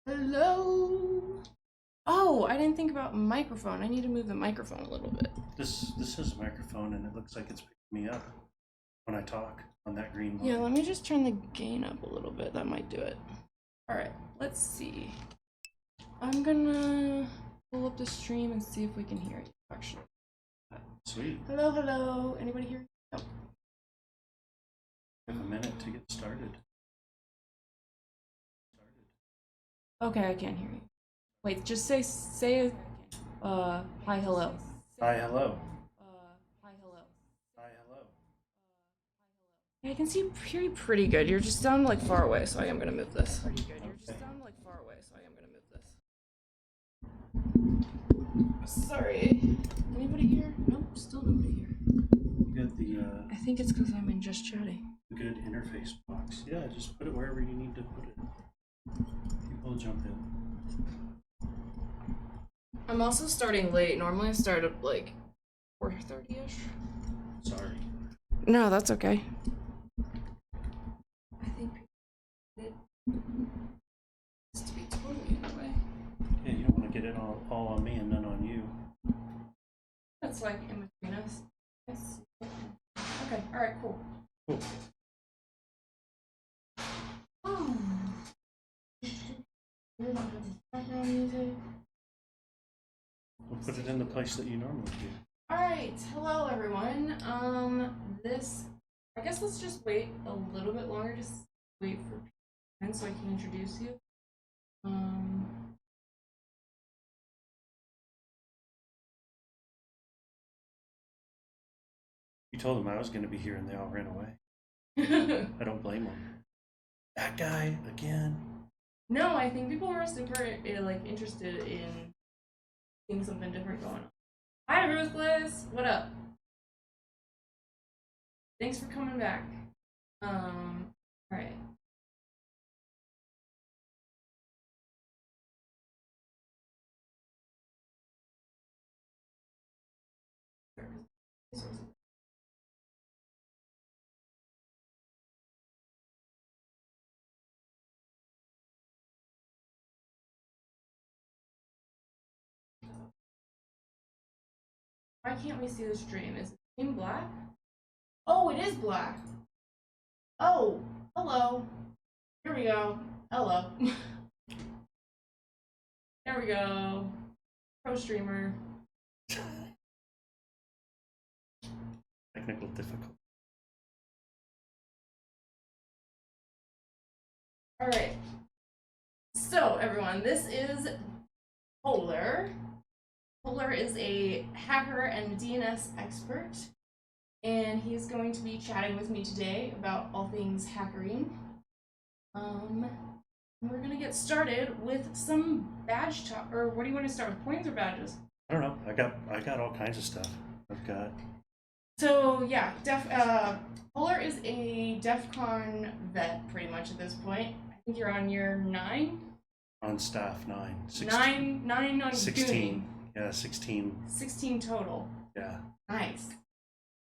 Hello. Oh, I didn't think about microphone. I need to move the microphone a little bit. This is a microphone, and it looks like it's picking me up when I talk on that green line. Yeah, let me just turn the gain up a little bit. That might do it. All right, let's see. I'm gonna pull up the stream and see if we can hear you. Actually. Sweet. Hello, hello. Anybody here? No. We have a minute to get started. Okay, I can't hear you. Wait, just say hi, hello. Hi, hello. Hi, hello. Hi, hello. Yeah, I can hear you pretty good. You're just sounding like far away, so I am gonna move this. Pretty good. You're just sounding like far away, so I am gonna move this. Sorry. Anybody here? Nope, still nobody here. You got the I think it's because I'm in just chatting. good interface box. Yeah, just put it wherever you need to put it. People will jump in. I'm also starting late. Normally I start at like 4:30ish. Sorry. No, that's okay. I think it needs to be totally that way. Yeah, you don't want to get it all on me and none on you. That's like in between us. Yes. Okay, alright, cool. Cool. Oh. Background music. We'll put it in the place that you normally do. Alright, hello everyone. I guess let's just wait a little bit longer, just wait for people so I can introduce you. You told them I was going to be here and they all ran away. I don't blame them. That guy again. No, I think people were super like interested in seeing something different going on. Hi, Ruthless. What up? Thanks for coming back. All right. Why can't we see the stream? Is the stream black? Oh, it is black. Oh, hello. Here we go. Hello. There we go. Pro streamer. Technical difficulty. All right. So, everyone, this is P0lr. P0lr is a hacker and DNS expert, and he's going to be chatting with me today about all things hackering. We're gonna get started with some badge talk, or what do you want to start with? Coins or badges? I don't know. I got all kinds of stuff. I've got. So yeah, P0lr is a DEF CON vet pretty much at this point. I think you're on year 9. On staff 9. 16. 9 on 16. Goonie. Yeah, 16. 16 total. Yeah. Nice.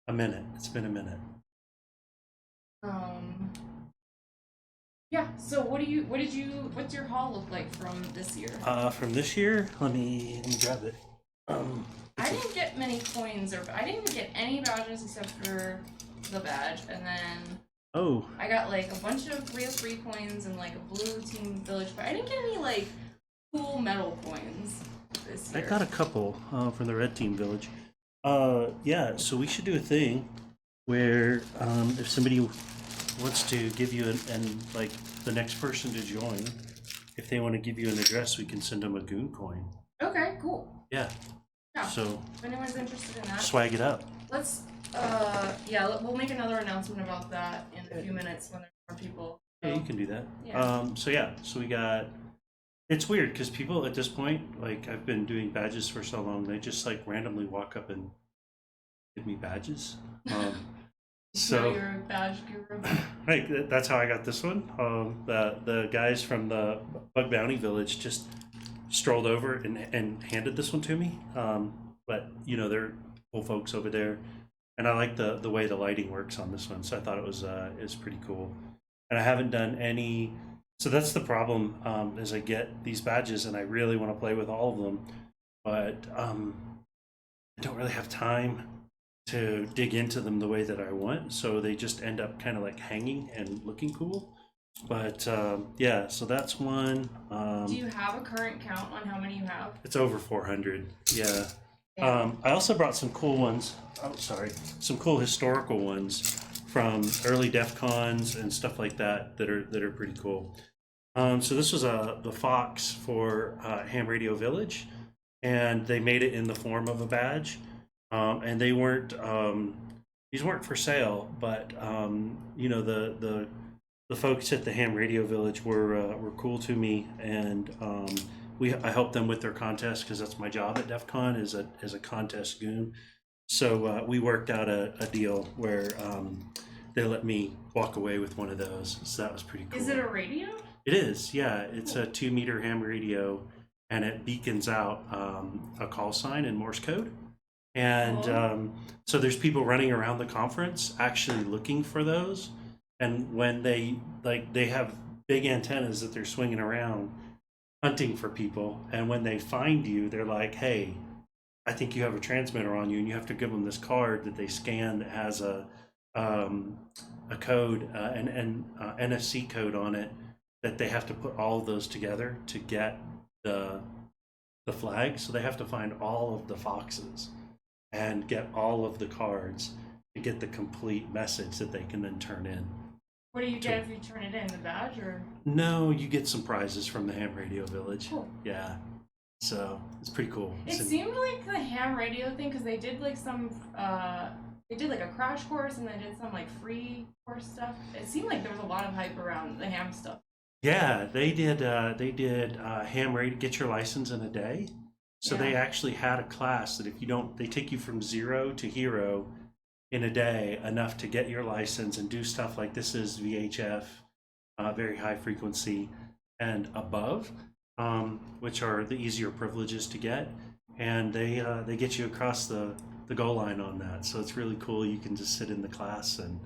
A minute. It's been a minute. Yeah, so what's your haul look like from this year? From this year, let me grab it. I didn't get many coins, or I didn't even get any badges except for the badge, and then I got like a bunch of real free coins and like a blue team village, but I didn't get any like cool metal coins this year. I got a couple from the red team village. Yeah, so we should do a thing where if somebody wants to give you and like the next person to join, if they want to give you an address, we can send them a goon coin. Okay, cool. Yeah. Yeah. So if anyone's interested in that, swag it up. Let's we'll make another announcement about that in a few minutes when there's more people. So. Yeah, you can do that. Yeah. So we got. It's weird because people at this point, like I've been doing badges for so long, they just like randomly walk up and give me badges. So you're a badge guru. Right, that's how I got this one. The guys from the Bug Bounty Village just strolled over and handed this one to me. But you know they're cool folks over there, and I like the way the lighting works on this one. So I thought it was pretty cool. And I haven't done any So that's the problem, is I get these badges and I really want to play with all of them, but I don't really have time to dig into them the way that I want. So they just end up kind of like hanging and looking cool. But yeah, so that's one. Do you have a current count on how many you have? It's over 400. Yeah. Yeah. I also brought some cool ones. Oh, sorry. Some cool historical ones from early DEF CONs and stuff like that that are pretty cool. So this was the Fox for Ham Radio Village, and they made it in the form of a badge. And they weren't these weren't for sale, but you know, the folks at the Ham Radio Village were cool to me, and I helped them with their contest because that's my job at DEF CON as a contest goon. So we worked out a deal where they let me walk away with one of those. So that was pretty cool. Is it a radio? It is, yeah. It's a 2-meter ham radio, and it beacons out a call sign in Morse code. And so there's people running around the conference actually looking for those. And when they have big antennas that they're swinging around hunting for people, and when they find you, they're like, hey, I think you have a transmitter on you, and you have to give them this card that they scan that has a code, an NFC code on it, that they have to put all of those together to get the flag. So they have to find all of the foxes and get all of the cards to get the complete message that they can then turn in. What do you get if you turn it in? The badge, or? No, you get some prizes from the Ham Radio Village. Cool. Yeah. So it's pretty cool. It seemed like the ham radio thing, because they did like some, they did like a crash course, and they did some like free course stuff. It seemed like there was a lot of hype around the ham stuff. Yeah, they did ham radio, get your license in a day. So Yeah. they actually had a class that if you don't, they take you from 0 to hero in a day, enough to get your license and do stuff like this is VHF, very high frequency and above, which are the easier privileges to get. And they get you across the goal line on that. So it's really cool. You can just sit in the class and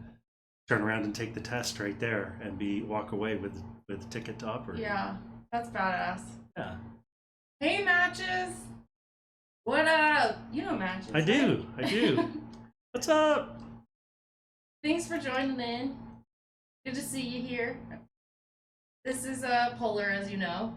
turn around and take the test right there and walk away with a ticket to operate. Yeah, that's badass. Yeah. Hey, Matches! What up? You know Matches. I do. What's up? Thanks for joining in. Good to see you here. This is P0lr, as you know.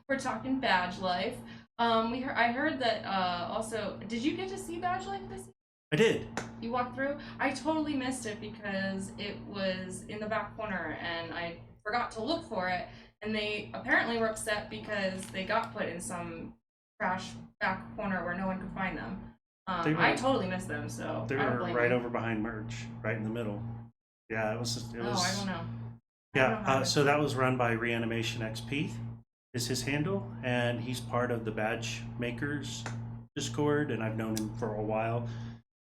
We're talking badge life. I heard that also. Did you get to see badge life this year? I did. You walked through? I totally missed it because it was in the back corner and I forgot to look for it. And they apparently were upset because they got put in some trash back corner where no one could find them. I totally missed them, so they were right over behind merch, right in the middle. Yeah, it was. Oh, I don't know. Yeah, so that was run by Reanimation XP, is his handle, and he's part of the Badge Makers Discord, and I've known him for a while.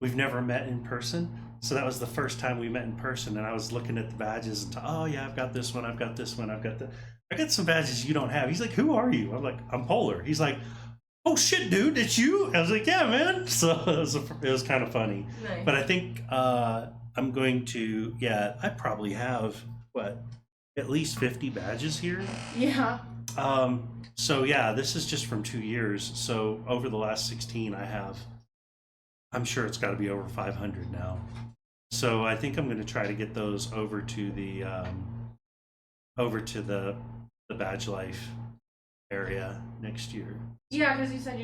We've never met in person, so that was the first time we met in person, and I was looking at the badges and oh yeah, I've got this one, I've got this one, I got some badges you don't have. He's like, who are you? I'm like, I'm P0lr. He's like, oh shit, dude, it's you? I was like, yeah, man. So it was kind of funny. Nice. But I think I'm going to, I probably have, at least 50 badges here. Yeah. So yeah, this is just from 2 years. So over the last 16, I'm sure it's got to be over 500 now. So I think I'm going to try to get those over to the Badge Life area next year. Yeah, because you said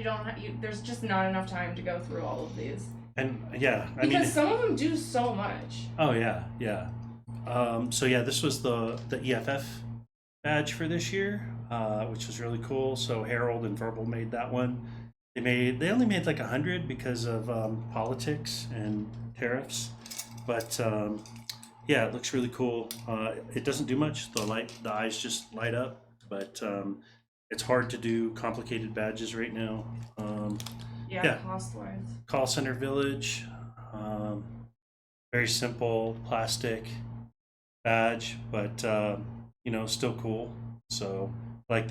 there's just not enough time to go through all of these. And yeah, because some of them do so much. Oh yeah. So yeah, this was the EFF badge for this year, which was really cool. So Harold and Verbal made that one. They only made like 100 because of politics and tariffs, but yeah, it looks really cool. It doesn't do much. The eyes just light up, but it's hard to do complicated badges right now. Yeah. Cost-wise. Call Center Village, very simple plastic badge, but still cool. So I like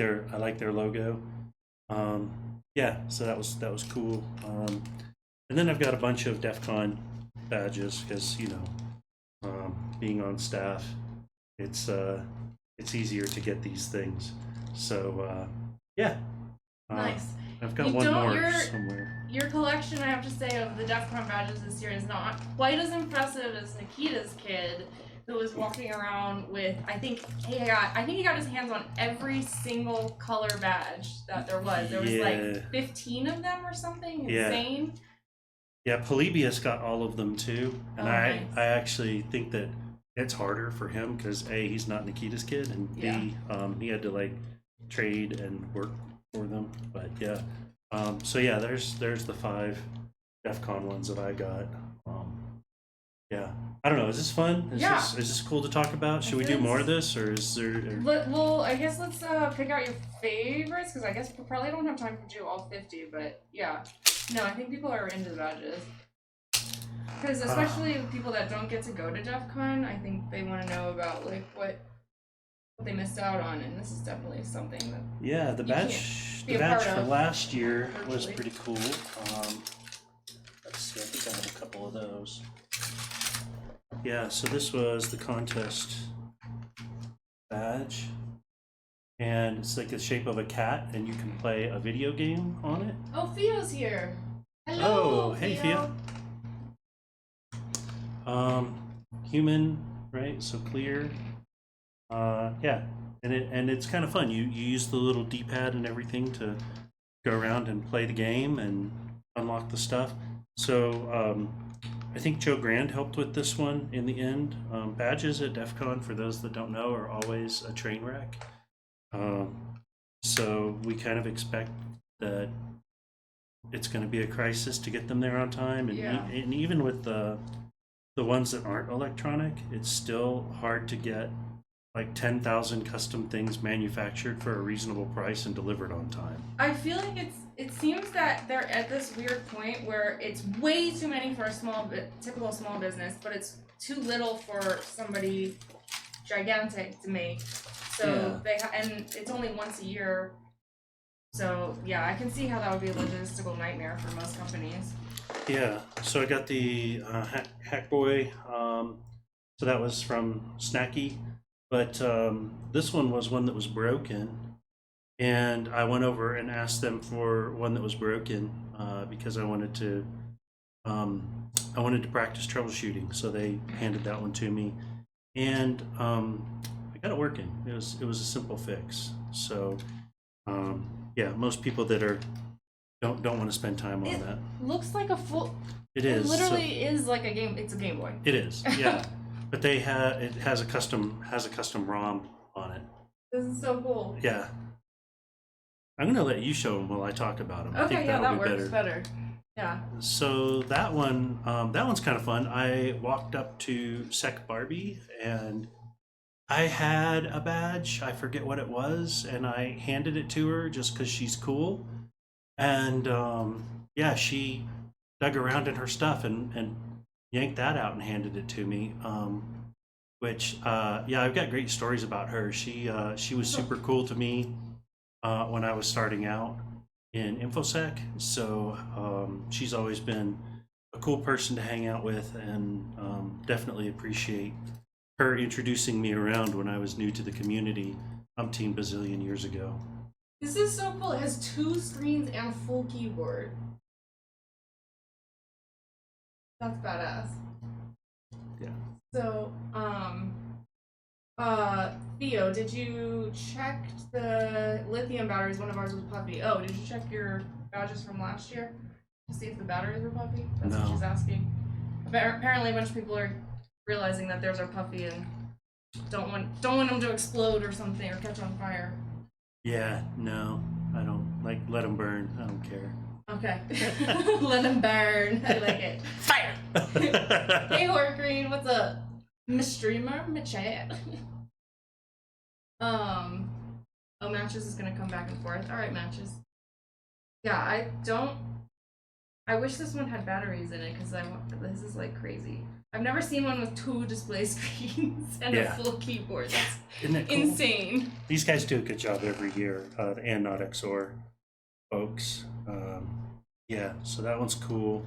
their logo. Yeah, so that was cool. And then I've got a bunch of DEF CON badges because being on staff, it's it's easier to get these things. So yeah. Nice. I've got one more somewhere. Your collection, I have to say, of the DEF CON badges this year is not quite as impressive as Nikita's kid, who was walking around with, I think he got his hands on every single color badge that there was. There was like 15 of them or something. Insane. Yeah, Polybius got all of them too, and nice. I actually think that it's harder for him because A, he's not Nikita's kid, and B, he had to like trade and work for them. But yeah, so yeah, there's the 5 DEF CON ones that I got. Yeah, I don't know. Is this fun? Is this cool to talk about? Should we do more of this, or is there? Well, I guess let's pick out your favorites, because I guess we probably don't have time to do all 50. But yeah, no, I think people are into the badges. Because especially people that don't get to go to DEF CON, I think they want to know about like what they missed out on, and this is definitely something that the badge for last year was pretty cool. Let's see, I think I have a couple of those. Yeah, so this was the contest badge, and it's like the shape of a cat, and you can play a video game on it. Oh, Theo's here. Hello. Oh, hey Theo. Human, right? So clear. Yeah, and it's kind of fun. You use the little D-pad and everything to go around and play the game and unlock the stuff. So I think Joe Grand helped with this one in the end. Badges at DEF CON, for those that don't know, are always a train wreck. So we kind of expect that it's going to be a crisis to get them there on time, and even with the ones that aren't electronic, it's still hard to get like 10,000 custom things manufactured for a reasonable price and delivered on time. I feel like it seems that they're at this weird point where it's way too many for a typical small business, but it's too little for somebody gigantic to make. So and it's only once a year. So yeah, I can see how that would be a logistical nightmare for most companies. Yeah, so I got the Hackboy. So that was from Snacky. But this one was one that was broken, and I went over and asked them for one that was broken because I wanted to practice troubleshooting. So they handed that one to me, and I got it working. It was a simple fix. So yeah, most people that don't want to spend time on that. Looks like a full. It is. It literally is like a game. It's a Game Boy. It is. Yeah. But it has a custom ROM on it. This is so cool. Yeah. I'm gonna let you show them while I talk about them. Okay, I think that works better. Yeah. So that one's kind of fun. I walked up to Sec Barbie and I had a badge. I forget what it was, and I handed it to her just because she's cool. And yeah, she dug around in her stuff and yanked that out and handed it to me. Which yeah, I've got great stories about her. She was super cool to me when I was starting out in InfoSec. So she's always been a cool person to hang out with, and definitely appreciate her introducing me around when I was new to the community umpteen bazillion years ago. This is so cool. It has 2 screens and a full keyboard. That's badass. Yeah. So, Theo, did you check the lithium batteries? One of ours was puffy. Oh, did you check your badges from last year to see if the batteries were puffy? That's what she's asking. Apparently, a bunch of people are realizing that theirs are puffy and don't want them to explode or something or catch on fire. Yeah, no, I don't let them burn. I don't care. Okay. Let them burn. I like it. Fire! Hey, Horror Green, what's up? Miss Streamer, my chat. Oh, Matches is gonna come back and forth. Alright, Matches. Yeah, I wish this one had batteries in it, because this is like crazy. I've never seen one with 2 display screens and a full keyboard. That's Isn't that cool? Insane. These guys do a good job every year, the And Not XOR folks. Yeah, so that one's cool.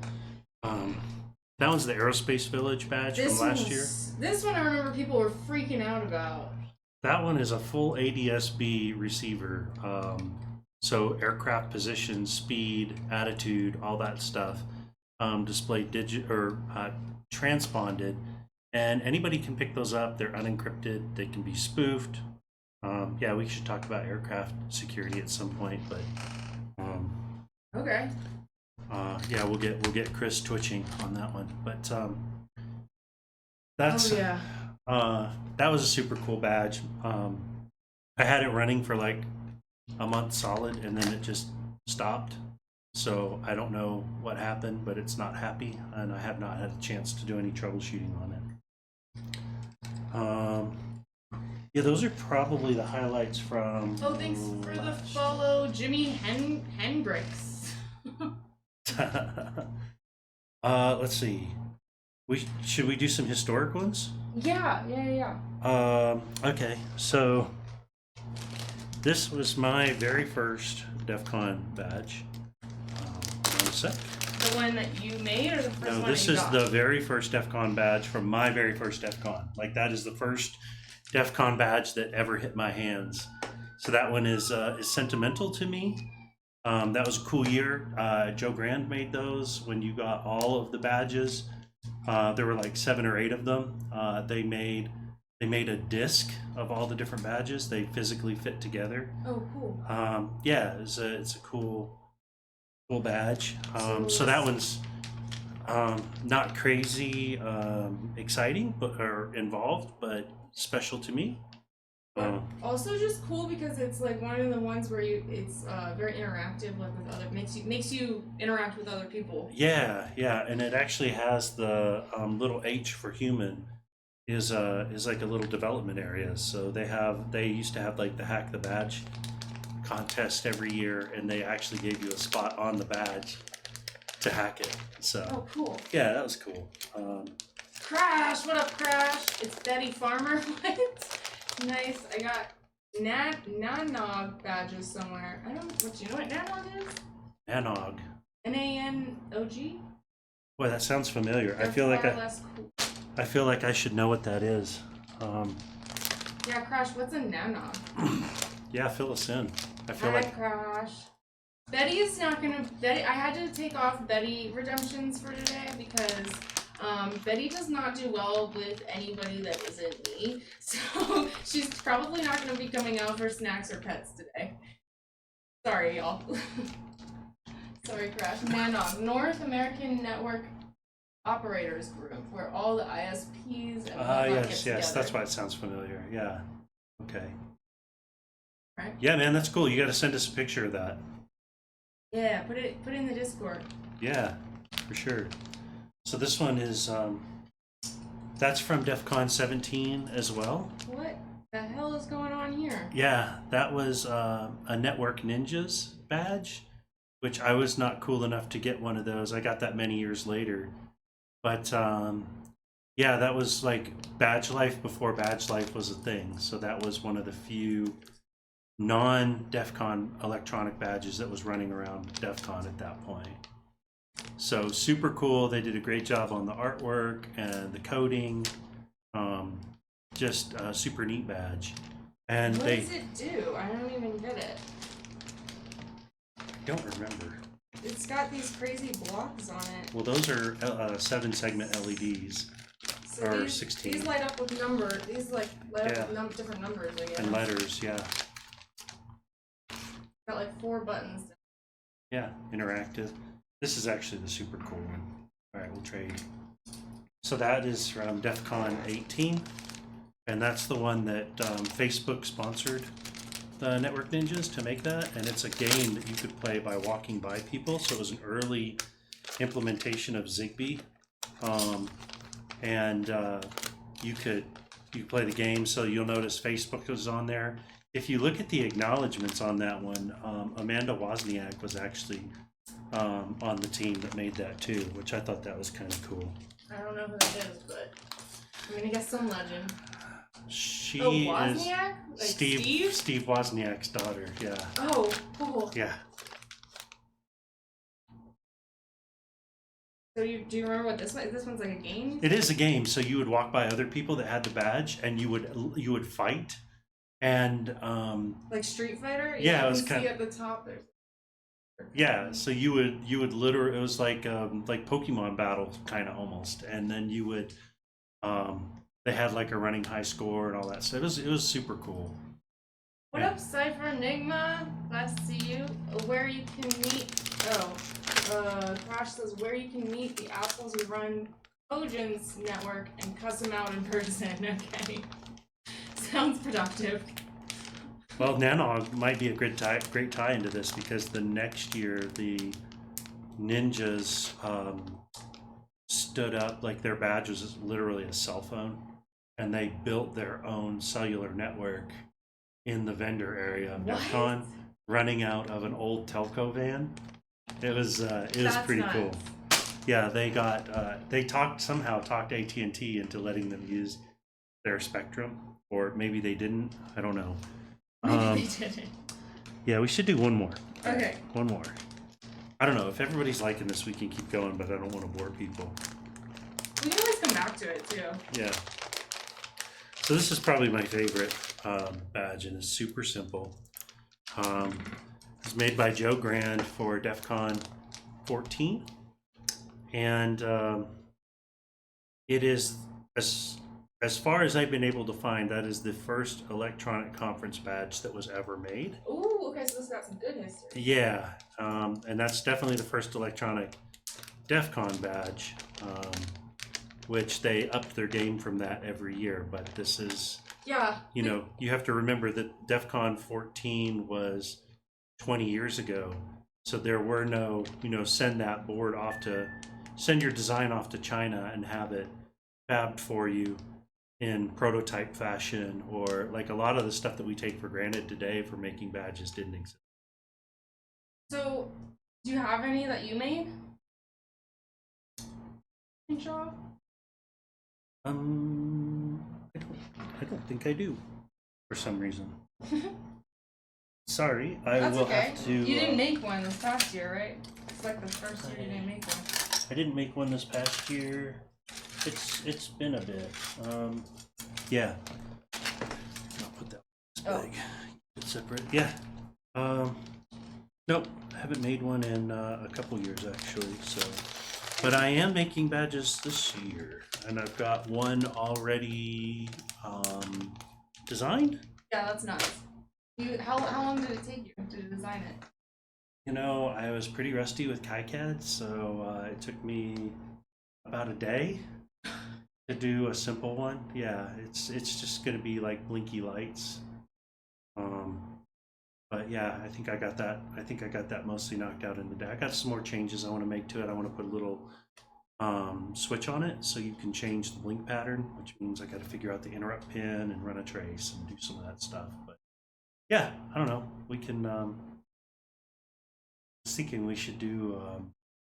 That one's the Aerospace Village badge from last year. This one I remember people were freaking out about. That one is a full ADS-B receiver. So aircraft position, speed, attitude, all that stuff, displayed transponded, and anybody can pick those up. They're unencrypted. They can be spoofed. Yeah, we should talk about aircraft security at some point, but okay. Yeah, we'll get Chris twitching on that one. But that's that was a super cool badge. I had it running for like a month solid, and then it just stopped. So I don't know what happened, but it's not happy, and I have not had a chance to do any troubleshooting on it. Yeah, those are probably the highlights from. Oh, thanks for the follow, Jimmy Hendricks. Let's see. Should we do some historic ones? Yeah. Okay, so this was my very first DEF CON badge. One sec. The one that you made, or the first one? No, this is the very first DEF CON badge from my very first DEF CON. Like, that is the first DEF CON badge that ever hit my hands. So that one is sentimental to me. That was a cool year. Joe Grand made those when you got all of the badges. There were like 7 or 8 of them. They made a disc of all the different badges. They physically fit together. Oh, cool. Yeah, it's a cool badge. So that one's not crazy exciting, or involved, but special to me. Also just cool because it's like one of the ones where it's very interactive, like with other, makes you interact with other people. Yeah, and it actually has the little H for human is like a little development area. So they used to have like the Hack the Badge contest every year, and they actually gave you a spot on the badge to hack it. So oh, cool. Yeah, that was cool. Crash, what up, Crash? It's Betty Farmer. What? Nice. I got Nanog badges somewhere. I don't. What, you know what Nanog is? Nanog. Nanog. Boy, that sounds familiar. They're cool. I feel like I should know what that is. Yeah, Crash. What's a Nanog? Yeah, fill us in. I feel Hi, like Crash. Betty is not gonna. Betty, I had to take off Betty redemptions for today because Betty does not do well with anybody that isn't me, so she's probably not going to be coming out for snacks or pets today. Sorry, y'all. Sorry, Crash. NANOG, North American Network Operators Group, where all the ISPs and whatnot get together. Yes, that's why it sounds familiar. Yeah. Okay. Right. Yeah, man, that's cool. You got to send us a picture of that. Yeah, put it in the Discord. Yeah, for sure. So this one is, that's from DEF CON 17 as well. What the hell is going on here? Yeah, that was a Network Ninjas badge, which I was not cool enough to get one of those. I got that many years later. But yeah, that was like Badge Life before Badge Life was a thing. So that was one of the few non-DEF CON electronic badges that was running around DEF CON at that point. So super cool. They did a great job on the artwork and the coding. Just a super neat badge. And what does it do? I don't even get it. I don't remember. It's got these crazy blocks on it. Well, those are 7-segment LEDs. So or these, 16. These light up with numbers. These like light up with different numbers, I guess. And letters, yeah. Got like 4 buttons. Yeah, interactive. This is actually the super cool one. All right, we'll trade. So that is from DEF CON 18, and that's the one that Facebook sponsored the Network Ninjas to make that, and it's a game that you could play by walking by people. So it was an early implementation of Zigbee, and you could play the game. So you'll notice Facebook was on there. If you look at the acknowledgments on that one, Amanda Wozniak was actually on the team that made that too, which I thought that was kind of cool. I don't know who that is, but I'm gonna guess some legend. She Wozniak? is Like Steve Wozniak's daughter. Yeah. Oh, cool. Yeah. So do you remember what this one? This one's like a game? It is a game. So you would walk by other people that had the badge, and you would fight And like Street Fighter. Yeah, it was you can see at the top there's. Yeah, so you would literally, it was like Pokemon battle kind of almost, and then you would they had like a running high score and all that. So it was super cool. What up, Cypher Enigma? Nice to see you. Where you can meet? Crash says where you can meet the assholes who run Cogent's network and cuss them out in person. Okay, sounds productive. Well, Nanog might be a great tie into this because the next year the ninjas stood up, like their badge was literally a cell phone, and they built their own cellular network in the vendor area of DEF CON, running out of an old telco van. It was pretty nuts. Cool. Yeah, they got they somehow talked AT&T into letting them use their spectrum, or maybe they didn't. I don't know. Maybe they didn't. Yeah, we should do one more. Okay. One more. I don't know if everybody's liking this. We can keep going, but I don't want to bore people. We can always come back to it too. Yeah. So this is probably my favorite badge, and it's super simple. It's made by Joe Grand for DEF CON 14, and it is, as far as I've been able to find, that is the first electronic conference badge that was ever made. Ooh, okay, so this got some good history. Yeah, and that's definitely the first electronic DEF CON badge, which they upped their game from that every year. But this is, you know, you have to remember that DEF CON 14 was 20 years ago. So there were no, send your design off to China and have it fabbed for you in prototype fashion, or like a lot of the stuff that we take for granted today for making badges didn't exist. So, do you have any that you made? Can you show off? I don't think I do, for some reason. Sorry, That's will okay. have to. You didn't make one this past year, right? It's like the first year you didn't make one. I didn't make one this past year. It's been a bit. Yeah. I'll put that in this bag. It's separate. Yeah. Nope. I haven't made one in a couple years actually. So, but I am making badges this year, and I've got one already designed. Yeah, that's nice. How long did it take you to design it? You know, I was pretty rusty with KiCad, so it took me about a day to do a simple one. Yeah, it's just gonna be like blinky lights. But yeah, I think I got that mostly knocked out in the day. I got some more changes I want to make to it. I want to put a little switch on it so you can change the blink pattern, which means I got to figure out the interrupt pin and run a trace and do some of that stuff. But yeah, I don't know. We can. I was thinking we should do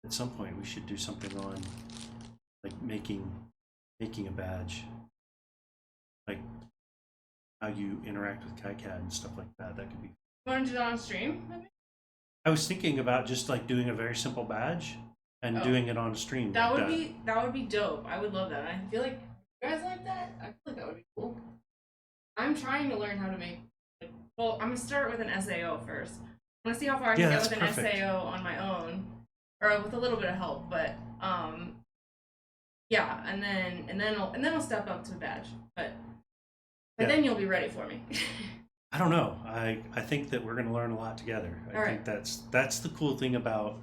at some point we should do something on like making a badge, like how you interact with KiCad and stuff like that. That could be. You want to do that on stream? Maybe? I was thinking about just like doing a very simple badge and doing it on a stream. That would be dope. I would love that. I feel like you guys like that. I feel like that would be cool. I'm trying to learn how to make. Well, I'm gonna start with an SAO first. I want to see how far I can get with an SAO on my own, or with a little bit of help. But yeah, and then I'll step up to a badge. But then you'll be ready for me. I don't know. I think that we're going to learn a lot together. I think that's the cool thing about,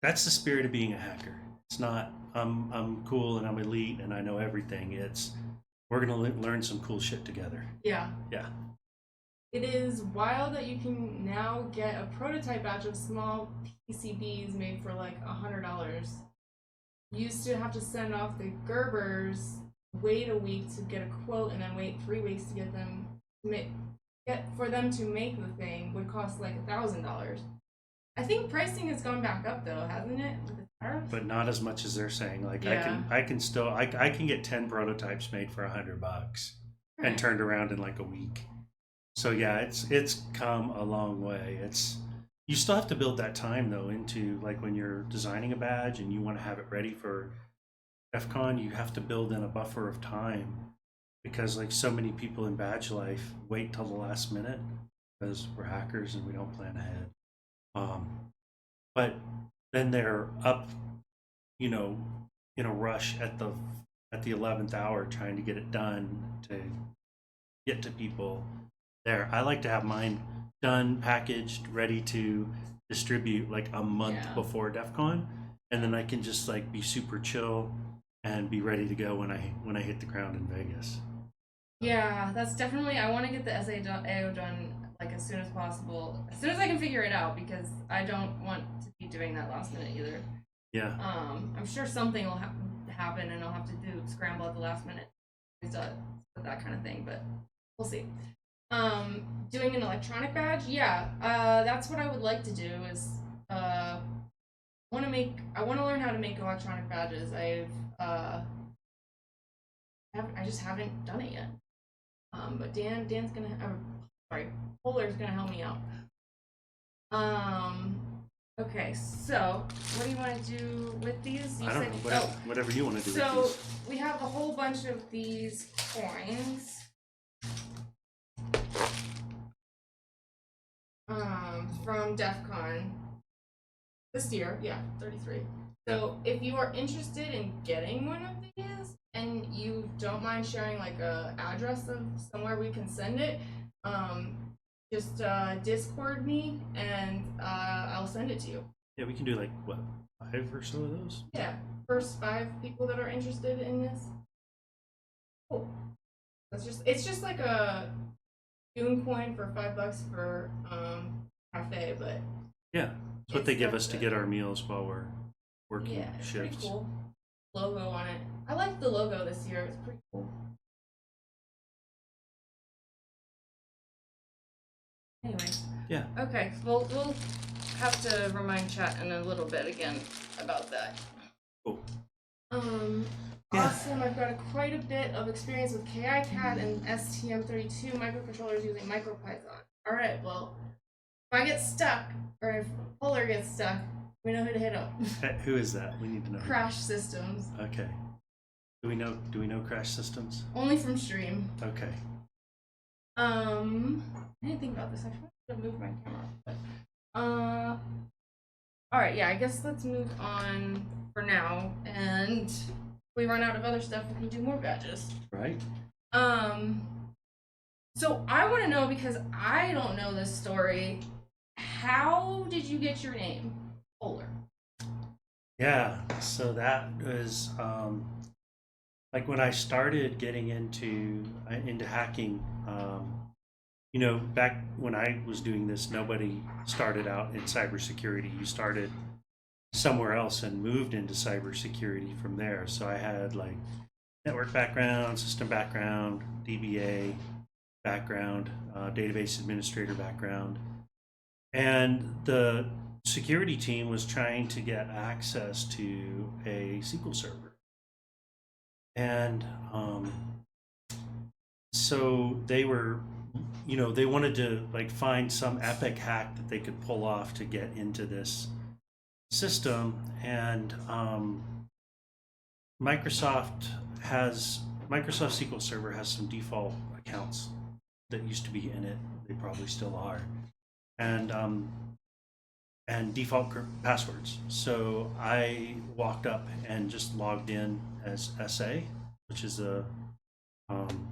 that's the spirit of being a hacker. It's not I'm cool and I'm elite and I know everything. It's we're going to learn some cool shit together. Yeah. Yeah. It is wild that you can now get a prototype batch of small PCBs made for like $100. You used to have to send off the Gerbers, wait a week to get a quote, and then wait 3 weeks to get them for them to make the thing would cost like $1,000. I think pricing has gone back up though, hasn't it? With the tariffs? But not as much as they're saying. Like I can get 10 prototypes made for $100 and turned around in like a week. So yeah, it's come a long way. You still have to build that time though into like when you're designing a badge and you want to have it ready for DEF CON, you have to build in a buffer of time because like so many people in badge life wait till the last minute because we're hackers and we don't plan ahead. But then they're up, you know, in a rush at the 11th hour trying to get it done to get to people there. I like to have mine done, packaged, ready to distribute like a month before DEF CON, and then I can just like be super chill and be ready to go when I hit the ground in Vegas. Yeah, that's definitely. I want to get the SAO done like as soon as possible, as soon as I can figure it out, because I don't want to be doing that last minute either. Yeah. I'm sure something will happen, and I'll have to scramble at the last minute, that kind of thing. But we'll see. Doing an electronic badge, yeah. That's what I would like to do. Is I want to learn how to make electronic badges. I just haven't done it yet. But Dan's gonna P0lr's gonna help me out. Okay, so what do you want to do with these? I don't know, whatever you want to do so with these. We have a whole bunch of these coins. From DEF CON this year, 33. So if you are interested in getting one of these and you don't mind sharing like a address of somewhere we can send it, just Discord me and I'll send it to you. Yeah, we can do like what, 5 or so of those? Yeah, first 5 people that are interested in this. Cool. It's just like a Dune coin for $5 for cafe, but yeah, it's what they give us to get our meals while we're working it's shifts. pretty cool. Logo on it. I like the logo this year. It's pretty cool. Anyways. Yeah. Okay. Well, we'll have to remind chat in a little bit again about that. Cool. Awesome. I've got quite a bit of experience with KiCad and STM32 microcontrollers using MicroPython. All right. Well, if I get stuck, or if P0lr gets stuck, we know who to hit up. Who is that? We need to know. Crash Systems. Okay. Do we know Crash Systems? Only from stream. Okay. I didn't think about this. I should have moved my camera. But, all right. Yeah. I guess let's move on for now, and if we run out of other stuff, we can do more badges. Right. So I want to know, because I don't know this story. How did you get your name, P0lr? Yeah, so that was like when I started getting into hacking. You know, back when I was doing this, nobody started out in cybersecurity. You started somewhere else and moved into cybersecurity from there. So I had like network background, system background, DBA background, database administrator background. And the security team was trying to get access to a SQL server. And so they were, you know, they wanted to like find some epic hack that they could pull off to get into this system. And Microsoft SQL Server has some default accounts that used to be in it. They probably still are. And default passwords. So I walked up and just logged in as SA, which is the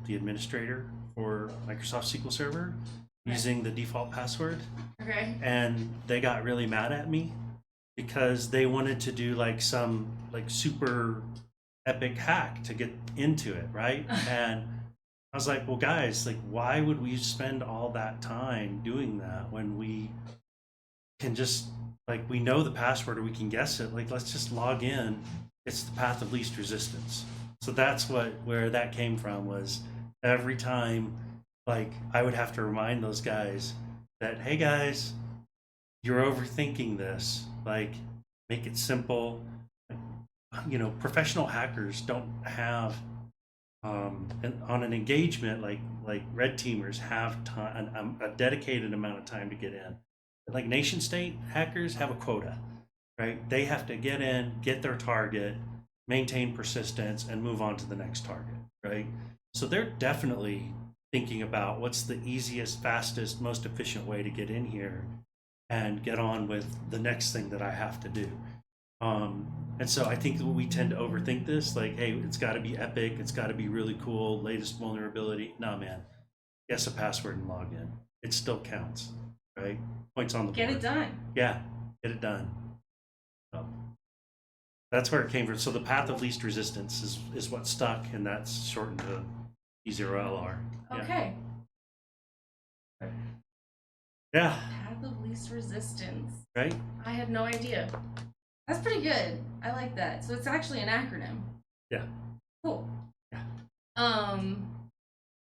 administrator for Microsoft SQL Server, using the default password. Okay. And they got really mad at me because they wanted to do like some like super epic hack to get into it, right? And I was like, well, guys, like, why would we spend all that time doing that when we can just, like, we know the password or we can guess it? Like, let's just log in. It's the path of least resistance. So that's where that came from, was every time, like, I would have to remind those guys that, hey, guys, you're overthinking this. Like, make it simple. You know, professional hackers don't have on an engagement like red teamers have time, a dedicated amount of time to get in. Like nation state hackers have a quota, right? They have to get in, get their target, maintain persistence, and move on to the next target, right? So they're definitely thinking about what's the easiest, fastest, most efficient way to get in here and get on with the next thing that I have to do. And so I think we tend to overthink this, like, hey, it's got to be epic, it's got to be really cool, latest vulnerability. Nah, man, guess a password and log in. It still counts, right? Points on the board. Get it done. Yeah, get it done. That's where it came from. So the path of least resistance is what stuck, and that's shortened to P0lr. Okay. Yeah. Path of least resistance. Right? I had no idea. That's pretty good. I like that. So it's actually an acronym. Yeah. Cool. Yeah.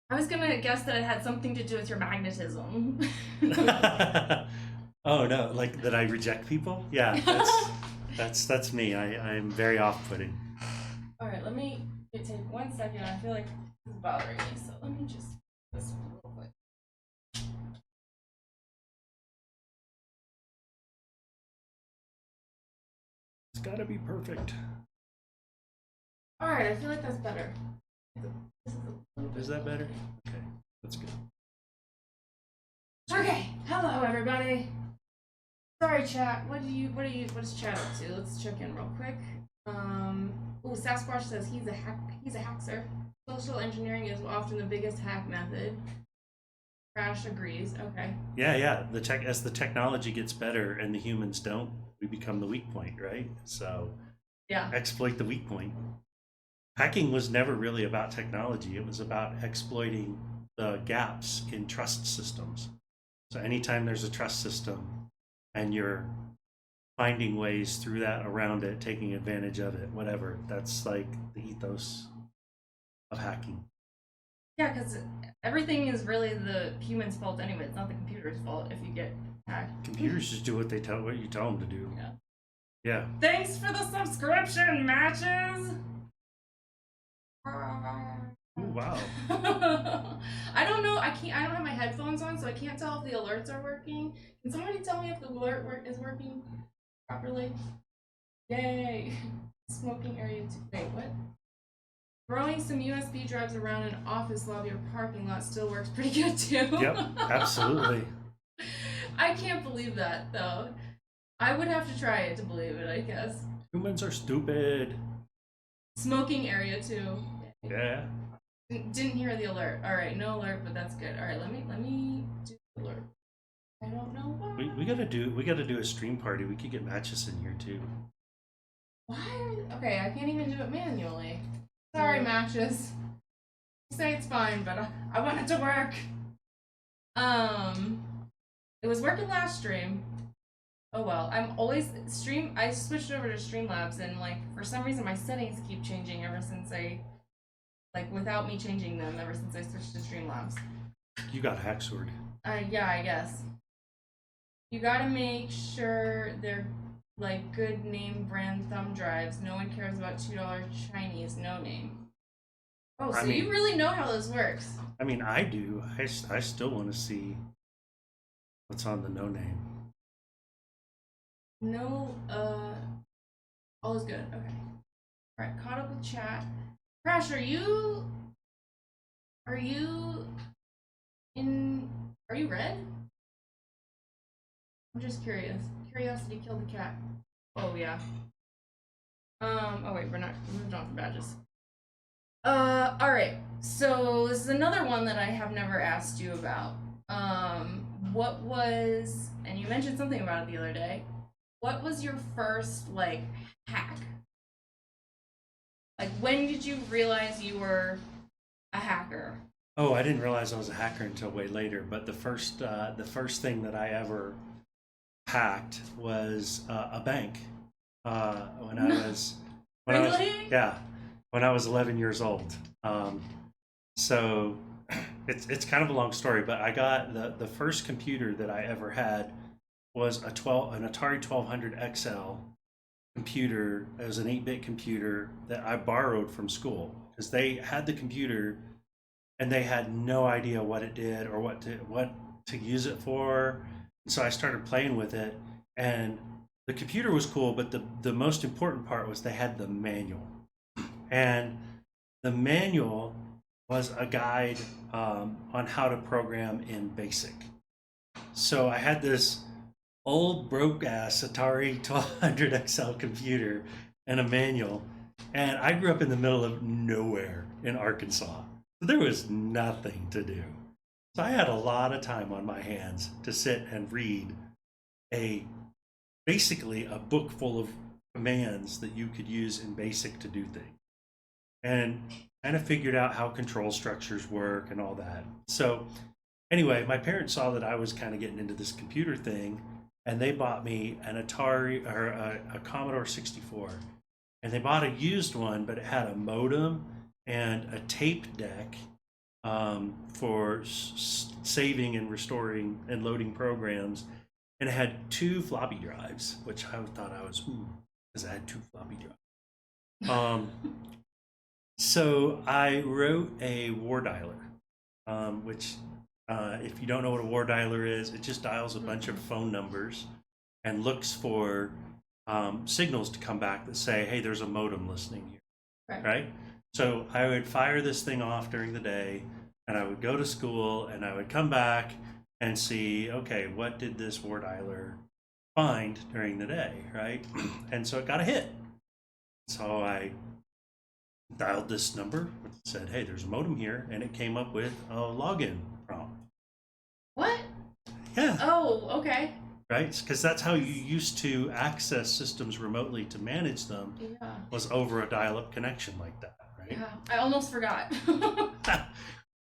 I was gonna guess that it had something to do with your magnetism. Oh no, like that I reject people? Yeah, that's me. I'm very off-putting. All right, let me take 1 second. I feel like it's bothering me, so let me just do this real quick. It's gotta be perfect. All right, I feel like that's better. Is that better? Okay, that's good. Okay, hello everybody. Sorry, chat. What is chat up to? Let's check in real quick. Oh, Sasquatch says he's a hacker. Social engineering is often the biggest hack method. Crash agrees. Okay. Yeah. As the technology gets better and the humans don't, we become the weak point, right? So yeah, exploit the weak point. Hacking was never really about technology. It was about exploiting the gaps in trust systems. So anytime there's a trust system and you're finding ways through that, around it, taking advantage of it, whatever, that's like the ethos of hacking. Yeah, because everything is really the human's fault anyway. It's not the computer's fault if you get hacked. Computers just do what you tell them to do. Yeah. Yeah. Thanks for the subscription, Matches. Ooh, wow. I don't know. I don't have my headphones on, so I can't tell if the alerts are working. Can somebody tell me if the alert is working properly? Yay! Smoking area. Wait, what? Throwing some USB drives around an office lobby or parking lot still works pretty good too. Yep, absolutely. I can't believe that though. I would have to try it to believe it, I guess. Humans are stupid. Smoking area too. Yeah. Didn't hear the alert. All right, no alert, but that's good. All right, let me do the alert. I don't know why. We gotta do a stream party. We could get Matches in here too. Why? Okay, I can't even do it manually. Sorry, Matches. You say it's fine, but I want it to work. It was working last stream. Oh well, I switched over to Streamlabs, and like for some reason my settings keep changing ever since without me changing them ever since I switched to Streamlabs. You got Hacksword. Yeah, I guess. You gotta make sure they're like good name brand thumb drives. No one cares about $2 Chinese no name. Oh, so you really know how this works. I mean, I do. I still want to see what's on the no name. No, all is good. Okay. Alright, caught up with chat. Crash, are you red? I'm just curious. Curiosity killed the cat. Oh yeah. Oh wait, we moved on from badges. Alright. So this is another one that I have never asked you about. What was, and you mentioned something about it the other day. What was your first, like, hack? Like, when did you realize you were a hacker? Oh, I didn't realize I was a hacker until way later. But the first thing that I ever hacked was a bank. When I was when I was 11 years old. So it's kind of a long story, but I got the first computer that I ever had was an Atari 1200 XL computer. It was an 8-bit computer that I borrowed from school because they had the computer and they had no idea what it did or what to use it for. And so I started playing with it, and the computer was cool, but the most important part was they had the manual. And the manual was a guide on how to program in BASIC. So I had this old broke ass Atari 1200 XL computer and a manual, and I grew up in the middle of nowhere in Arkansas. There was nothing to do. So I had a lot of time on my hands to sit and read basically a book full of commands that you could use in BASIC to do things. And kind of figured out how control structures work and all that. So anyway, my parents saw that I was kind of getting into this computer thing, and they bought me an Atari or a Commodore 64. And they bought a used one, but it had a modem and a tape deck for saving and restoring and loading programs. And it had 2 floppy drives, which I thought I was, because I had 2 floppy drives. So I wrote a war dialer, which if you don't know what a war dialer is, it just dials a bunch of phone numbers and looks for signals to come back that say, hey, there's a modem listening here, right? So I would fire this thing off during the day, and I would go to school, and I would come back and see, okay, what did this war dialer find during the day, right? And so it got a hit. So I dialed this number, said, hey, there's a modem here, and it came up with a login prompt. What? Yeah. Oh, okay. Right? Because that's how you used to access systems remotely to manage them, was over a dial-up connection like that, right? Yeah, I almost forgot.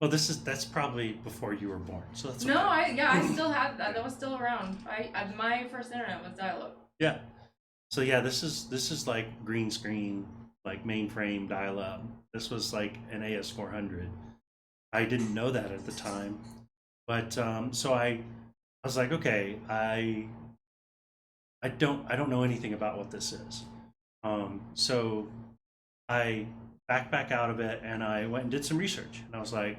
Well, that's probably before you were born, so that's no, okay. I still had that. That was still around. My first internet was dial-up. Yeah. So yeah, this is like green screen, like mainframe dial-up. This was like an AS400. I didn't know that at the time, but so I was like, okay, I don't know anything about what this is. So I backed back out of it, and I went and did some research, and I was like,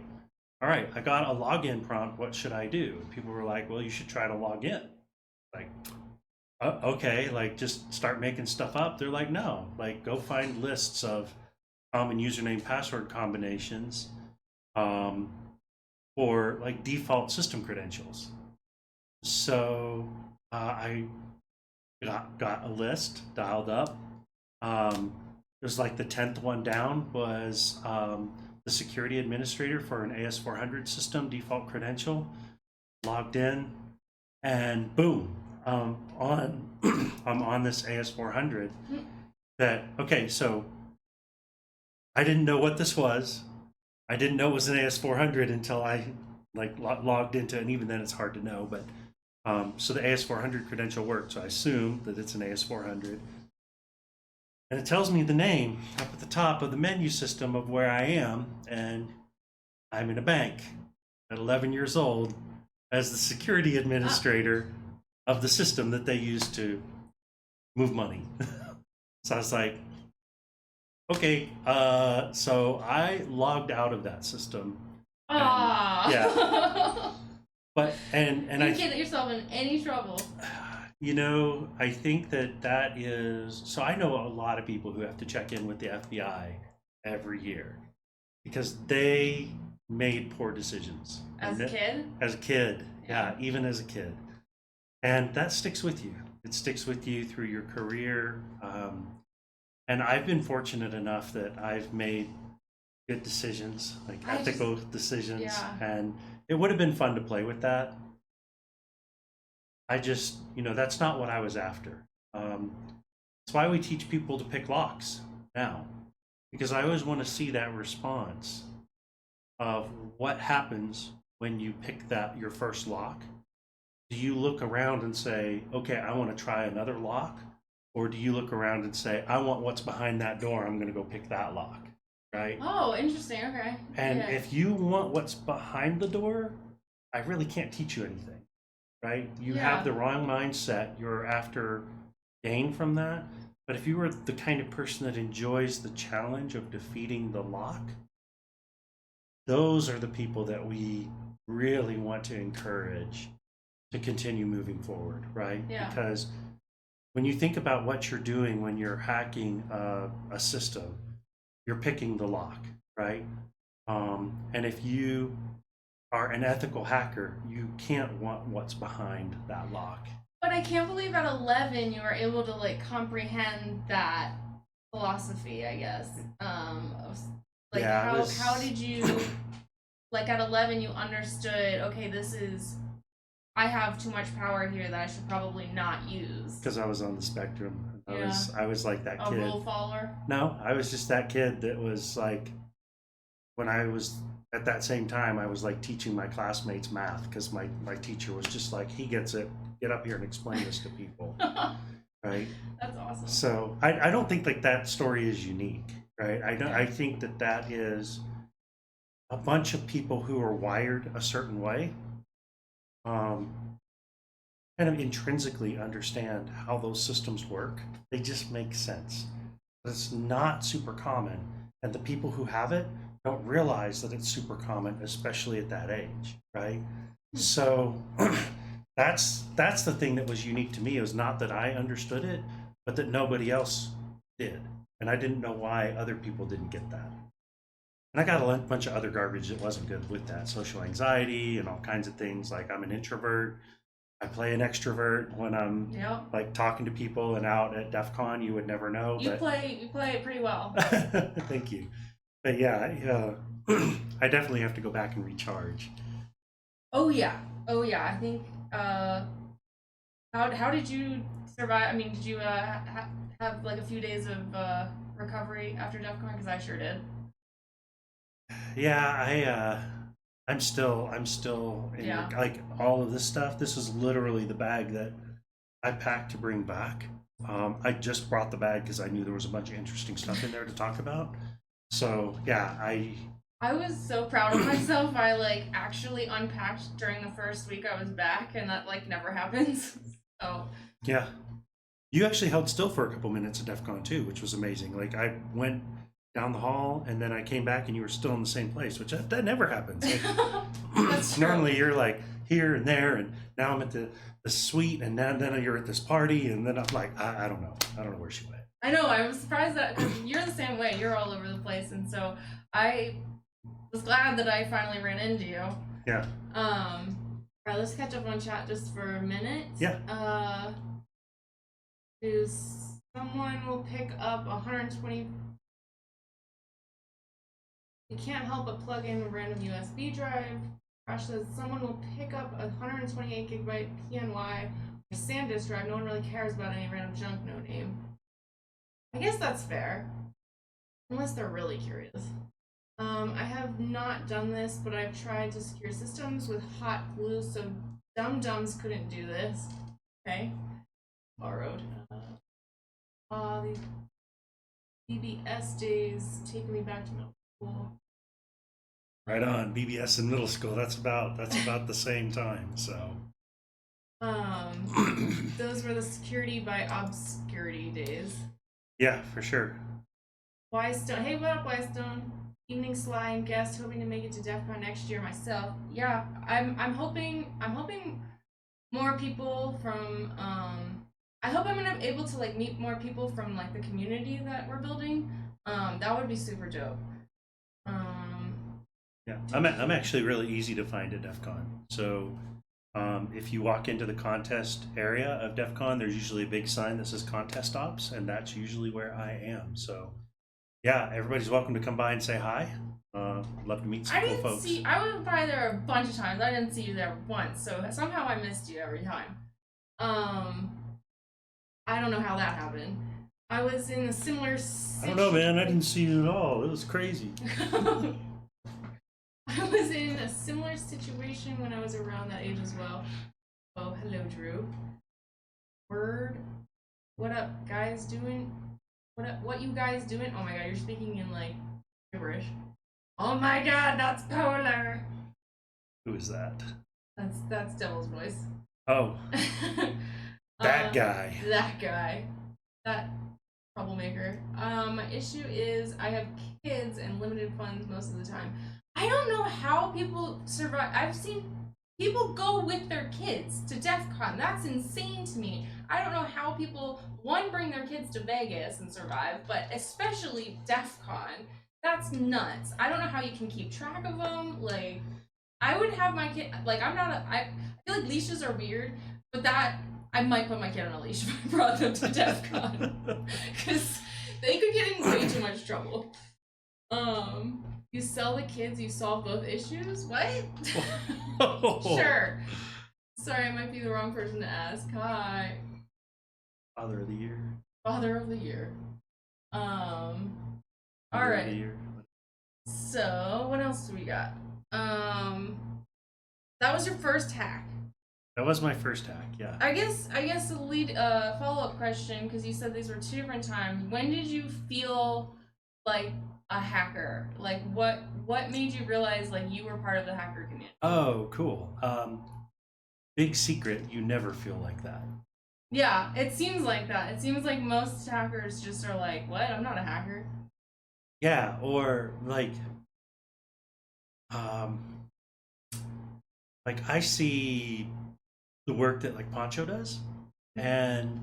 all right, I got a login prompt. What should I do? And people were like, well, you should try to log in. Like, okay, like just start making stuff up. They're like, no, like go find lists of common username password combinations for like default system credentials. So I got a list dialed up. It was like the 10th one down was the security administrator for an AS400 system default credential. Logged in, and boom, I'm on this AS400. That okay, so I didn't know what this was. I didn't know it was an AS400 until I like logged into it, and even then it's hard to know. But so the AS400 credential worked, so I assume that it's an AS400. And it tells me the name up at the top of the menu system of where I am, and I'm in a bank at 11 years old as the security administrator of the system that they use to move money. So I was like, okay, so I logged out of that system. Yeah. But and you can't get yourself in any trouble. You know, I think that is, so I know a lot of people who have to check in with the FBI every year because they made poor decisions. As a kid? As a kid, yeah, even as a kid. And that sticks with you. It sticks with you through your career. And I've been fortunate enough that I've made good decisions, like ethical decisions. Yeah. And it would have been fun to play with that. I just, that's not what I was after. That's why we teach people to pick locks now, because I always want to see that response of what happens when you pick your first lock. Do you look around and say, okay, I want to try another lock? Or do you look around and say, I want what's behind that door, I'm going to go pick that lock, right? Oh, interesting, okay. And if you want what's behind the door, I really can't teach you anything. Right? You have the wrong mindset. You're after gain from that. But if you were the kind of person that enjoys the challenge of defeating the lock, those are the people that we really want to encourage to continue moving forward, right? Yeah. Because when you think about what you're doing when you're hacking a system, you're picking the lock, right? And if you are an ethical hacker, you can't want what's behind that lock. But I can't believe at 11 you were able to like comprehend that philosophy, I guess. Like yeah, how did you like at 11 you understood, okay, this is, I have too much power here that I should probably not use. Because I was on the spectrum. I was like that kid. A rule follower? No, I was just that kid that was like, when I was at that same time, I was like teaching my classmates math because my teacher was just like, he gets it. Get up here and explain this to people. Right? That's awesome. So I don't think like that story is unique, right? I think that is a bunch of people who are wired a certain way, kind of intrinsically understand how those systems work. They just make sense. But it's not super common, and the people who have it don't realize that it's super common, especially at that age, right? So that's the thing that was unique to me. It was not that I understood it, but that nobody else did, and I didn't know why other people didn't get that. And I got a bunch of other garbage that wasn't good with that, social anxiety and all kinds of things. Like, I'm an introvert. I play an extrovert when I'm like talking to people, and out at DEF CON you would never know. You play it pretty well. Thank you. But yeah, I definitely have to go back and recharge. Oh yeah. I think how did you survive? I mean, did you have like a few days of recovery after DEF CON? Because I sure did. Yeah, I'm still in like all of this stuff. This is literally the bag that I packed to bring back. I just brought the bag because I knew there was a bunch of interesting stuff in there to talk about. So yeah, I was so proud of myself. I like actually unpacked during the first week I was back, and that like never happens. So yeah, you actually held still for a couple minutes at DEF CON too, which was amazing. Like, I went down the hall and then I came back and you were still in the same place, which that never happens. Like, normally you're like here and there, and now I'm at the suite, and then you're at this party, and then I'm like, I don't know where she went. I know, I was surprised that, because you're the same way, you're all over the place, and so I was glad that I finally ran into you. Yeah. All right, let's catch up on chat just for a minute. Yeah. Someone will pick up 120. You can't help but plug in a random USB drive. Crash says someone will pick up a 128 gigabyte PNY or SanDisk drive. No one really cares about any random junk no name. I guess that's fair, unless they're really curious. I have not done this, but I've tried to secure systems with hot glue, so dum-dums couldn't do this. Okay. Borrowed. These BBS days taking me back to middle school. Right on, BBS in middle school. That's about the same time. So. Those were the security by obscurity days. Yeah, for sure. Wystone, hey, what up, Wystone? Evening Sly and guest, hoping to make it to DEF CON next year myself. Yeah, I'm hoping more people from I hope I'm gonna be able to like meet more people from like the community that we're building. That would be super dope. Yeah, I'm actually really easy to find at DEF CON. So if you walk into the contest area of DEF CON, there's usually a big sign that says contest ops, and that's usually where I am. So yeah, everybody's welcome to come by and say hi. I'd love to meet some cool folks. I went by there a bunch of times. I didn't see you there once, so somehow I missed you every time. I don't know how that happened. I was in a similar situation. I don't know, man. I didn't see you at all. It was crazy. I was in a similar situation when I was around that age as well. Oh, hello, Drew. Word. What up, guys doing? What you guys doing? Oh my god, you're speaking in like gibberish. Oh my god, that's P0lr. Who is that? That's Devil's voice. Oh. That guy. That guy. That troublemaker. My issue is I have kids and limited funds most of the time. I don't know how people survive. I've seen people go with their kids to DEF CON. That's insane to me. I don't know how people, one, bring their kids to Vegas and survive, but especially DEF CON. That's nuts. I don't know how you can keep track of them. Like, I would have my kid. Like, I feel like leashes are weird, but that I might put my kid on a leash if I brought them to DEF CON because they could get in way too much trouble. You sell the kids, you solve both issues. What? Sure. Sorry, I might be the wrong person to ask. Hi. Father of the Year. Father of the Year. All right. So, what else do we got? That was your first hack. That was my first hack, yeah. I guess the lead follow-up question, because you said these were 2 different times. When did you feel like a hacker? Like, what made you realize like you were part of the hacker community? Oh, cool. Big secret, you never feel like that. Yeah, it seems like that. It seems like most hackers just are like, what? I'm not a hacker. Yeah, or like I see the work that like Poncho does, and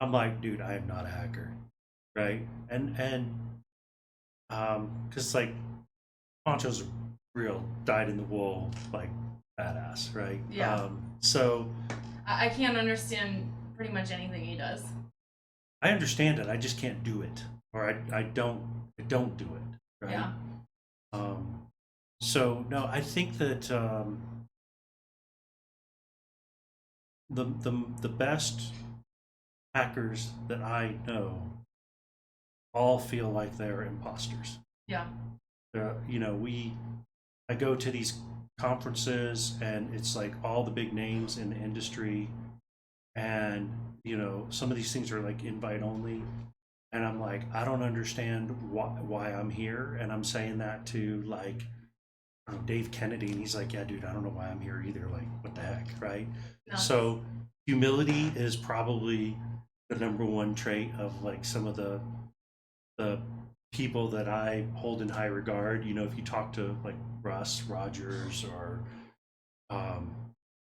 I'm like, dude, I am not a hacker, right? And because like Poncho's real dyed in the wool like badass, right? Yeah. So I can't understand pretty much anything he does. I understand it. I just can't do it, or I don't do it, right? Yeah. So no, I think that the best hackers that I know all feel like they're imposters. Yeah. You know, I go to these conferences and it's like all the big names in the industry, and you know, some of these things are like invite only, and I'm like, I don't understand why I'm here, and I'm saying that to like Dave Kennedy, and he's like, yeah, dude, I don't know why I'm here either. Like, what the heck, right? No. So humility is probably the #1 trait of like some of the people that I hold in high regard. You know, if you talk to like Russ Rogers or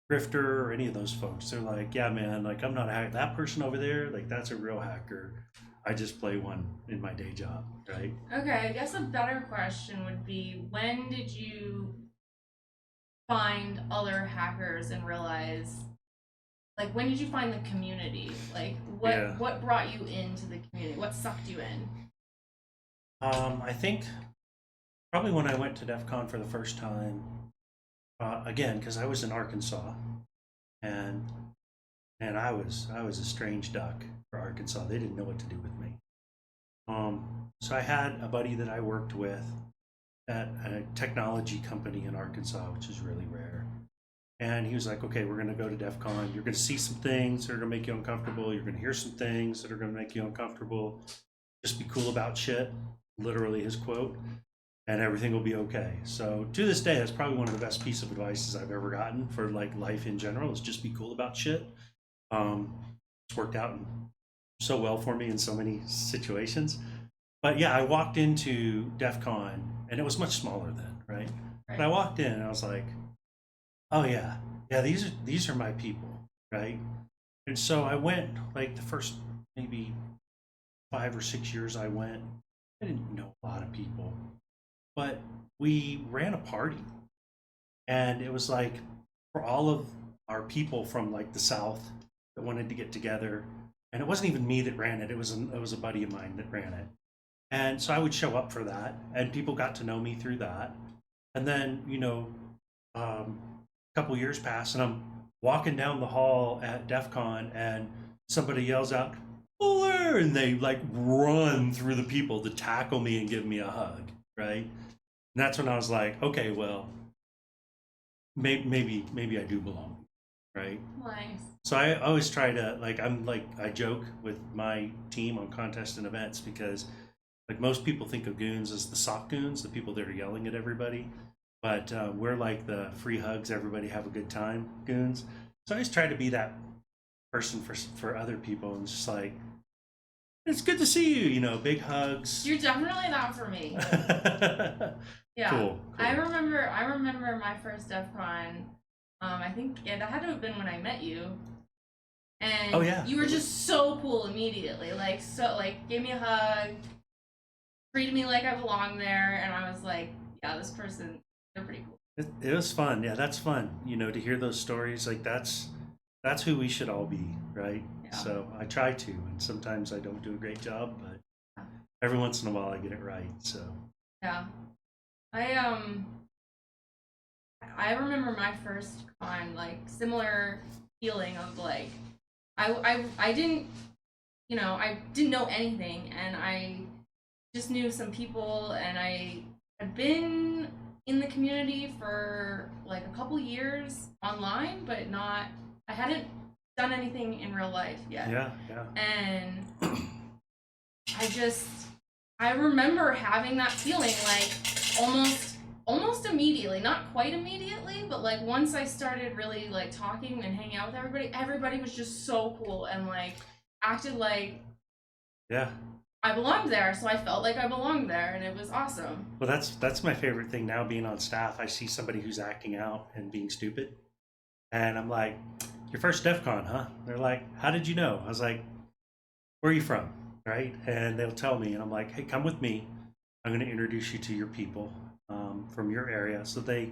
Grifter or any of those folks, they're like, yeah, man, like I'm not a hacker. That person over there, like that's a real hacker. I just play one in my day job, right? Okay, I guess a better question would be, when did you find other hackers and realize, like, when did you find the community? Like, what brought you into the community? What sucked you in? I think probably when I went to DEF CON for the first time, again, because I was in Arkansas, and I was a strange duck for Arkansas. They didn't know what to do with me. So I had a buddy that I worked with at a technology company in Arkansas, which is really rare. And he was like, okay, we're going to go to DEF CON. You're going to see some things that are going to make you uncomfortable. You're going to hear some things that are going to make you uncomfortable. Just be cool about shit, literally his quote, and everything will be okay. So to this day, that's probably one of the best pieces of advice I've ever gotten for like life in general, is just be cool about shit. It's worked out so well for me in so many situations. But yeah, I walked into DEF CON, and it was much smaller then, right? But I walked in and I was like, oh yeah, these are my people, right? And so I went, like the first maybe 5 or 6 years I went, I didn't know a lot of people, but we ran a party, and it was like for all of our people from like the South that wanted to get together, and it wasn't even me that ran it. It was a buddy of mine that ran it, and so I would show up for that, and people got to know me through that, and then you know, a couple years pass, and I'm walking down the hall at DEF CON, and somebody yells out, P0lr, and they like run through the people to tackle me and give me a hug, right? And that's when I was like, okay, well, maybe I do belong, right? Nice. So I always try to I joke with my team on contests and events, because like most people think of goons as the sock goons, the people that are yelling at everybody, but we're like the free hugs, everybody have a good time goons. So I always try to be that person for other people, and it's just like, it's good to see you, you know, big hugs. You're definitely that for me. Yeah. Cool. I remember my first DEF CON. I think that had to have been when I met you. And oh, yeah. You were just so cool immediately. Like, gave me a hug. treated me like I belonged there, and I was like, yeah, this person, they're pretty cool. It was fun. Yeah, that's fun. You know, to hear those stories, like that's who we should all be, right? Yeah. So I try to, and sometimes I don't do a great job, but every once in a while I get it right. So yeah, I remember my first con, like similar feeling of like I didn't, you know, I didn't know anything, and I just knew some people, and I had been in the community for like a couple years online, but not, I hadn't done anything in real life yet. yeah, yeah. And I remember having that feeling like almost immediately, not quite immediately, but like once I started really like talking and hanging out with everybody was just so cool and like acted like yeah, I belonged there, so I felt like I belonged there, and it was awesome. Well, that's my favorite thing now being on staff. I see somebody who's acting out and being stupid, and I'm like, "Your first DEF CON, huh?" They're like, "How did you know?" I was like, "Where are you from?" Right? And they'll tell me, and I'm like, "Hey, come with me. I'm going to introduce you to your people from your area, so they,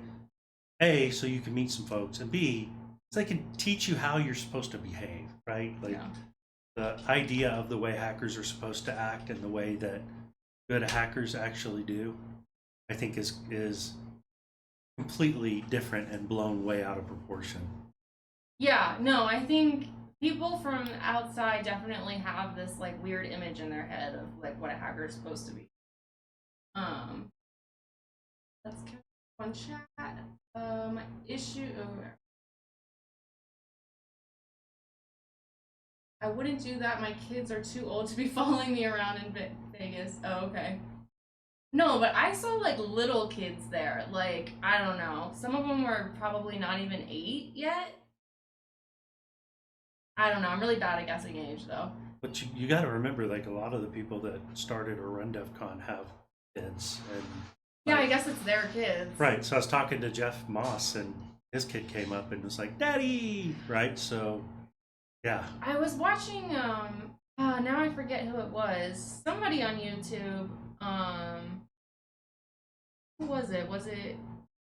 A, so you can meet some folks, and B, so they can teach you how you're supposed to behave, right? Like." Yeah. The idea of the way hackers are supposed to act and the way that good hackers actually do, I think is completely different and blown way out of proportion. Yeah, no, I think people from outside definitely have this like weird image in their head of like what a hacker is supposed to be. Let's catch one chat. Issue. I wouldn't do that. My kids are too old to be following me around in Vegas. Oh, okay. No, but I saw like little kids there. Like, I don't know. Some of them were probably not even 8 yet. I don't know. I'm really bad at guessing age though. But you got to remember, like a lot of the people that started or run DEF CON have kids. And yeah, like, I guess it's their kids. Right. So I was talking to Jeff Moss, and his kid came up and was like, "Daddy!" Right. So yeah. I was watching now I forget who it was. Somebody on YouTube. Who was it?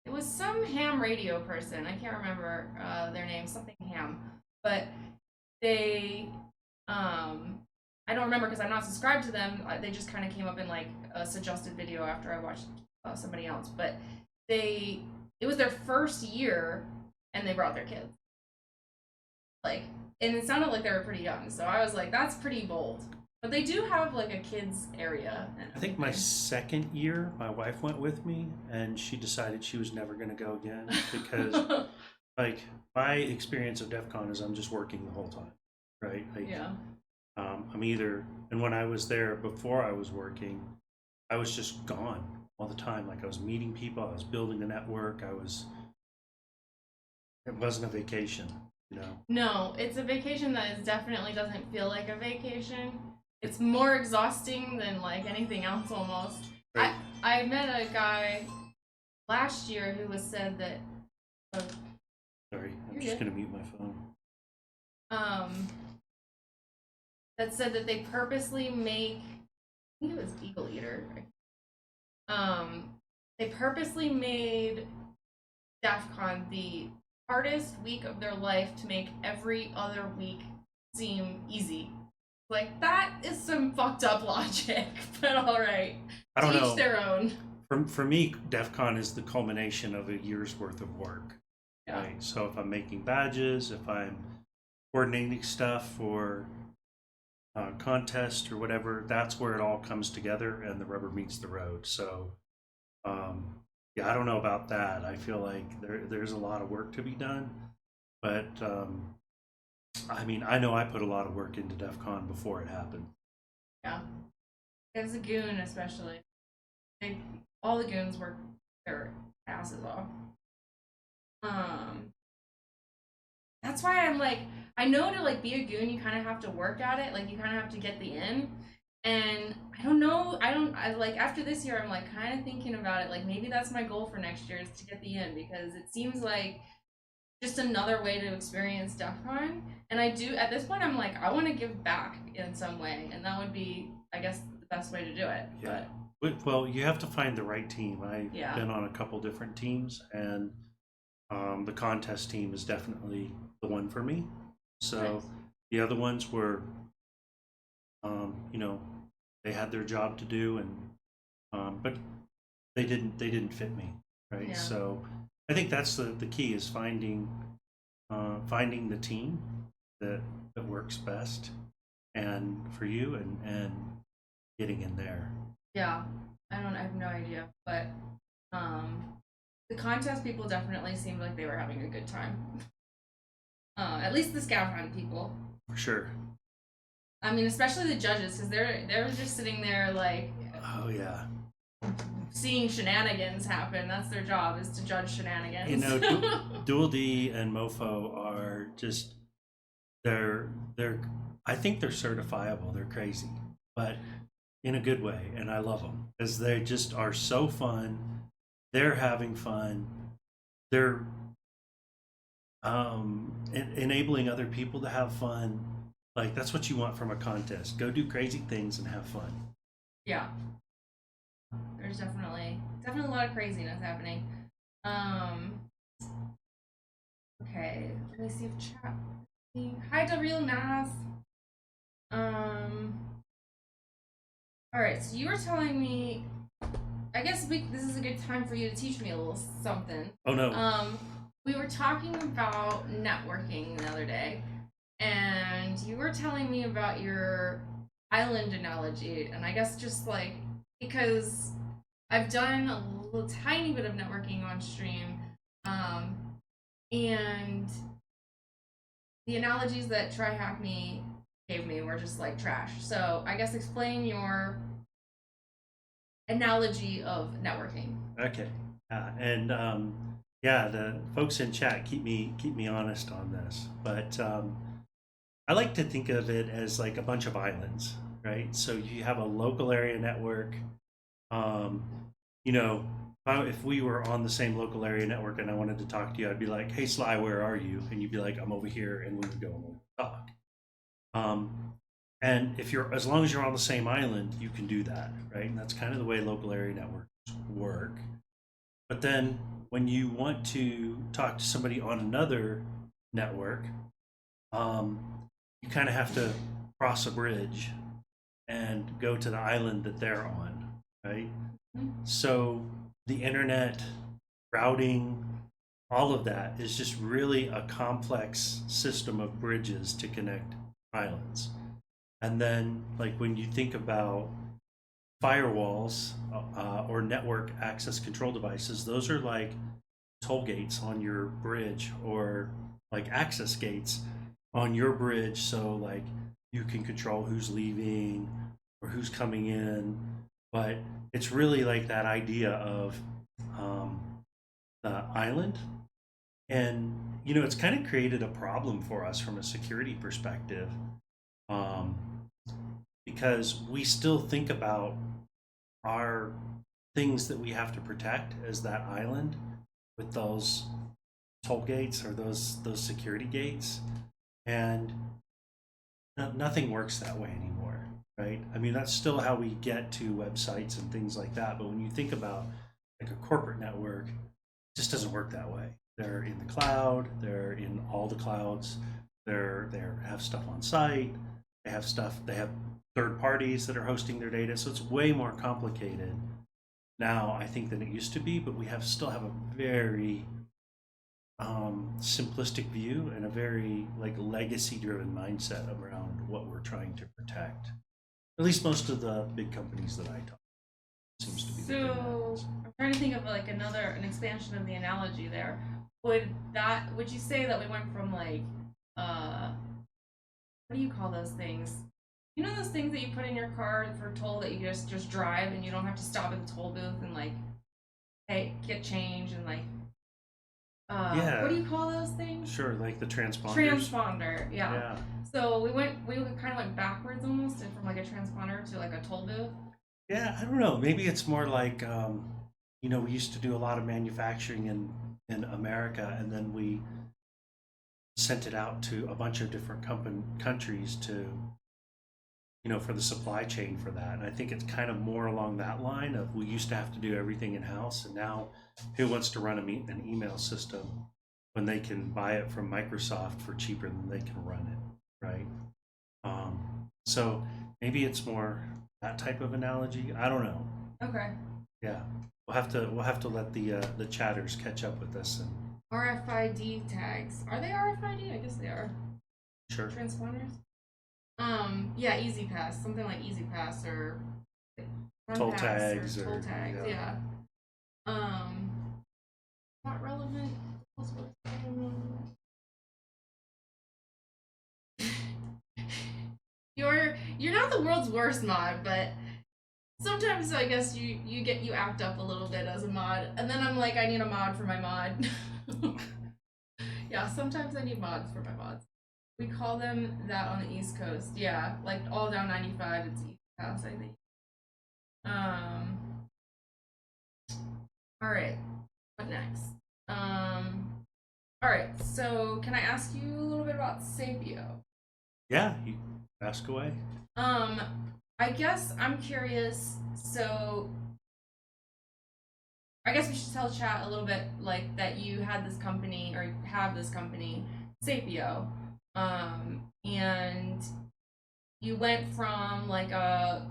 It was some ham radio person. I can't remember their name, something ham. But they I don't remember because I'm not subscribed to them. They just kind of came up in like a suggested video after I watched somebody else. But it was their first year and they brought their kids. Like, and it sounded like they were pretty young, so I was like, that's pretty bold. But they do have like a kids area. I think my second year, my wife went with me, and she decided she was never going to go again because, like, my experience of DEF CON is I'm just working the whole time, right? Like, yeah. I'm either, and when I was there before I was working, I was just gone all the time. Like I was meeting people, I was building a network, it wasn't a vacation. You know? No, it's a vacation that definitely doesn't feel like a vacation. It's more exhausting than like anything else almost. Right. I met a guy last year who said that. Sorry, I'm just gonna mute my phone. That said that they purposely make. I think it was P0lr. They purposely made DEF CON the hardest week of their life to make every other week seem easy. Like, that is some fucked up logic, but alright. I don't know. Each their own. For me, DEF CON is the culmination of a year's worth of work. Yeah. Right? So if I'm making badges, if I'm coordinating stuff for contest or whatever, that's where it all comes together and the rubber meets the road. So yeah, I don't know about that. I feel like there's a lot of work to be done, but I mean, I know I put a lot of work into DEF CON before it happened. Yeah, as a goon especially, all the goons work their asses off. That's why I'm like, I know to like be a goon, you kind of have to work at it. Like you kind of have to get the in. And I don't know. I like after this year, I'm like kind of thinking about it. Like maybe that's my goal for next year is to get the in because it seems like just another way to experience DEF CON. And I do at this point, I'm like I want to give back in some way, and that would be, I guess, the best way to do it. Yeah. Well, you have to find the right team. I've Yeah. been on a couple different teams, and the contest team is definitely the one for me. So Nice. the other ones were, you know, they had their job to do, and but they didn't fit me, right? Yeah. So I think that's the key is finding the team that works best and for you and getting in there. Yeah. I have no idea, but the contest people definitely seemed like they were having a good time. At least the scout hunt people. For sure. I mean, especially the judges, because they're just sitting there like, Oh yeah. seeing shenanigans happen. That's their job, is to judge shenanigans. You know, Dual D and Mofo are just they're I think they're certifiable. They're crazy, but in a good way, and I love them because they just are so fun. They're having fun. They're enabling other people to have fun. Like that's what you want from a contest. Go do crazy things and have fun. Yeah. There's definitely a lot of craziness happening. Okay, let me see if chat. Hi, the real Nas. All right. So you were telling me. I guess this is a good time for you to teach me a little something. Oh no. We were talking about networking the other day, and you were telling me about your island analogy, and I guess just like because I've done a little tiny bit of networking on stream, and the analogies that TryHackMe gave me were just like trash. So I guess explain your analogy of networking. Okay. And yeah, the folks in chat keep me honest on this, but I like to think of it as like a bunch of islands, right? So you have a local area network. You know, if we were on the same local area network and I wanted to talk to you, I'd be like, "Hey, Sly, where are you?" And you'd be like, "I'm over here," and we would go and we'll talk. And if you're, as long as you're on the same island, you can do that, right? And that's kind of the way local area networks work. But then when you want to talk to somebody on another network, you kind of have to cross a bridge and go to the island that they're on, right? So the internet, routing, all of that is just really a complex system of bridges to connect islands. And then, like when you think about firewalls or network access control devices, those are like toll gates on your bridge or like access gates on your bridge. So, like, you can control who's leaving or who's coming in. But it's really like that idea of the island. And, you know, it's kind of created a problem for us from a security perspective. Because we still think about our things that we have to protect as that island with those toll gates or those security gates, and nothing works that way anymore, right? I mean, that's still how we get to websites and things like that, but when you think about like a corporate network, it just doesn't work that way. They're in the cloud, they're in all the clouds, they have stuff on site, they have third parties that are hosting their data, so it's way more complicated now, I think, than it used to be. But we still have a very simplistic view and a very like legacy-driven mindset around what we're trying to protect. At least most of the big companies that I talk to seems to be. So I'm trying to think of like an expansion of the analogy there. Would you say that we went from like what do you call those things? You know those things that you put in your car for toll that you just drive and you don't have to stop at the toll booth and like, hey, get change and like, yeah. What do you call those things? Sure, like the transponders. Transponder, yeah. So we kind of went backwards almost from like a transponder to like a toll booth. Yeah, I don't know. Maybe it's more like, you know, we used to do a lot of manufacturing in America, and then we sent it out to a bunch of different countries to for the supply chain for that. And I think it's kind of more along that line of we used to have to do everything in house, and now who wants to run an email system when they can buy it from Microsoft for cheaper than they can run it, right? So maybe it's more that type of analogy. I don't know. Okay. Yeah, we'll have to let the chatters catch up with us. And RFID tags. Are they RFID? I guess they are. Sure. Transponders. Yeah, Easy Pass, something like Easy Pass or toll tags or toll tags. Yeah. Not relevant. You're not the world's worst mod, but sometimes I guess you act up a little bit as a mod, and then I'm like, I need a mod for my mod. Yeah, sometimes I need mods for my mods. We call them that on the East Coast. Yeah, like all down 95, it's East Coast, I think. All right. What next? All right. So, can I ask you a little bit about Sapio? Yeah, you ask away. I guess I'm curious. So, I guess we should tell chat a little bit like that you had this company or have this company, Sapio, and you went from like a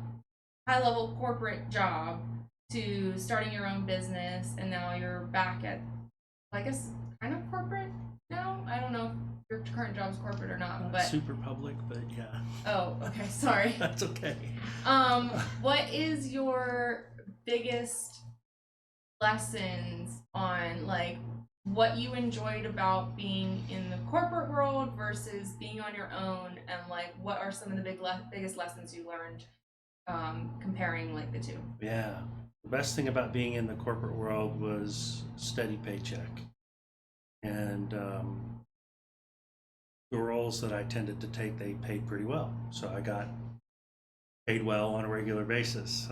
high level corporate job to starting your own business, and now you're back at, I guess, kind of corporate now. I don't know if your current job's corporate or not, but super public, but yeah. Oh, okay, sorry. That's okay. What is your biggest lessons on like what you enjoyed about being in the corporate world versus being on your own, and like what are some of the biggest lessons you learned comparing like the two? Yeah, the best thing about being in the corporate world was steady paycheck, and the roles that I tended to take, they paid pretty well, so I got paid well on a regular basis.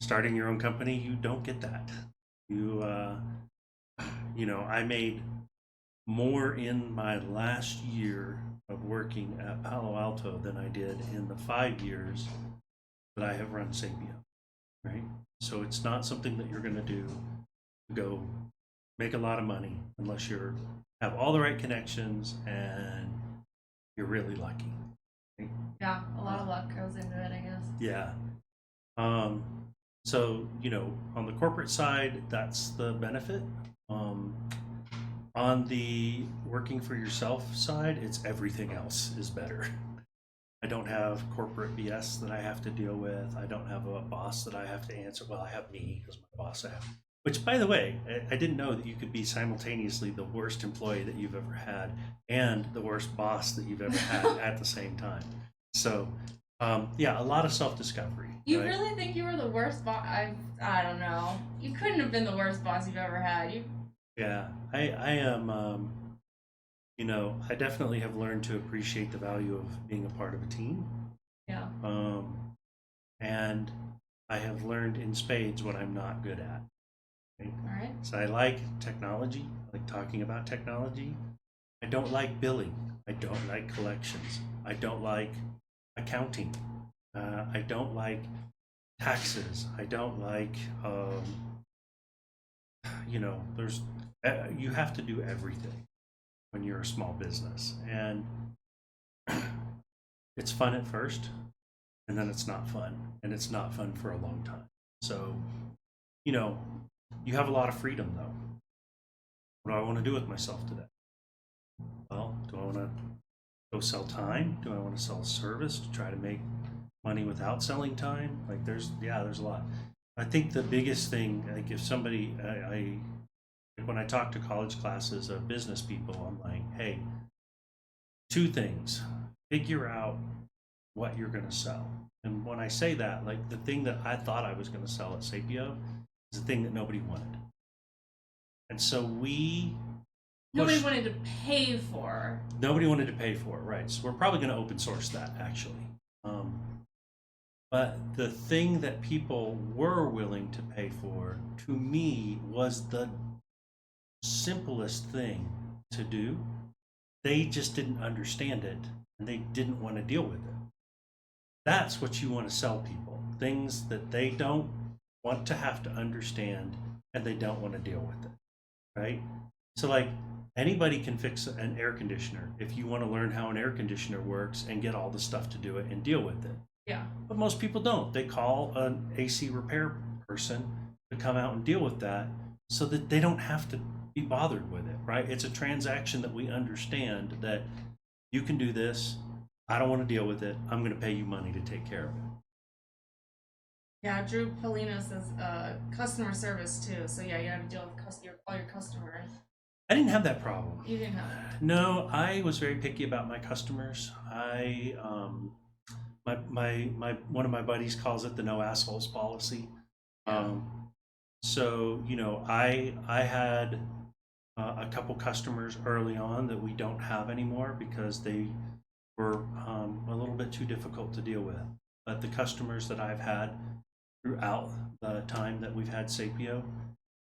Starting your own company, you don't get that. I made more in my last year of working at Palo Alto than I did in the 5 years that I have run Sapio, right? So it's not something that you're going to do to go make a lot of money unless you have all the right connections and you're really lucky. Right? Yeah, a lot of luck goes into it, I guess. Yeah. So, on the corporate side, that's the benefit. On the working for yourself side, it's everything else is better. I don't have corporate BS that I have to deal with. I don't have a boss that I have to answer. Well, I have me as my boss. Which, by the way, I didn't know that you could be simultaneously the worst employee that you've ever had and the worst boss that you've ever had at the same time. So, yeah, a lot of self-discovery. You right? Really think you were the worst boss? I don't know. You couldn't have been the worst boss you've ever had. Yeah, I am. I definitely have learned to appreciate the value of being a part of a team. Yeah. And I have learned in spades what I'm not good at. Right? All right. So I like technology, I like talking about technology. I don't like billing. I don't like collections. I don't like accounting. I don't like taxes. I don't like, you have to do everything when you're a small business. And it's fun at first, and then it's not fun. And it's not fun for a long time. So, you have a lot of freedom, though. What do I want to do with myself today? Well, do I want to go sell time? Do I want to sell a service to try to make money without selling time? Like there's a lot. I think the biggest thing, like if somebody, when I talk to college classes of business people, I'm like, hey, 2 things. Figure out what you're going to sell. And when I say that, like the thing that I thought I was going to sell at Sapio is the thing that nobody wanted. And so nobody wanted to pay for. Nobody wanted to pay for it, right? So we're probably going to open source that, actually. But the thing that people were willing to pay for, to me, was the simplest thing to do. They just didn't understand it, and they didn't want to deal with it. That's what you want to sell people. Things that they don't want to have to understand and they don't want to deal with it, right? So like anybody can fix an air conditioner if you want to learn how an air conditioner works and get all the stuff to do it and deal with it. Yeah. But most people don't. They call an AC repair person to come out and deal with that so that they don't have to be bothered with it, right? It's a transaction that we understand that you can do this. I don't want to deal with it. I'm going to pay you money to take care of it. Yeah, Drew Polino says customer service too. So yeah, you have to deal with all your customers. I didn't have that problem. You didn't have that. No, I was very picky about my customers. I my one of my buddies calls it the no assholes policy. So you know, I had a couple customers early on that we don't have anymore because they were a little bit too difficult to deal with. But the customers that I've had throughout the time that we've had Sapio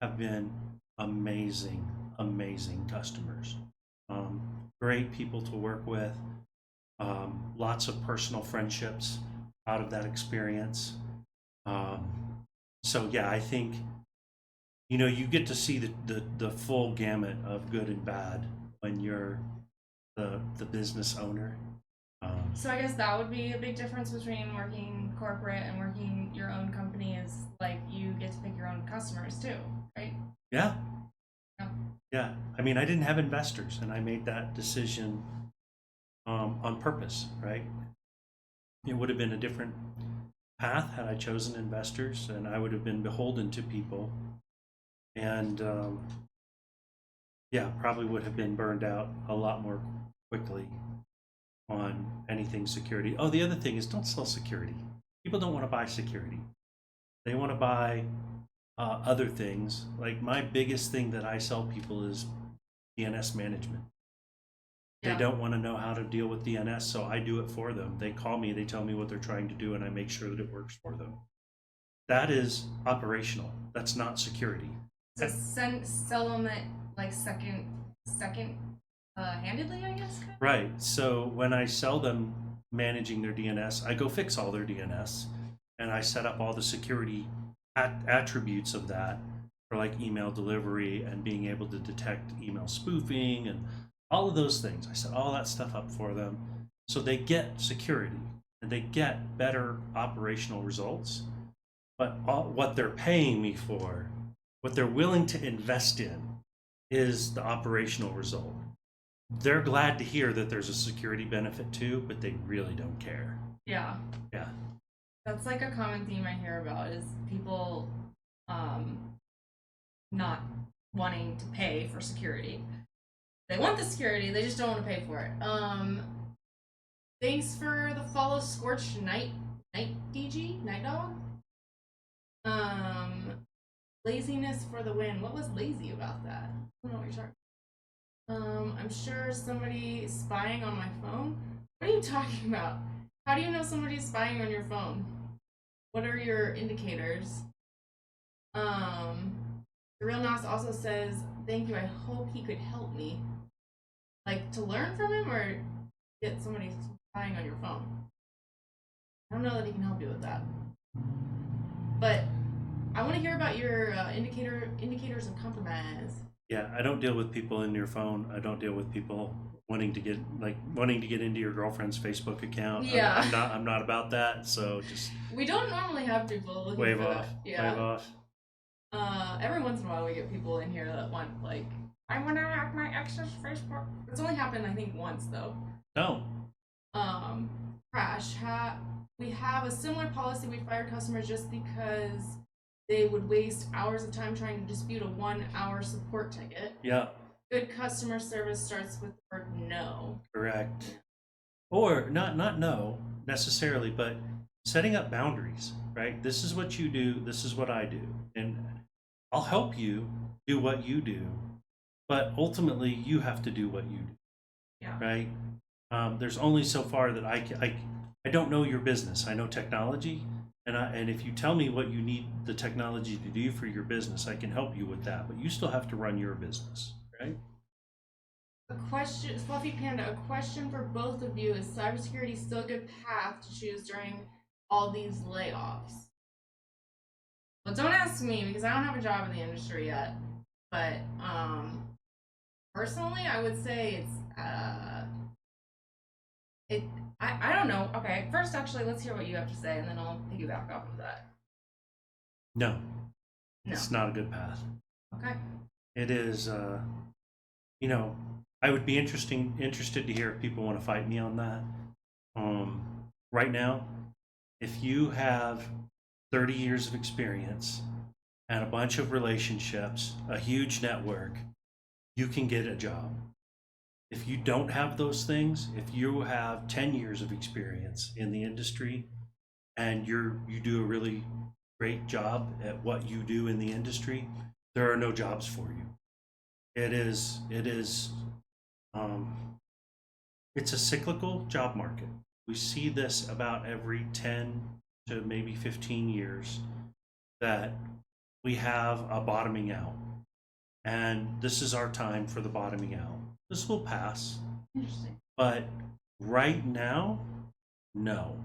have been amazing, amazing customers. Great people to work with. Lots of personal friendships out of that experience. So yeah, I think, you know, you get to see the full gamut of good and bad when you're the business owner. So I guess that would be a big difference between working corporate and working your own company is like you get to pick your own customers too, right? Yeah. Yeah. I mean, I didn't have investors and I made that decision on purpose, right? It would have been a different path had I chosen investors, and I would have been beholden to people, and yeah, probably would have been burned out a lot more quickly on anything security. Oh, the other thing is don't sell security. People don't want to buy security. They want to buy other things. Like my biggest thing that I sell people is DNS management. They don't want to know how to deal with DNS, so I do it for them. They call me, they tell me what they're trying to do, and I make sure that it works for them. That is operational. That's not security. So sell them at like second handedly, I guess. Right. So when I sell them managing their DNS, I go fix all their DNS, and I set up all the security attributes of that for like email delivery and being able to detect email spoofing and all of those things. I set all that stuff up for them so they get security and they get better operational results. But what they're paying me for, what they're willing to invest in, is the operational result. They're glad to hear that there's a security benefit too, but they really don't care. Yeah. Yeah. That's like a common theme I hear about is people not wanting to pay for security. They want the security, they just don't want to pay for it. Thanks for the follow, Scorched Night DG, Night Dog. Laziness for the win. What was lazy about that? I don't know what you're talking about. I'm sure somebody spying on my phone. What are you talking about? How do you know somebody's spying on your phone? What are your indicators? The Real Nas also says, thank you, I hope he could help me. Like, to learn from him or get somebody spying on your phone? I don't know that he can help you with that. But I want to hear about your indicators of compromise. Yeah, I don't deal with people in your phone. I don't deal with people wanting to get into your girlfriend's Facebook account. Yeah. I'm not about that. So just we don't normally have people looking wave for off. that. Yeah. Wave off. Every once in a while we get people in here that want like, I want to hack my ex's Facebook. It's only happened I think once though. No. Crash. We have a similar policy. We fire customers just because they would waste hours of time trying to dispute a 1-hour support ticket. Yeah. Good customer service starts with the word no. Correct. Or not no necessarily, but setting up boundaries, right? This is what you do, this is what I do. And I'll help you do what you do, but ultimately you have to do what you do. Yeah. Right? There's only so far that I don't know your business. I know technology, and if you tell me what you need the technology to do for your business, I can help you with that. But you still have to run your business, right? A question, Fluffy Panda, a question for both of you. Is cybersecurity still a good path to choose during all these layoffs? Well, don't ask me because I don't have a job in the industry yet. But personally, I would say it. I don't know. Okay, first, actually, let's hear what you have to say, and then I'll piggyback off of that. No, No. it's not a good path. Okay. It is. You know, I would be interested to hear if people want to fight me on that. Right now, if you have 30 years of experience and a bunch of relationships, a huge network, you can get a job. If you don't have those things, if you have 10 years of experience in the industry and you do a really great job at what you do in the industry, there are no jobs for you. It's a cyclical job market. We see this about every 10 to maybe 15 years that we have a bottoming out. And this is our time for the bottoming out. This will pass. Interesting. But right now, no.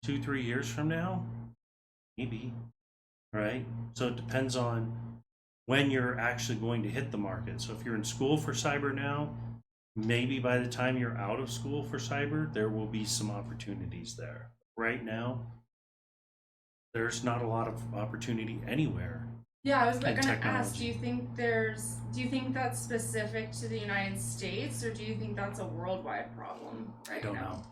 2-3 years from now, maybe. Right? So it depends on when you're actually going to hit the market. So if you're in school for cyber now, maybe by the time you're out of school for cyber, there will be some opportunities there. Right now, there's not a lot of opportunity anywhere. Yeah, I was going to ask, do you think that's specific to the United States, or do you think that's a worldwide problem right now? I don't know.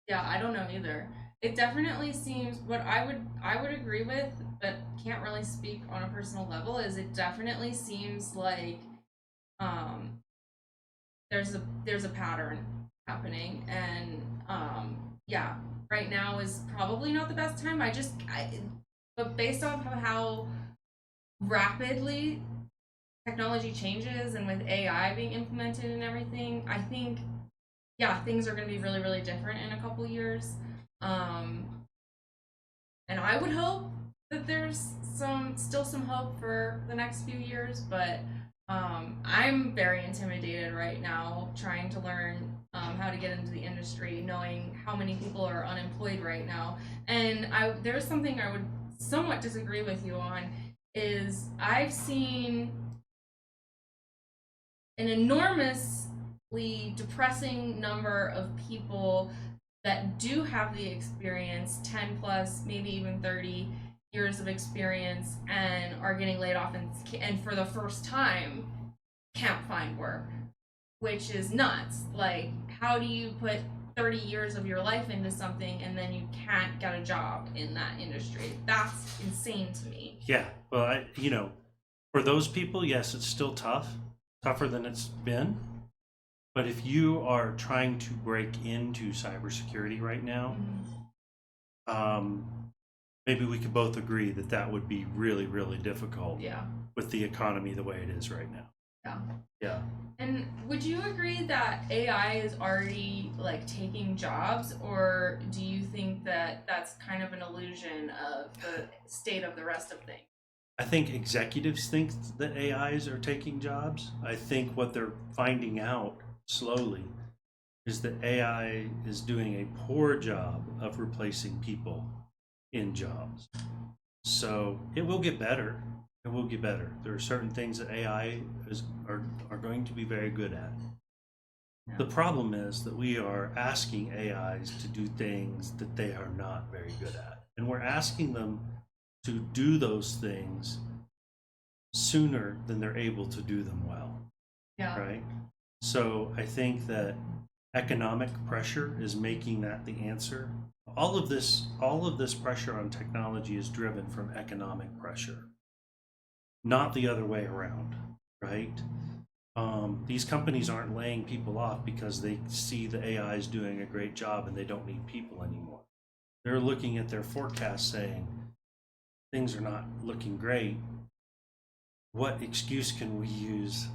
Yeah, I don't know either. It definitely seems what I would agree with, but can't really speak on a personal level, is it definitely seems like there's a pattern happening, and yeah, right now is probably not the best time. But based off of how rapidly technology changes and with AI being implemented and everything, I think, yeah, things are going to be really, really different in a couple years. And I would hope that there's still some hope for the next few years, but I'm very intimidated right now trying to learn how to get into the industry, knowing how many people are unemployed right now. And there's something I would somewhat disagree with you on, is I've seen an enormously depressing number of people that do have the experience, 10 plus, maybe even 30 years of experience, and are getting laid off and for the first time can't find work, which is nuts. Like, how do you put 30 years of your life into something and then you can't get a job in that industry? That's insane to me. Yeah, well, for those people, yes, it's still tougher than it's been. But if you are trying to break into cybersecurity right now, maybe we could both agree that that would be really, really difficult. Yeah. With the economy the way it is right now. Yeah. Yeah. And would you agree that AI is already like taking jobs, or do you think that that's kind of an illusion of the state of the rest of things? I think executives think that AIs are taking jobs. I think what they're finding out slowly is that AI is doing a poor job of replacing people in jobs. So it will get better. It will get better. There are certain things that AI are going to be very good at. Yeah. The problem is that we are asking AIs to do things that they are not very good at. And we're asking them to do those things sooner than they're able to do them well. Yeah. Right? So I think that economic pressure is making that the answer. All of this pressure on technology is driven from economic pressure, not the other way around, right? These companies aren't laying people off because they see the AI is doing a great job and they don't need people anymore. They're looking at their forecast saying, things are not looking great. What excuse can we use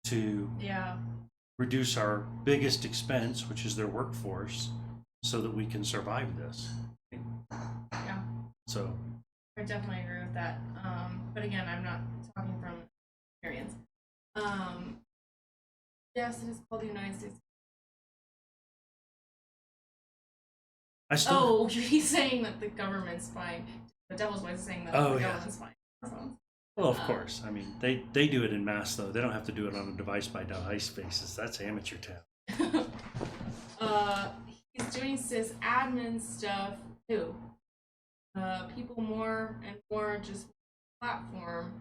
to reduce our biggest expense, which is their workforce, so that we can survive this? Yeah. So I definitely agree with that. But again, I'm not talking from experience. Yes, it is called the United States. Oh, he's saying that the government's spying. The Devil's Voice is saying that the government's spying. So, well, of course. I mean, they do it in mass, though. They don't have to do it on a device-by-device basis. That's amateur town. He's doing sysadmin stuff too. People more and more just platform.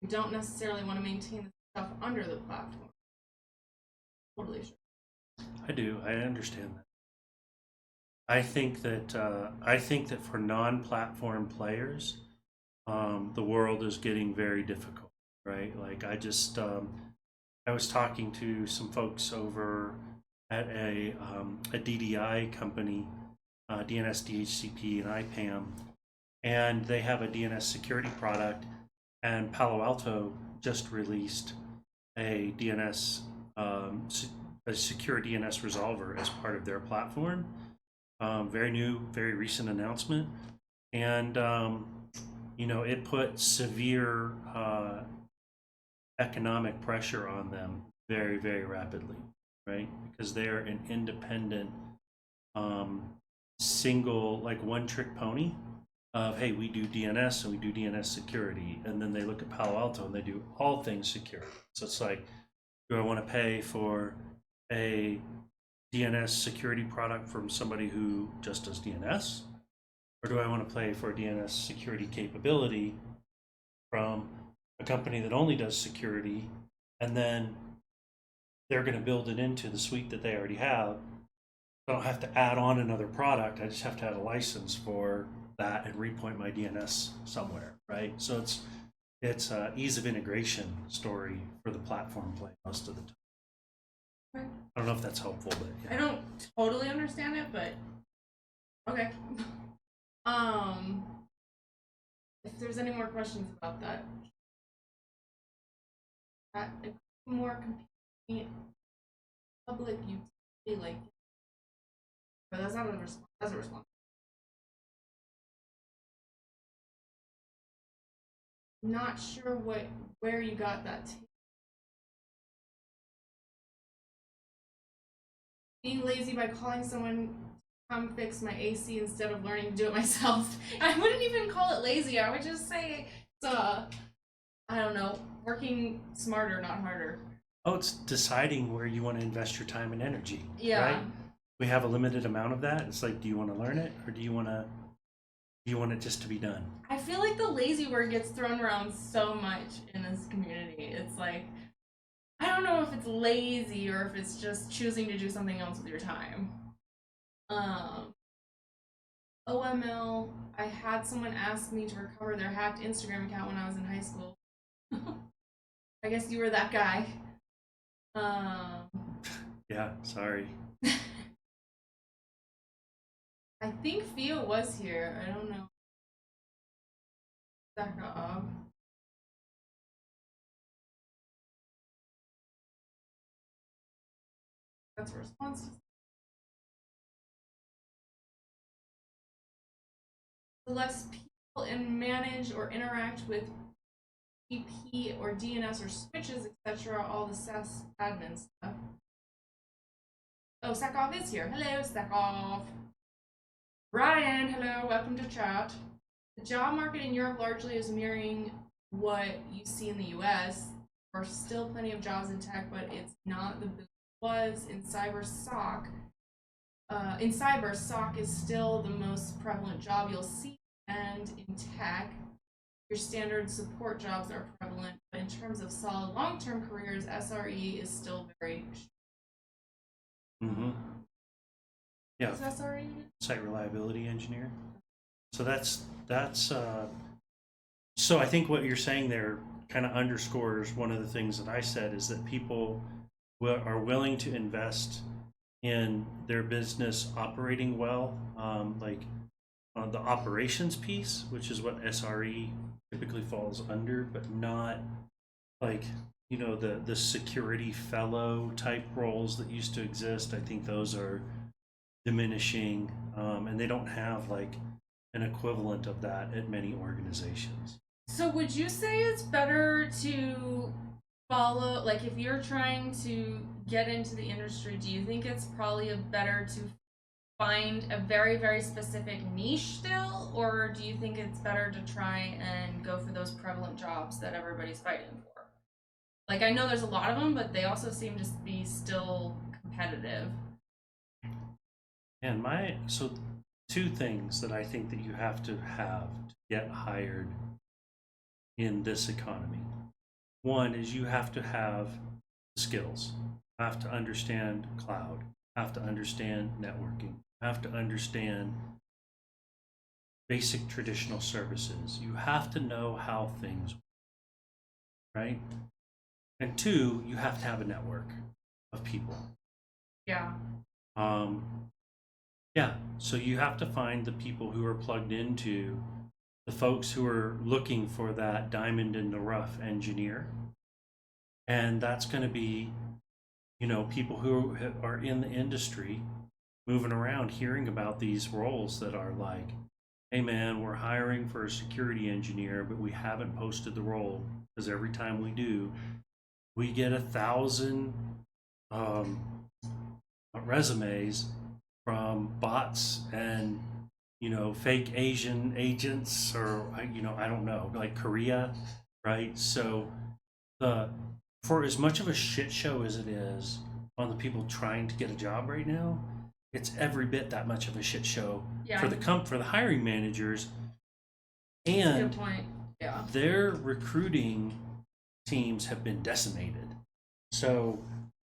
We don't necessarily want to maintain the stuff under the platform. Totally sure. I do. I understand that. I think that for non-platform players, the world is getting very difficult, right? Like I was talking to some folks over at a DDI company, DNS, DHCP, and IPAM, and they have a DNS security product, and Palo Alto just released a DNS, a secure DNS resolver as part of their platform. Very new, very recent announcement, and it put severe economic pressure on them very, very rapidly, right? Because they're an independent, single, like one-trick pony of, hey, we do DNS and we do DNS security, and then they look at Palo Alto and they do all things security. So it's like, do I want to pay for a DNS security product from somebody who just does DNS? Or do I want to pay for a DNS security capability from a company that only does security, and then they're going to build it into the suite that they already have? I don't have to add on another product. I just have to add a license for that and repoint my DNS somewhere, right? So it's a ease of integration story for the platform play most of the time. Okay. I don't know if that's helpful, but yeah. I don't totally understand it, but okay. If there's any more questions about that, more competing public utility, like, but that's not a response. That's a response. Not sure where you got that. Being lazy by calling someone to come fix my AC instead of learning to do it myself. I wouldn't even call it lazy. I would just say it's I don't know, working smarter, not harder. Oh, it's deciding where you want to invest your time and energy. Yeah. Right? We have a limited amount of that. It's like, do you want to learn it, or do you want it just to be done? I feel like the lazy word gets thrown around so much in this community. It's like, I don't know if it's lazy or if it's just choosing to do something else with your time. OML, I had someone ask me to recover their hacked Instagram account when I was in high school. I guess you were that guy. Yeah, sorry. I think Theo was here. I don't know. Back up. That's a response. The less people manage or interact with PP or DNS or switches, etc., all the SaaS admin stuff. Oh, Sakov is here. Hello, Sakov. Brian, hello, welcome to chat. The job market in Europe largely is mirroring what you see in the US. There are still plenty of jobs in tech, but it's not the boom it was in cyber SOC. In cyber, SOC is still the most prevalent job you'll see, and in tech, your standard support jobs are prevalent, but in terms of solid long-term careers, SRE is still very. Mm-hmm. Yeah. What's SRE? Site reliability engineer. So that's so I think what you're saying there kind of underscores one of the things that I said, is that people are willing to invest in their business operating well, like the operations piece, which is what SRE typically falls under, but not like, the security fellow type roles that used to exist. I think those are diminishing, and they don't have like an equivalent of that at many organizations. So would you say it's better to follow, like if you're trying to get into the industry, do you think it's probably better to find a very, very specific niche still, or do you think it's better to try and go for those prevalent jobs that everybody's fighting for? Like I know there's a lot of them, but they also seem to be still competitive. And so two things that I think that you have to get hired in this economy. One is you have to have skills. You have to understand cloud. You have to understand networking. You have to understand basic traditional services. You have to know how things work, right? And two, you have to have a network of people. Yeah. Yeah, so you have to find the people who are plugged into the folks who are looking for that diamond in the rough engineer. And that's going to be, people who are in the industry moving around hearing about these roles that are like, hey man, we're hiring for a security engineer, but we haven't posted the role because every time we do, we get 1,000 resumes from bots and fake Asian agents, or I don't know, like Korea, right? So for as much of a shit show as it is on the people trying to get a job right now, it's every bit that much of a shit show for the hiring managers, and good point. Yeah, their recruiting teams have been decimated. So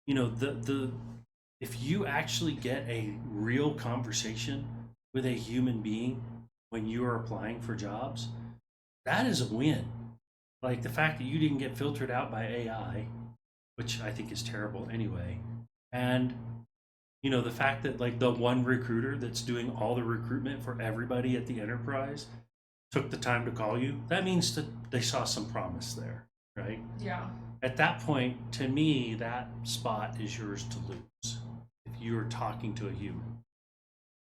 the if you actually get a real conversation with a human being when you are applying for jobs, that is a win. Like the fact that you didn't get filtered out by AI, which I think is terrible anyway, and the fact that like the one recruiter that's doing all the recruitment for everybody at the enterprise took the time to call you, that means that they saw some promise there, right? Yeah. At that point, to me, that spot is yours to lose. If you are talking to a human,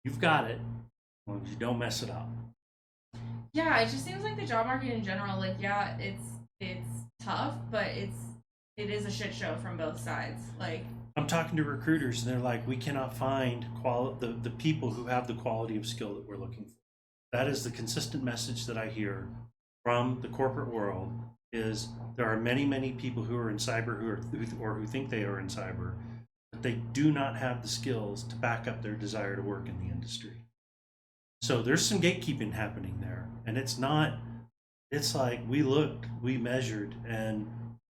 you've got it, as long as you don't mess it up. Yeah, it just seems like the job market in general, like yeah, it's tough, but it is a shit show from both sides. Like I'm talking to recruiters, and they're like, we cannot find the people who have the quality of skill that we're looking for. That is the consistent message that I hear from the corporate world. Is there are many, many people who are in cyber who think they are in cyber, but they do not have the skills to back up their desire to work in the industry. So there's some gatekeeping happening there, and it's like we looked, we measured, and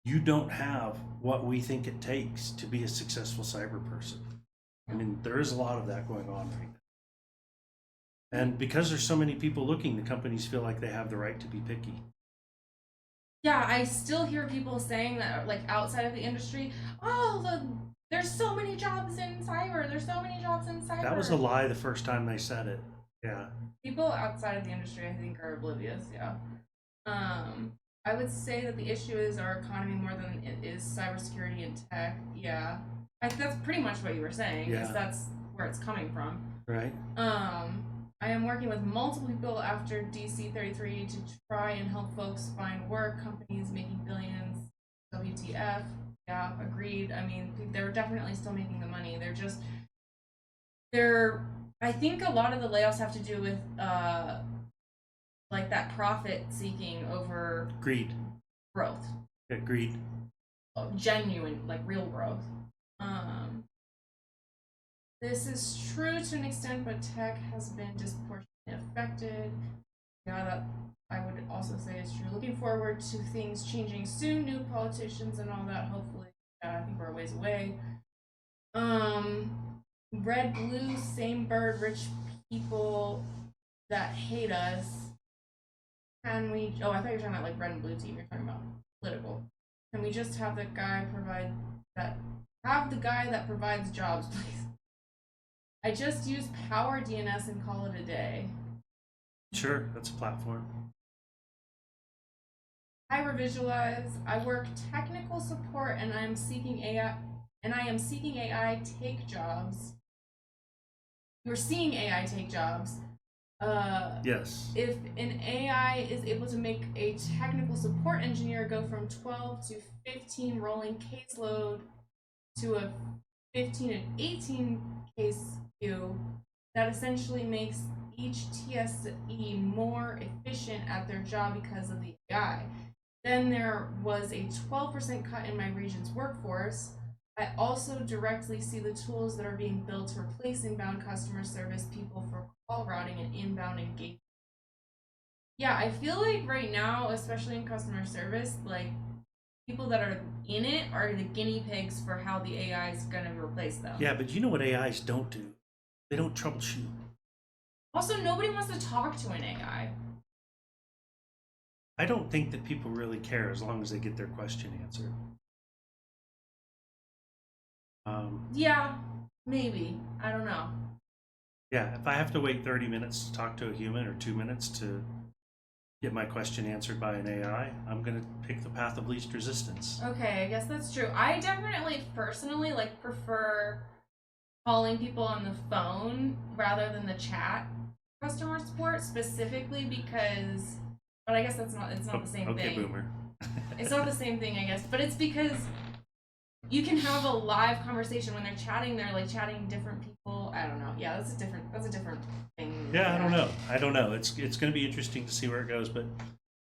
you don't have what we think it takes to be a successful cyber person. I mean, there is a lot of that going on right now. And because there's so many people looking, the companies feel like they have the right to be picky. Yeah, I still hear people saying that, like outside of the industry, there's so many jobs in cyber. There's so many jobs in cyber. That was a lie the first time they said it. Yeah. People outside of the industry, I think, are oblivious. Yeah. I would say that the issue is our economy more than it is cybersecurity and tech. Yeah. That's pretty much what you were saying. Yeah. That's where it's coming from. Right. I am working with multiple people after DC 33 to try and help folks find work. Companies making billions. WTF? Yeah, agreed. I mean, they're definitely still making the money. I think a lot of the layoffs have to do with like that profit seeking over greed, growth. Yeah, greed. Genuine, like real growth. This is true to an extent, but tech has been disproportionately affected. Yeah, that I would also say is true. Looking forward to things changing soon, new politicians and all that, hopefully. Yeah, I think we're a ways away. Red, blue, same bird, rich people that hate us. Can we... Oh, I thought you were talking about like red and blue team. You're talking about political. Can we just have the guy that provides jobs, please? I just use Power DNS and call it a day. Sure, that's a platform. I revisualize. I work technical support, and I am seeking AI. Take jobs. You're seeing AI take jobs. Yes. If an AI is able to make a technical support engineer go from 12 to 15 rolling caseload to a 15 and 18 case queue, that essentially makes each TSE more efficient at their job because of the AI. Then there was a 12% cut in my region's workforce. I also directly see the tools that are being built to replace inbound customer service people for call routing and inbound engagement. Yeah, I feel like right now, especially in customer service, like people that are in it are the guinea pigs for how the AI is going to replace them. Yeah, but you know what AIs don't do? They don't troubleshoot. Also, nobody wants to talk to an AI. I don't think that people really care as long as they get their question answered. Yeah, maybe. I don't know. Yeah, if I have to wait 30 minutes to talk to a human or 2 minutes to get my question answered by an AI, I'm going to pick the path of least resistance. Okay, I guess that's true. I definitely, personally, like prefer calling people on the phone rather than the chat customer support, specifically because, but I guess it's not the same thing. Okay, boomer. It's not the same thing, I guess, but it's because you can have a live conversation. When they're chatting, they're like chatting different people. I don't know. Yeah, that's a different thing. Yeah, I don't know. It's going to be interesting to see where it goes, but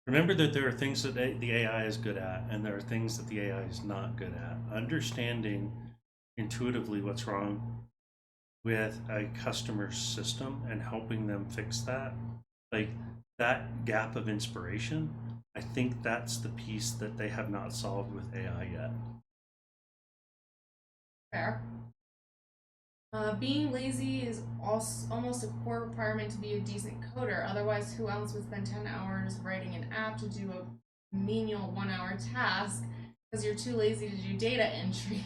remember that there are things that the AI is good at, and there are things that the AI is not good at. Understanding intuitively what's wrong with a customer system and helping them fix that, like that gap of inspiration, I think that's the piece that they have not solved with AI yet. Fair. Being lazy is also almost a core requirement to be a decent coder. Otherwise, who else would spend 10 hours writing an app to do a menial 1 hour task because you're too lazy to do data entry?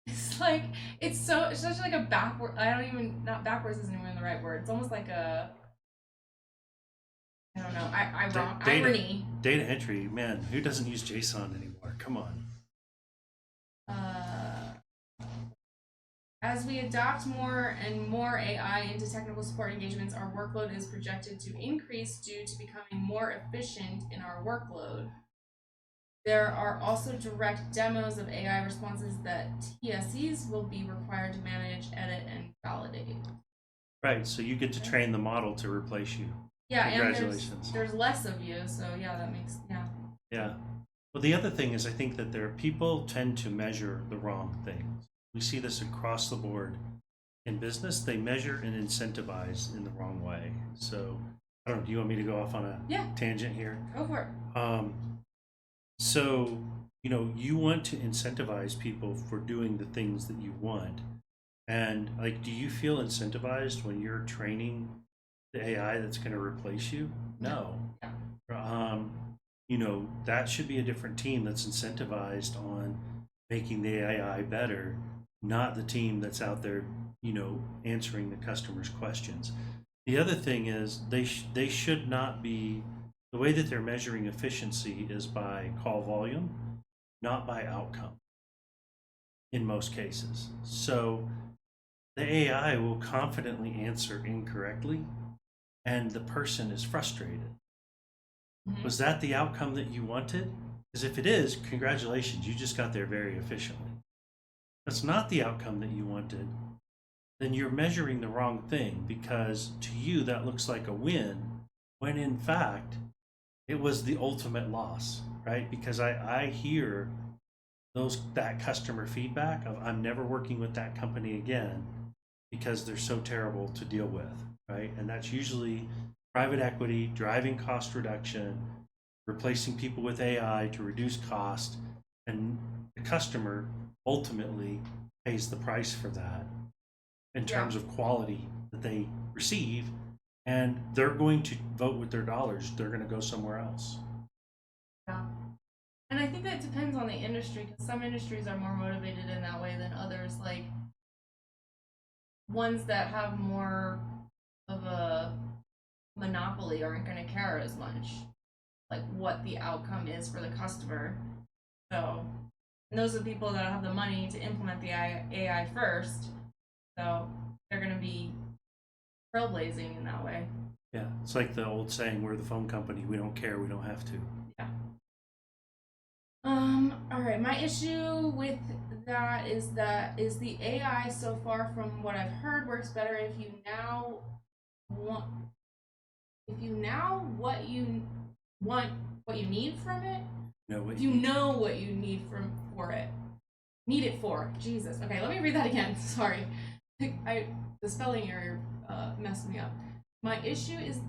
It's like, it's such like a backward, not backwards isn't even the right word. It's almost like a, I don't know, irony. Data entry, man, who doesn't use JSON anymore? Come on. As we adopt more and more AI into technical support engagements, our workload is projected to increase due to becoming more efficient in our workload. There are also direct demos of AI responses that TSEs will be required to manage, edit, and validate. Right, so you get to train the model to replace you. Yeah, congratulations. And there's less of you, so yeah, that makes, yeah. Yeah. Well, the other thing is I think that people tend to measure the wrong things. We see this across the board. In business, they measure and incentivize in the wrong way. So, I don't know, do you want me to go off on a tangent here? Go for it. So, you want to incentivize people for doing the things that you want. And, like, do you feel incentivized when you're training the AI that's going to replace you? No. That should be a different team that's incentivized on making the AI better, not the team that's out there, answering the customer's questions. The other thing is they should not be, the way that they're measuring efficiency is by call volume, not by outcome in most cases. So the AI will confidently answer incorrectly and the person is frustrated. Mm-hmm. Was that the outcome that you wanted? Because if it is, congratulations, you just got there very efficiently. If it's not the outcome that you wanted, then you're measuring the wrong thing, because to you that looks like a win, when in fact it was the ultimate loss, right? Because I hear that customer feedback of, I'm never working with that company again because they're so terrible to deal with, right? And that's usually private equity driving cost reduction, replacing people with AI to reduce cost, and the customer ultimately pays the price for that in terms of quality that they receive, and they're going to vote with their dollars. They're going to go somewhere else. Yeah. And I think that depends on the industry, because some industries are more motivated in that way than others. Like ones that have more of a monopoly aren't going to care as much, like what the outcome is for the customer. So, and those are the people that have the money to implement the AI first. So they're going to be trailblazing in that way. Yeah, it's like the old saying, we're the phone company, we don't care, we don't have to. Yeah. All right, my issue with that is the AI so far from what I've heard works better if you now want what you want what you need from it. If you know what you need for it. Need it for. Jesus. Okay, let me read that again. Sorry. The spelling error messed me up. My issue is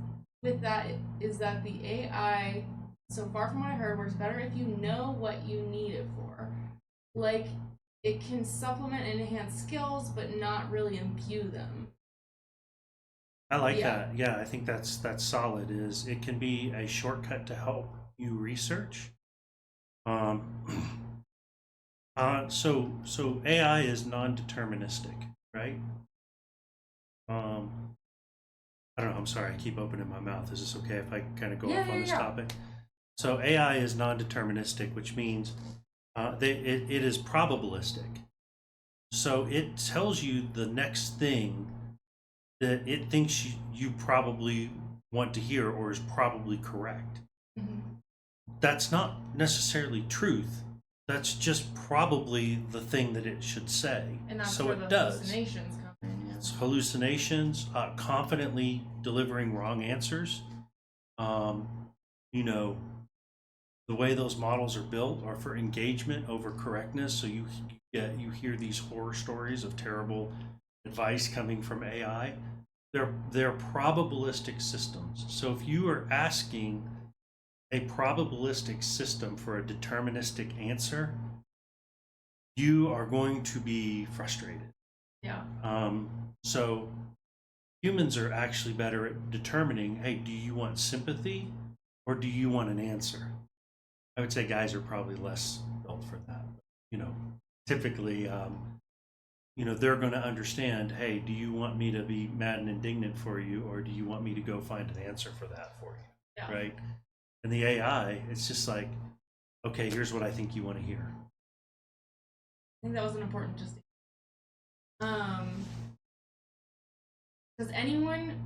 with that is that the AI, so far from what I heard, works better if you know what you need it for. Like, it can supplement and enhance skills, but not really imbue them. I like that. Yeah, I think that's solid. Is it can be a shortcut to help you research. So AI is non-deterministic, right? I don't know. I'm sorry. I keep opening my mouth. Is this okay if I kind of go off on this topic? So AI is non-deterministic, which means it is probabilistic. So it tells you the next thing that it thinks you probably want to hear or is probably correct. Mm-hmm. That's not necessarily truth. That's just probably the thing that it should say. And that's so where it the does. Hallucinations come in. Yeah. It's hallucinations, confidently delivering wrong answers. You know, the way those models are built are for engagement over correctness. So you hear these horror stories of terrible advice coming from AI. They're probabilistic systems. So if you are asking a probabilistic system for a deterministic answer, you are going to be frustrated. Yeah. So humans are actually better at determining, hey, do you want sympathy or do you want an answer? I would say guys are probably less built for that. Typically, they're going to understand, hey, do you want me to be mad and indignant for you, or do you want me to go find an answer for that for you? Yeah. Right? And the AI, it's just like, okay, here's what I think you want to hear. I think that was an important distinction. Does anyone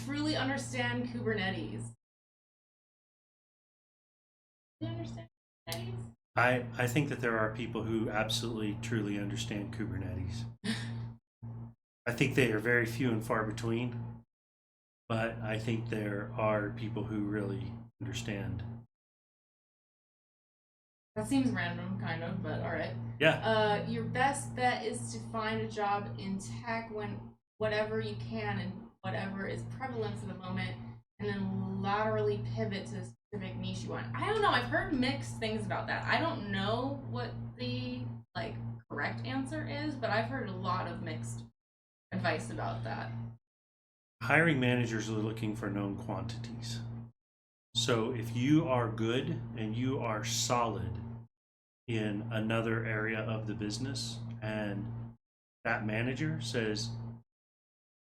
truly understand Kubernetes? Do you understand Kubernetes? I think that there are people who absolutely, truly understand Kubernetes. I think they are very few and far between, but I think there are people who really understand. That seems random, kind of, but all right. Yeah. Your best bet is to find a job in tech when whatever you can and whatever is prevalent for the moment, and then laterally pivot to a specific niche you want. I don't know. I've heard mixed things about that. I don't know what the correct answer is, but I've heard a lot of mixed advice about that. Hiring managers are looking for known quantities. So if you are good and you are solid in another area of the business, and that manager says,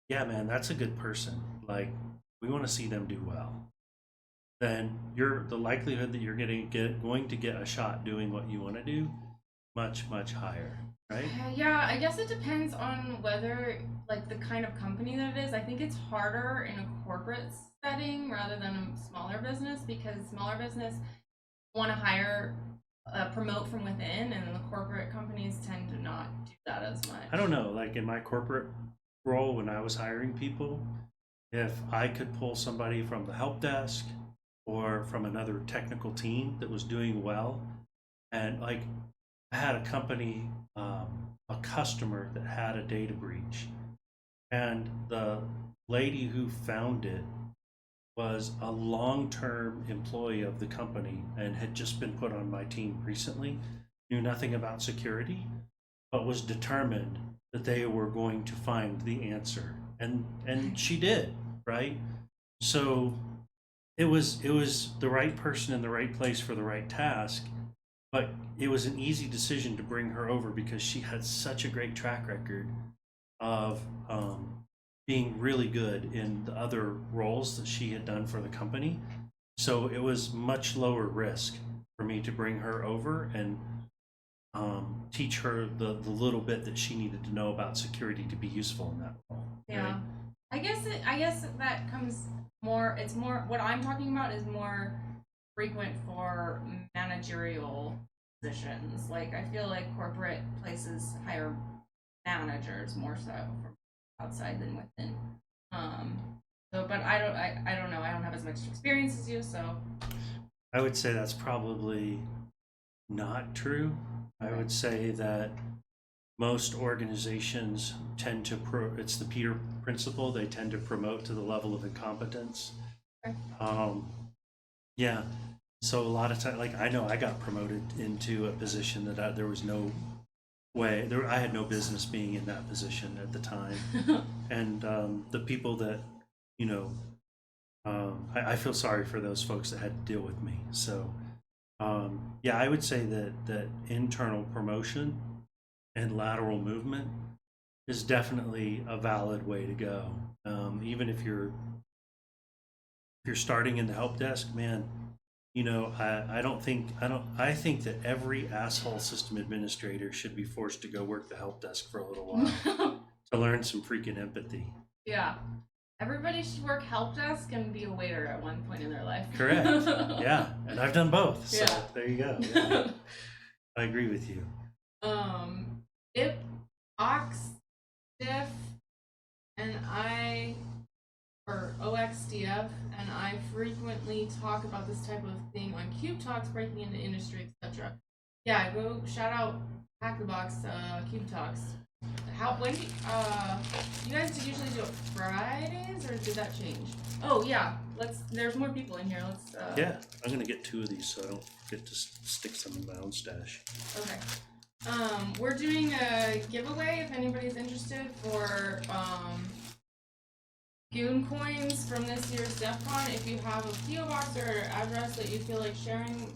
yeah, man, that's a good person, like, we want to see them do well, then the likelihood that you're going to get a shot doing what you want to do much, much higher, right? Yeah, I guess it depends on whether the kind of company that it is. I think it's harder in a corporate setting rather than a smaller business, because smaller business want to hire promote from within, and the corporate companies tend to not do that as much. I don't know, like in my corporate role when I was hiring people, if I could pull somebody from the help desk or from another technical team that was doing well, and I had a company, a customer that had a data breach, and the lady who found it was a long-term employee of the company and had just been put on my team recently, knew nothing about security, but was determined that they were going to find the answer, and she did, right? So it was the right person in the right place for the right task, but it was an easy decision to bring her over because she had such a great track record of being really good in the other roles that she had done for the company. So it was much lower risk for me to bring her over and teach her the little bit that she needed to know about security to be useful in that role. Yeah. Right? I guess that comes more. It's more what I'm talking about is more frequent for managerial positions. Like I feel like corporate places hire managers more so from outside than within. Um, so, but I don't know. I don't have as much experience as you, so. I would say that's probably not true. I would say that most organizations tend to it's the Peter principle. They tend to promote to the level of incompetence. Okay. Yeah. So a lot of time, like I know I got promoted into a position that there was no way there. I had no business being in that position at the time, and the people that you know, I feel sorry for those folks that had to deal with me. So yeah, I would say that internal promotion and lateral movement is definitely a valid way to go. Even if you're starting in the help desk, man, you know, I think that every asshole system administrator should be forced to go work the help desk for a little while to learn some freaking empathy. Yeah. Everybody should work help desk and be a waiter at one point in their life. Correct. Yeah, and I've done both. So yeah. There you go. Yeah. I agree with you. If Ox, Diff, and I, or OXDF, and I frequently talk about this type of thing on Cube Talks, breaking into industry, etc. Yeah, go shout out Hack the Box, Cube Talks. When you guys usually do it Fridays, or did that change? Oh yeah, there's more people in here. Yeah, I'm gonna get 2 of these so I don't get to stick some in my own stash. Okay. We're doing a giveaway if anybody's interested for Goon coins from this year's DEF CON. If you have a P.O. box or address that you feel like sharing,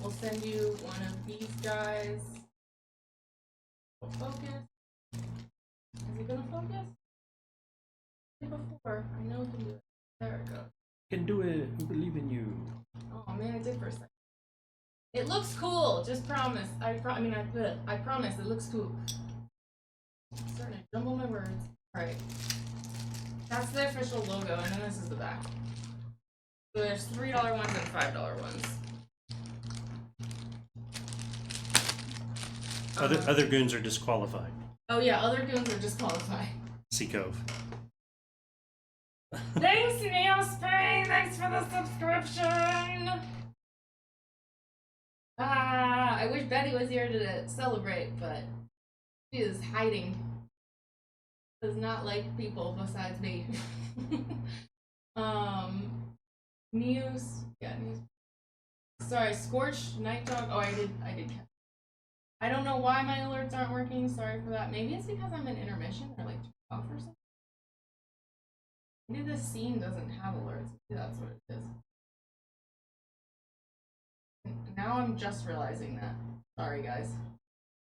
we'll send you one of these guys. Focus. Is it gonna focus? Before. I know it can do it. There it goes. Can do it. We believe in you. Oh man, I did for a second. It looks cool. Just promise. I promise it looks cool. I'm starting to jumble my words. All right. That's the official logo, and then this is the back. So there's $3 ones and $5 ones. Other goons are disqualified. Oh yeah, other goons are disqualified. Sea Cove. Thanks, Neospain! Thanks for the subscription! I wish Betty was here to celebrate, but she is hiding. Does not like people besides me. Muse. Yeah, Muse. Sorry, Scorch, Night Dog. Oh, I did catch. I don't know why my alerts aren't working. Sorry for that. Maybe it's because I'm in intermission or like off or something. Maybe this scene doesn't have alerts. Maybe that's what it is. Now I'm just realizing that. Sorry, guys.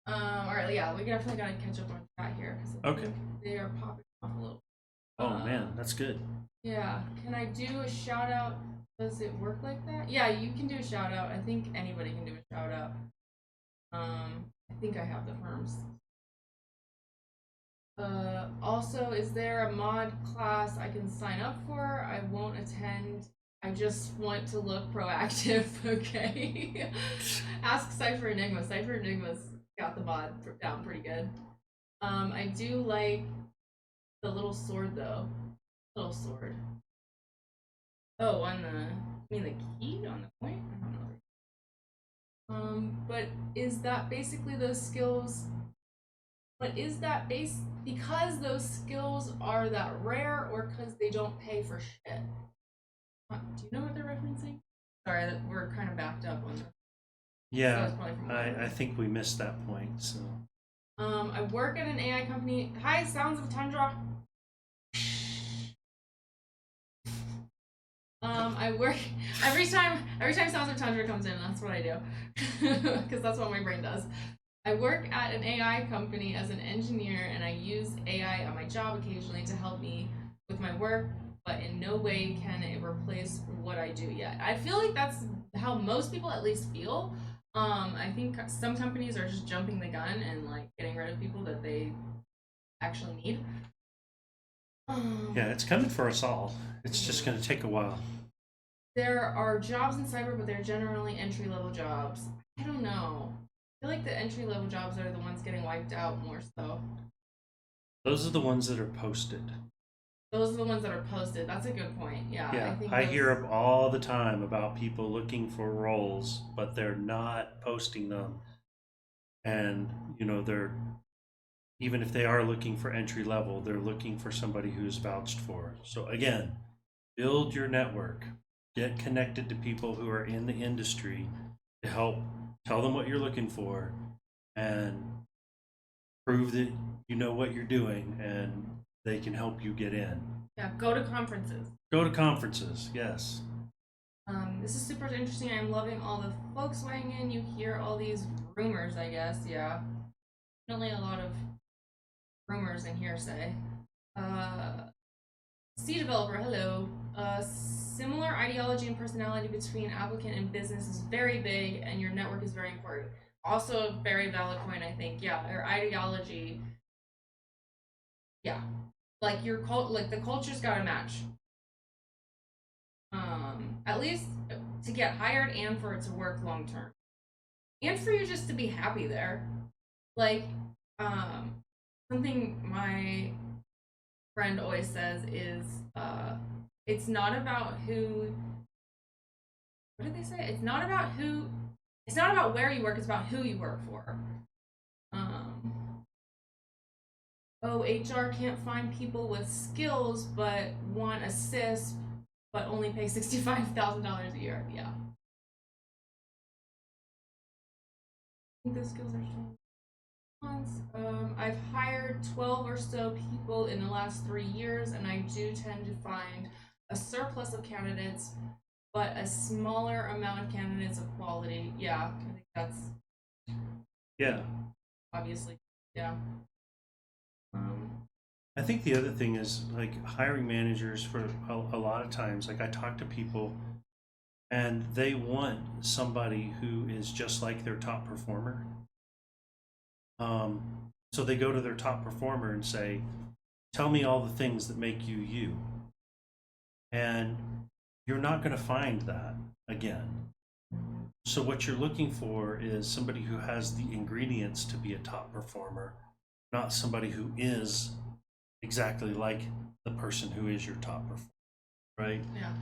Alright, yeah, we definitely gotta catch up on chat here because they are popping off a little. Oh man, that's good. Yeah. Can I do a shout out? Does it work like that? Yeah, you can do a shout out. I think anybody can do a shout out. I think I have the firms. Also, is there a mod class I can sign up for? I won't attend. I just want to look proactive, okay? Ask Cypher Enigma. Cypher Enigma's got the mod down pretty good. I do like the little sword though. Little sword. Oh, on the, you mean the key on the point? I don't know. But is that basically those skills? But is that because those skills are that rare, or because they don't pay for shit? Do you know what they're referencing? Sorry, we're kind of backed up on that. Yeah, I think we missed that point. So. I work at an AI company. Hi, Sounds of Tundra. I work every time Sounds of Tundra comes in. That's what I do, because that's what my brain does. I work at an AI company as an engineer, and I use AI on my job occasionally to help me with my work, but in no way can it replace what I do yet. I feel like that's how most people at least feel. I think some companies are just jumping the gun and like getting rid of people that they actually need. Yeah, it's coming for us all. It's just going to take a while. There are jobs in cyber, but they're generally entry-level jobs. I don't know. I feel like the entry-level jobs are the ones getting wiped out more so. Those are the ones that are posted. Those are the ones that are posted. That's a good point. Yeah, Yeah, think I hear them all the time about people looking for roles, but they're not posting them. And, you know, they're, even if they are looking for entry level, they're looking for somebody who's vouched for. So again, build your network, get connected to people who are in the industry to help tell them what you're looking for and prove that you know what you're doing and they can help you get in. Yeah, go to conferences. Go to conferences, yes. This is super interesting. I'm loving all the folks weighing in. You hear all these rumors, I guess. Yeah. Definitely a lot of rumors and hearsay. P0lr, hello. Similar ideology and personality between applicant and business is very big, and your network is very important. Also, a very valid point, I think. Yeah, your ideology. Yeah, like your like the culture's got to match. At least to get hired and for it to work long term, and for you just to be happy there. Like, something my friend always says is, it's not about who. What did they say? It's not about who. It's not about where you work. It's about who you work for. Oh, HR can't find people with skills, but want assists, but only pay $65,000 a year. Yeah. I think the skills are still. I've hired 12 or so people in the last 3 years, and I do tend to find a surplus of candidates, but a smaller amount of candidates of quality. Yeah, I think that's. Yeah. Obviously, yeah. I think the other thing is like hiring managers for a lot of times, like I talk to people and they want somebody who is just like their top performer. So they go to their top performer and say, tell me all the things that make you you. And you're not going to find that again. So what you're looking for is somebody who has the ingredients to be a top performer, not somebody who is exactly like the person who is your top performer, right? Yeah.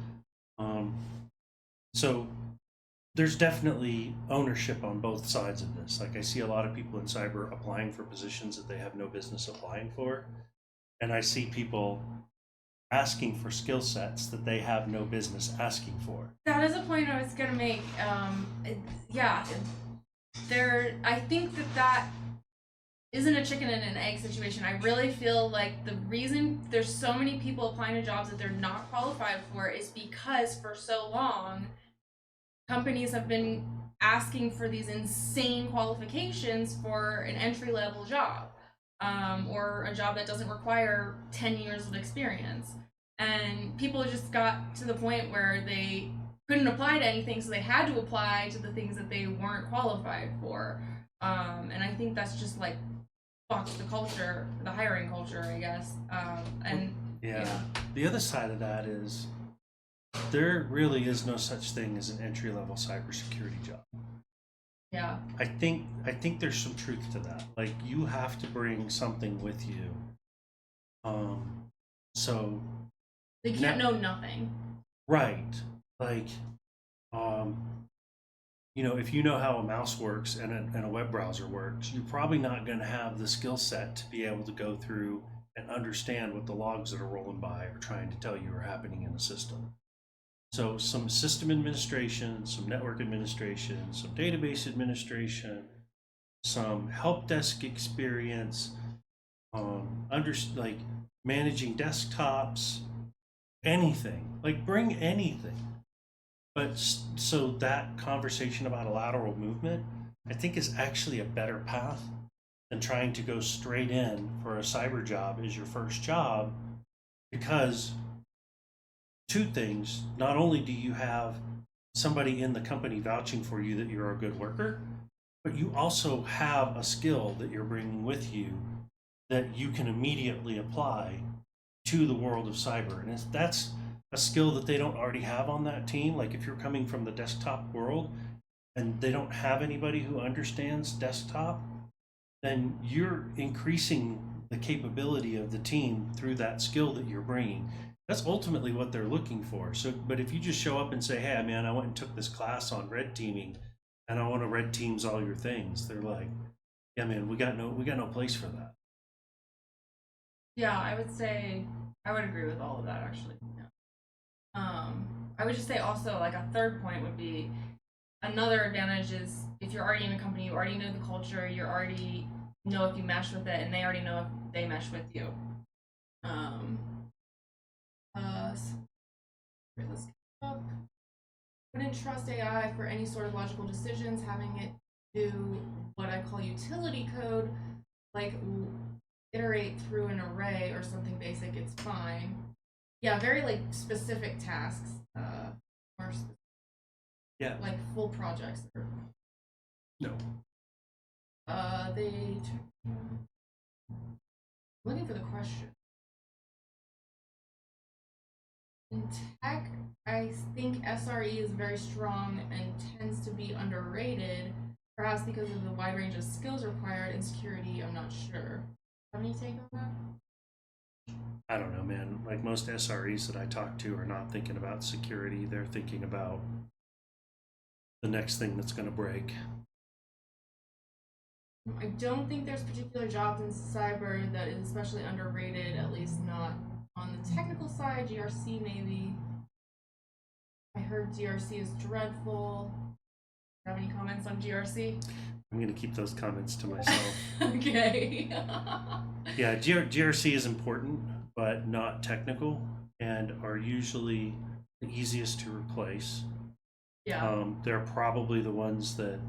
So there's definitely ownership on both sides of this. Like I see a lot of people in cyber applying for positions that they have no business applying for. And I see people asking for skill sets that they have no business asking for. That is a point I was gonna make. Yeah, I think that isn't a chicken and an egg situation. I really feel like the reason there's so many people applying to jobs that they're not qualified for is because for so long companies have been asking for these insane qualifications for an entry-level job, or a job that doesn't require 10 years of experience. And people just got to the point where they couldn't apply to anything, so they had to apply to the things that they weren't qualified for. And I think that's just like fucked the culture, the hiring culture, I guess. Yeah. The other side of that is there really is no such thing as an entry-level cybersecurity job. Yeah. I think there's some truth to that. Like you have to bring something with you. So they can't know nothing. Right. Like, you know, if you know how a mouse works and a web browser works, you're probably not going to have the skill set to be able to go through and understand what the logs that are rolling by are trying to tell you are happening in the system. So some system administration, some network administration, some database administration, some help desk experience, like managing desktops, anything. Like bring anything. But so that conversation about a lateral movement, I think is actually a better path than trying to go straight in for a cyber job as your first job, because two things: not only do you have somebody in the company vouching for you that you're a good worker, but you also have a skill that you're bringing with you that you can immediately apply to the world of cyber. And that's a skill that they don't already have on that team. Like if you're coming from the desktop world and they don't have anybody who understands desktop, then you're increasing the capability of the team through that skill that you're bringing. That's ultimately what they're looking for. So, but if you just show up and say, "Hey, man, I went and took this class on red teaming, and I want to red teams all your things," they're like, "Yeah, man, we got no place for that." Yeah, I would say I would agree with all of that actually. Yeah. I would just say also like a third point would be another advantage is if you're already in a company, you already know the culture, you already know if you mesh with it, and they already know if they mesh with you. So, let's get up. Wouldn't trust AI for any sort of logical decisions, having it do what I call utility code, like iterate through an array or something basic, it's fine. Yeah, very like specific tasks, or Yeah. like full projects. No. They looking for the question. In tech, I think SRE is very strong and tends to be underrated, perhaps because of the wide range of skills required. In security, I'm not sure. Have any take on that? I don't know, man. Like most SREs that I talk to are not thinking about security. They're thinking about the next thing that's going to break. I don't think there's particular jobs in cyber that is especially underrated, at least not on the technical side. GRC maybe. I heard GRC is dreadful. Have any comments on GRC? I'm going to keep those comments to myself. Okay. Yeah, GRC is important, but not technical, and are usually the easiest to replace. Yeah. They're probably the ones that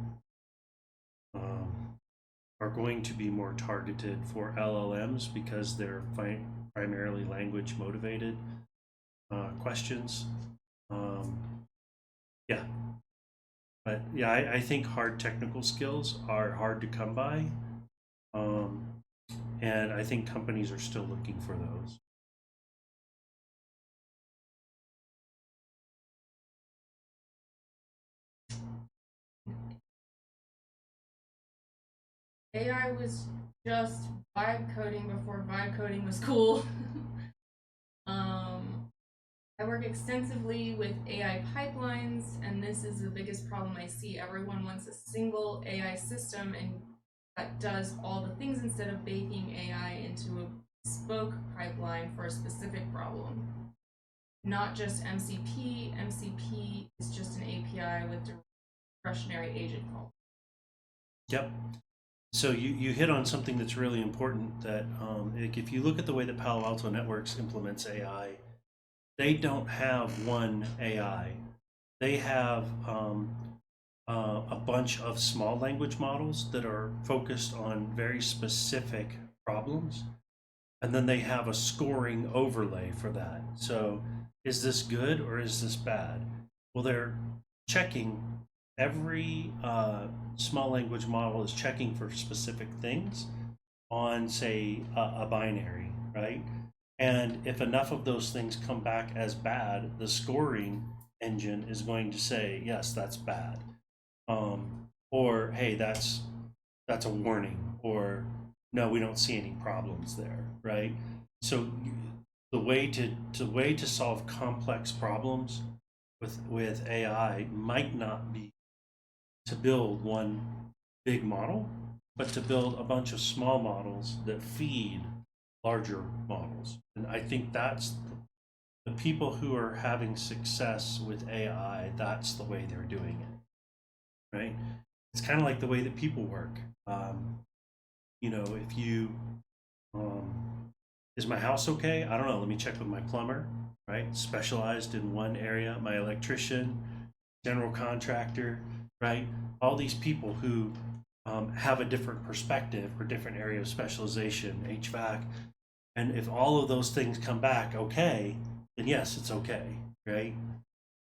are going to be more targeted for LLMs because they're primarily language motivated questions. Yeah. But yeah, I think hard technical skills are hard to come by. And I think companies are still looking for those. AI was just vibe coding before vibe coding was cool. I work extensively with AI pipelines, and this is the biggest problem I see. Everyone wants a single AI system and that does all the things instead of baking AI into a bespoke pipeline for a specific problem. Not just MCP. MCP is just an API with discretionary agent call. Yep. So you hit on something that's really important that like if you look at the way that Palo Alto Networks implements AI, they don't have one AI. They have a bunch of small language models that are focused on very specific problems. And then they have a scoring overlay for that. So is this good or is this bad? Well, they're checking every small language model is checking for specific things on, say, a binary, right? And if enough of those things come back as bad, the scoring engine is going to say, yes, that's bad. Or, hey, that's a warning. Or, no, we don't see any problems there, right? So the way to solve complex problems with AI might not be to build one big model, but to build a bunch of small models that feed larger models. And I think that's the people who are having success with AI, that's the way they're doing it, right? It's kind of like the way that people work. If you, is my house okay? I don't know. Let me check with my plumber, right? Specialized in one area, my electrician, general contractor, right? All these people who have a different perspective or different area of specialization, HVAC. And if all of those things come back okay, then yes, it's okay, right?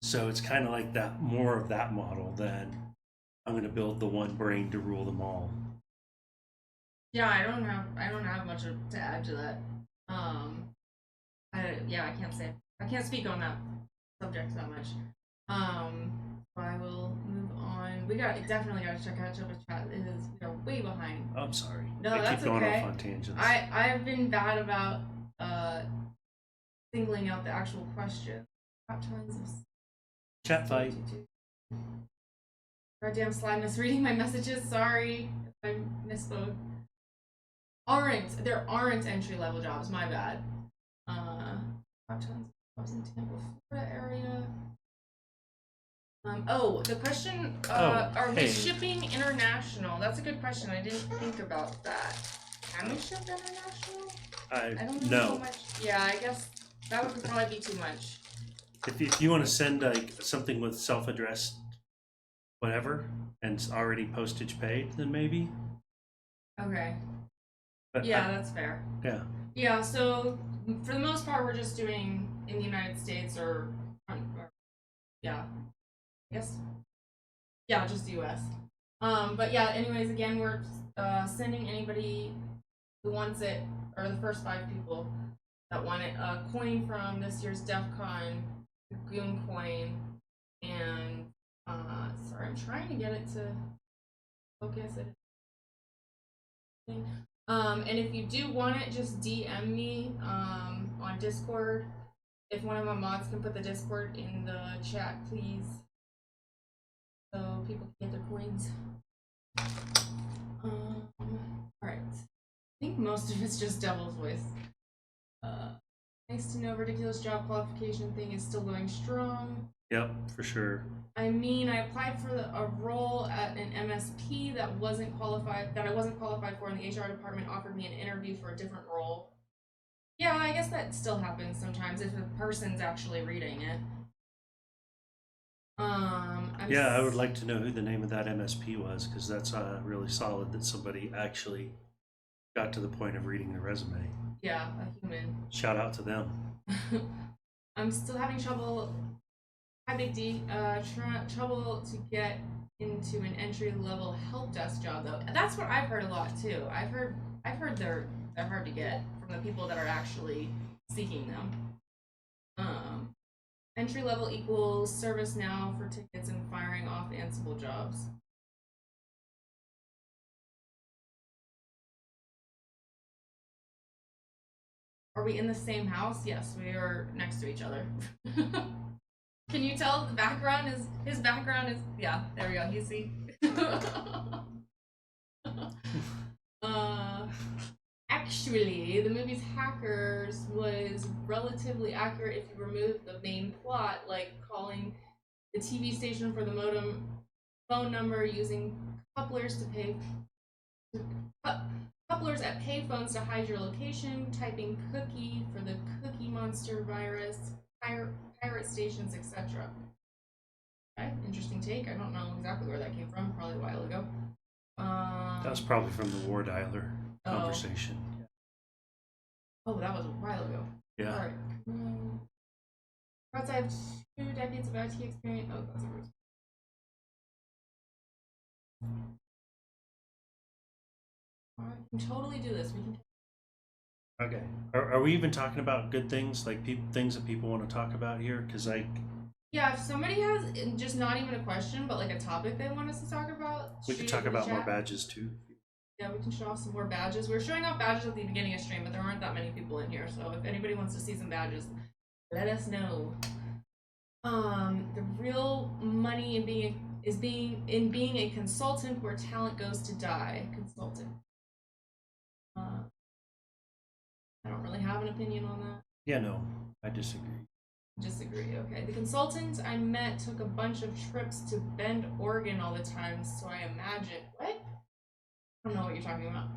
So it's kind of like that, more of that model than I'm going to build the one brain to rule them all. Yeah, I don't have much to add to that. Yeah, I can't say. I can't speak on that subject that much. So I will move on. Definitely got to check out Java Chat. We are way behind. I'm sorry. No, I that's keep going okay. off on tangents. I've been bad about singling out the actual question. Got tons of chat fight. Goddamn slide misreading my messages. Sorry if I misspoke. There aren't entry level jobs. My bad. Got tons of jobs in Tampa, Florida area. The question, are we shipping international? That's a good question. I didn't think about that. Can we ship international? I don't know how much. Yeah, I guess that would probably be too much. If you want to send like something with self-addressed whatever and it's already postage paid, then maybe. Okay. But yeah, that's fair. Yeah. Yeah, so for the most part, we're just doing in the United States or yeah. Yes. Yeah, just US. But yeah, anyways, again, we're sending anybody who wants it, or the first 5 people that want it, a coin from this year's DEF CON, Goon coin, and sorry, I'm trying to get it to focus it. And if you do want it, just DM me on Discord. If one of my mods can put the Discord in the chat, please, so people can get their coins. Alright. I think most of it's just Devil's Voice. Nice to know ridiculous job qualification thing is still going strong. Yep, for sure. I mean, I applied for a role at an MSP that I wasn't qualified for, and the HR department offered me an interview for a different role. Yeah, I guess that still happens sometimes if a person's actually reading it. I would like to know who the name of that MSP was, because that's really solid that somebody actually got to the point of reading the resume. Yeah, a human. Shout out to them. I'm still having trouble. Hi, Big D. Trouble to get into an entry-level help desk job, though. That's what I've heard a lot too. I've heard they're hard to get from the people that are actually seeking them. Entry level equals ServiceNow for tickets and firing off Ansible jobs. Are we in the same house? Yes, we are next to each other. Can you tell the background is his background is yeah, there we go, you see. Actually, the movie's Hackers was relatively accurate if you remove the main plot, like calling the TV station for the modem phone number, using couplers couplers at payphones to hide your location, typing cookie for the Cookie Monster virus, pirate stations, etc. Okay, interesting take. I don't know exactly where that came from, probably a while ago. That was probably from the War Dialer conversation. Oh, that was a while ago. Yeah. Alright. Perhaps I have 2 decades of IT experience. Oh, that's a ruse. I can totally do this. We can. Okay. Are we even talking about good things, like things that people want to talk about here? Because yeah, if somebody has just not even a question, but like a topic they want us to talk about, we could talk about more badges too. Yeah, we can show off some more badges. We're showing off badges at the beginning of stream, but there aren't that many people in here, so if anybody wants to see some badges, let us know. The real money in being a consultant where talent goes to die. Consultant. I don't really have an opinion on that. Yeah, no, I disagree. Disagree, okay. The consultant I met took a bunch of trips to Bend, Oregon all the time, so I imagine. What? I don't know what you're talking about.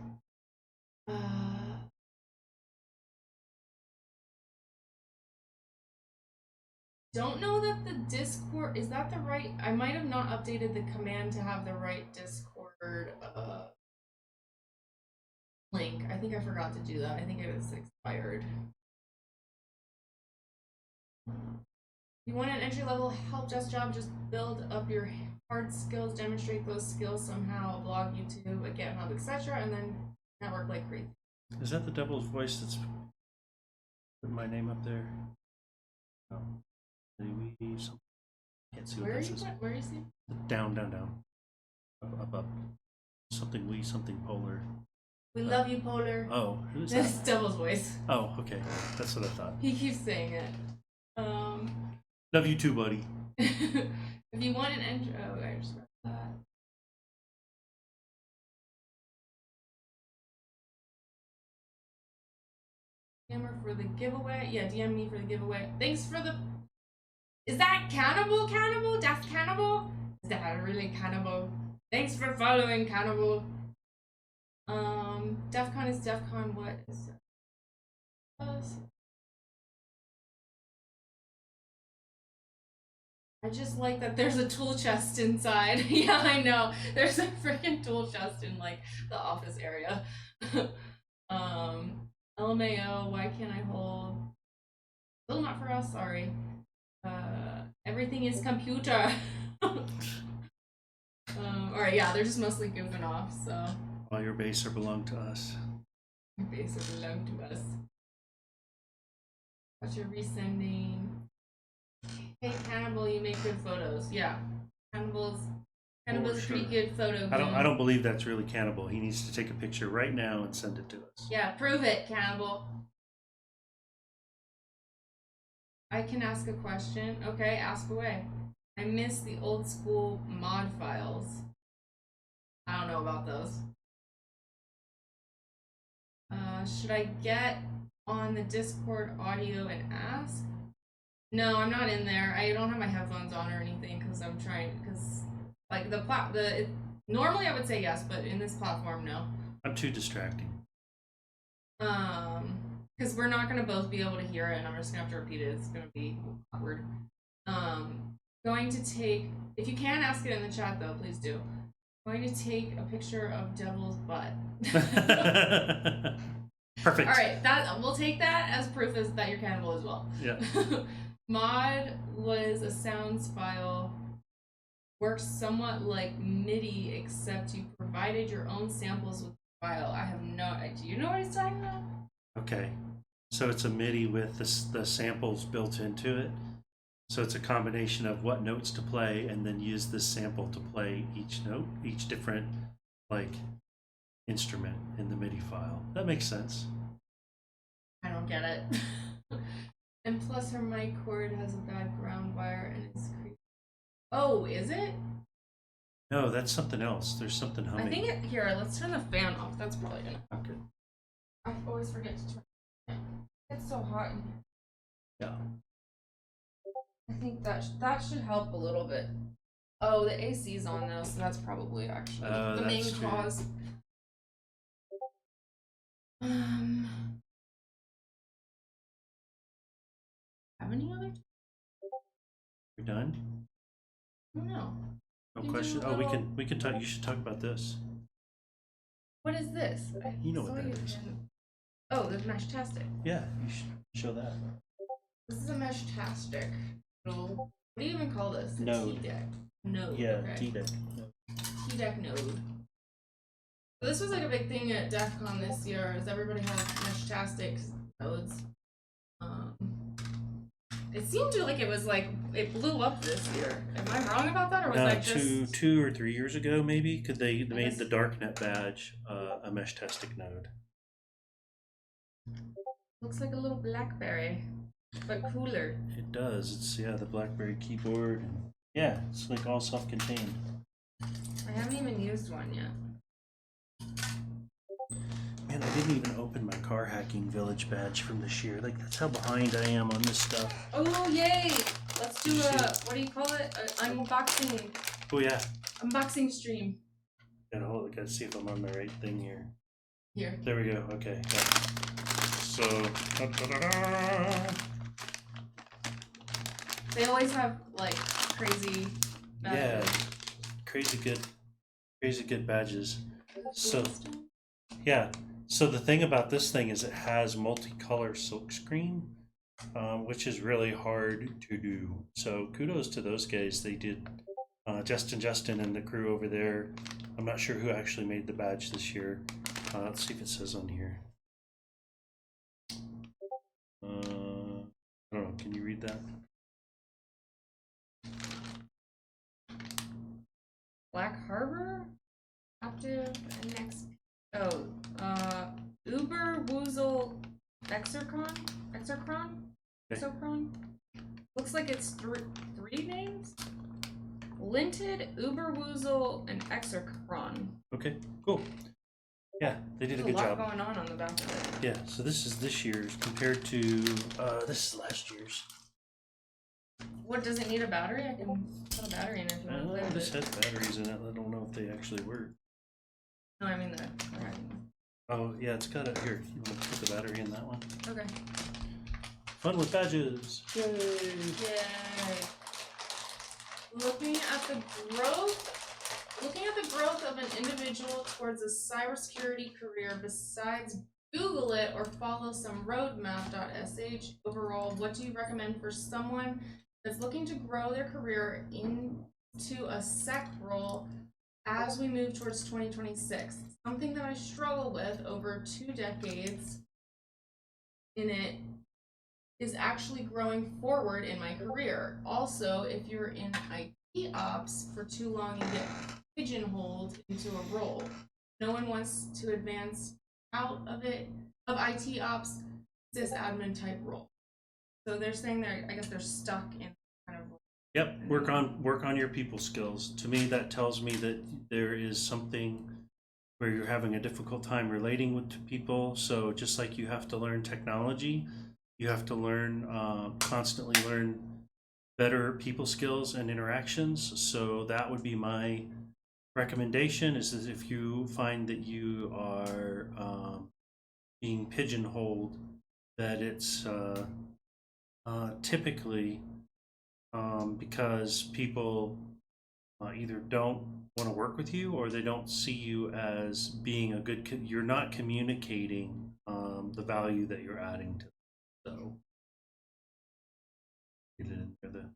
Don't know that the Discord, is that the right, I might have not updated the command to have the right Discord link. I think I forgot to do that. I think it was expired. You want an entry-level help desk job, just build up your hard skills, demonstrate those skills somehow, blog, YouTube, GitHub, etc., and then network like crazy. Is that the Devil's Voice that's Put my name up there. Oh. Can't see what Where are this you? is. Where are you seeing? Down, down, down. Up. Something something polar. We love you, P0lr. Oh, who's that? That's Devil's voice. Oh, okay. That's what I thought. He keeps saying it. Love you too, buddy. If you want an intro, I just read that. Hammer for the giveaway. Yeah, DM me for the giveaway. Thanks for the. Is that cannibal? Cannibal? That's cannibal? Is that really cannibal? Thanks for following, cannibal. DEFCON is DEFCON. What is it? I just like that there's a tool chest inside. Yeah, I know. There's a freaking tool chest in like the office area. LMAO, why can't I hold? Still not for us, sorry. Everything is computer. Alright, yeah, they're just mostly goofing off, so. All your base are belong to us. Your base are belong to us. What's your resending? Hey, Cannibal, you make good photos. Yeah, Cannibal's Sure. pretty good photo. I don't believe that's really Cannibal. He needs to take a picture right now and send it to us. Yeah, prove it, Cannibal. I can ask a question. Okay, ask away. I miss the old school mod files. I don't know about those. Should I get on the Discord audio and ask? No, I'm not in there. I don't have my headphones on or anything because I'm trying, because like normally I would say yes, but in this platform, no. I'm too distracting. Because we're not gonna both be able to hear it, and I'm just gonna have to repeat it. It's gonna be awkward. Going to take, if you can ask it in the chat though, please do. Going to take a picture of Devil's butt. Perfect. All right, we'll take that as proof that you're cannibal as well. Yeah. Mod was a sounds file. Works somewhat like MIDI, except you provided your own samples with the file. I have no. Do you know what he's talking about? Okay, so it's a MIDI with the samples built into it. So it's a combination of what notes to play, and then use this sample to play each note, each different like instrument in the MIDI file. That makes sense. I don't get it. And plus her mic cord has a bad ground wire and it's creepy. Oh, is it? No, that's something else. There's something humming. I think here, let's turn the fan off. That's probably gonna. Okay. I always forget to turn it on. It's so hot in here. Yeah. I think that should help a little bit. Oh, the AC's on though, so that's probably actually the main cause. Have any other? You're done? I don't know. No question. Oh, we can talk. You should talk about this. What is this? You know what that is. Oh, the Mesh-tastic. Yeah, you should show that. This is a Mesh-tastic. What do you even call this? Node. T-deck. Node. Yeah, okay. T-deck. T-deck node. So this was like a big thing at DEF CON this year, is everybody had Mesh-tastic nodes. It seemed like it was like, it blew up this year. Am I wrong about that, or was that just... two or 3 years ago, maybe? Because they made the Darknet badge a Mesh-tastic node. Looks like a little BlackBerry, but cooler. It does. It's, yeah, the BlackBerry keyboard. And, yeah, it's like all self-contained. I haven't even used one yet. Man, I didn't even open my car hacking village badge from this year. Like, that's how behind I am on this stuff. Oh, yay! Let's do what do you call it? An unboxing. Oh, yeah. Unboxing stream. Gotta see if I'm on the right thing here. Here. There we go. Okay. Yeah. So. They always have, like, crazy badges. Yeah. Crazy good badges. So, yeah. So the thing about this thing is it has multicolor silkscreen, which is really hard to do. So kudos to those guys. They did, Justin and the crew over there. I'm not sure who actually made the badge this year. Let's see if it says on here. I don't know. Can you read that? Black Harbor? Active and next. Oh, Uber Woozle Exercron? Exercron? Okay. Exocron? Looks like it's three names? Linted, Uber Woozle, and Exercron. Okay, cool. Yeah, they did a good job. There's a lot going on the back of it. Yeah, so this is this year's compared to this is last year's. What, does it need a battery? I can put a battery in it if you want to play with This it. has batteries in it. I don't know if they actually work. No, I mean the. Right. Oh yeah, it's got it here. You want to put the battery in that one? Okay. Fun with badges! Yay! Yay! Looking at the growth of an individual towards a cybersecurity career besides Google it or follow some roadmap.sh. Overall, what do you recommend for someone that's looking to grow their career into a sec role as we move towards 2026? Something that I struggle with over 2 decades in it is actually growing forward in my career. Also, if you're in IT ops for too long, you get pigeonholed into a role. No one wants to advance out of IT ops, sysadmin type role. So they're saying I guess they're stuck in kind of. Yep, work on your people skills. To me, that tells me that there is something where you're having a difficult time relating with people. So just like you have to learn technology, you have to learn constantly learn better people skills and interactions. So that would be my recommendation, is that if you find that you are being pigeonholed, that it's typically because people either don't want to work with you or they don't see you as being a good you're not communicating the value that you're adding to them. So get it in there.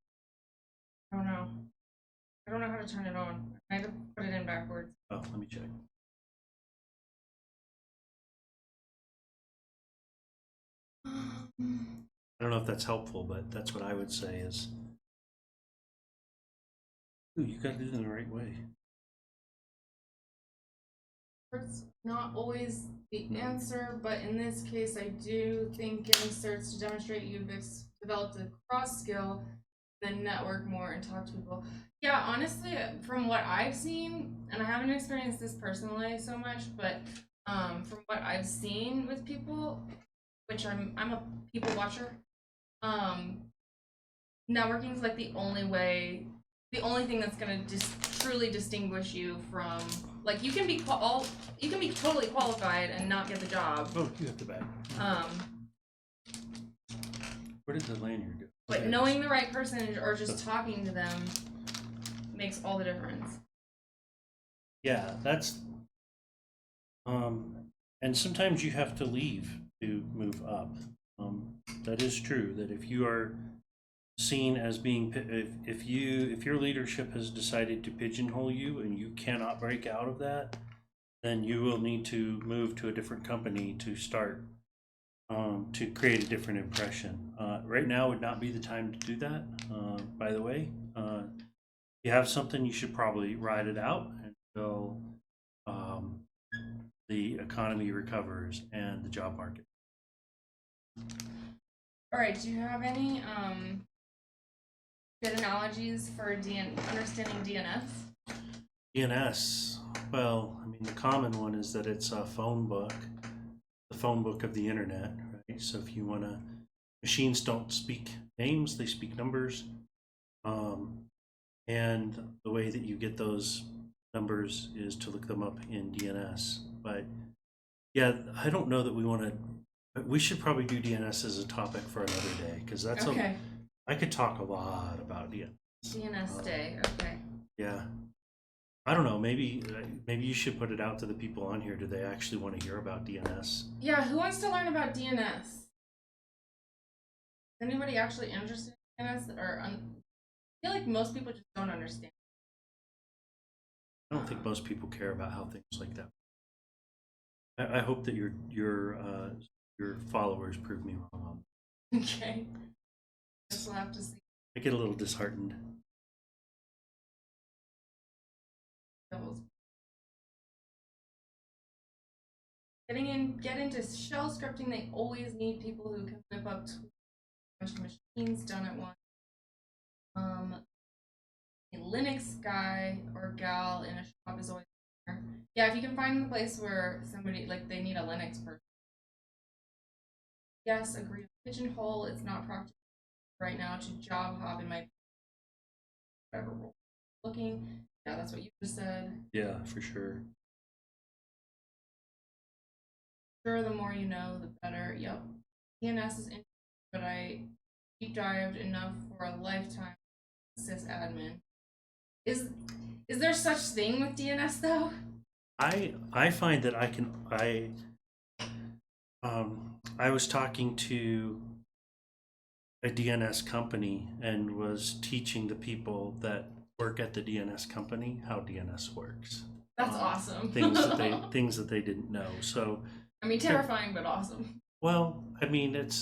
I don't know. I don't know how to turn it on. I had to put it in backwards. Oh, let me check. I don't know if that's helpful, but that's what I would say is, ooh, you got it in the right way. It's not always the answer, but in this case, I do think getting certs to demonstrate you've developed a cross skill, then network more and talk to people. Yeah, honestly, from what I've seen, and I haven't experienced this personally so much, but from what I've seen with people, which I'm a people watcher, networking is like the only thing that's gonna just truly distinguish you from, like, you can be totally qualified and not get the job. Oh, you have the bag. Where did the lanyard go? But knowing the right person or just talking to them makes all the difference. Yeah, that's and sometimes you have to leave to move up. That is true, that if you are seen as being, if your leadership has decided to pigeonhole you and you cannot break out of that, then you will need to move to a different company to start to create a different impression. Right now would not be the time to do that. By the way, if you have something, you should probably ride it out until the economy recovers and the job market. All right, do you have any good analogies for understanding DNS? DNS, well, I mean, the common one is that it's a phone book, the phone book of the internet, right? So if you want to, machines don't speak names, they speak numbers. And the way that you get those numbers is to look them up in DNS. But yeah, I don't know that we should probably do DNS as a topic for another day, because that's okay. I could talk a lot about DNS. DNS day, okay. Yeah. I don't know, maybe you should put it out to the people on here. Do they actually want to hear about DNS? Yeah, who wants to learn about DNS? Is anybody actually interested in DNS? I feel like most people just don't understand. I don't think most people care about how things like that. I hope that your followers prove me wrong on that. Okay. Guess we'll have to see. I get a little disheartened. Get into shell scripting. They always need people who can whip up a bunch of machines done at once. A Linux guy or gal in a shop is always there. Yeah, if you can find the place where somebody like they need a Linux person. Yes, agree. Pigeonhole. It's not practical right now to job hop in my whatever role. Looking. Yeah, that's what you just said. Yeah, for sure. Sure, the more you know, the better. Yep. DNS is interesting, but I deep dived enough for a lifetime sysadmin. Is there such thing with DNS though? I find that I was talking to a DNS company and was teaching the people that work at the DNS company how DNS works. That's awesome. things that they didn't know. So I mean, terrifying but awesome. Well, I mean, it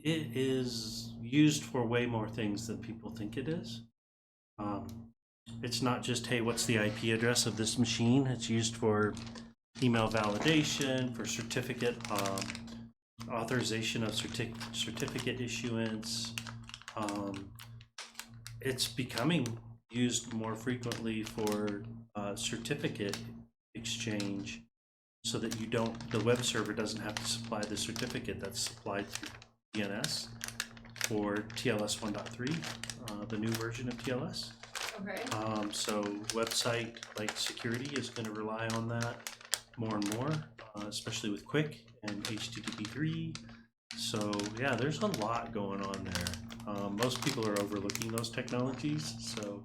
is used for way more things than people think it is. It's not just, hey, what's the IP address of this machine? It's used for email validation, for certificate authorization of certificate issuance. It's becoming used more frequently for certificate exchange, so that the web server doesn't have to supply the certificate that's supplied through DNS for TLS 1.3, the new version of TLS. Okay. So website like security is going to rely on that more and more, especially with Quick and HTTP3. So yeah, there's a lot going on there. Most people are overlooking those technologies. So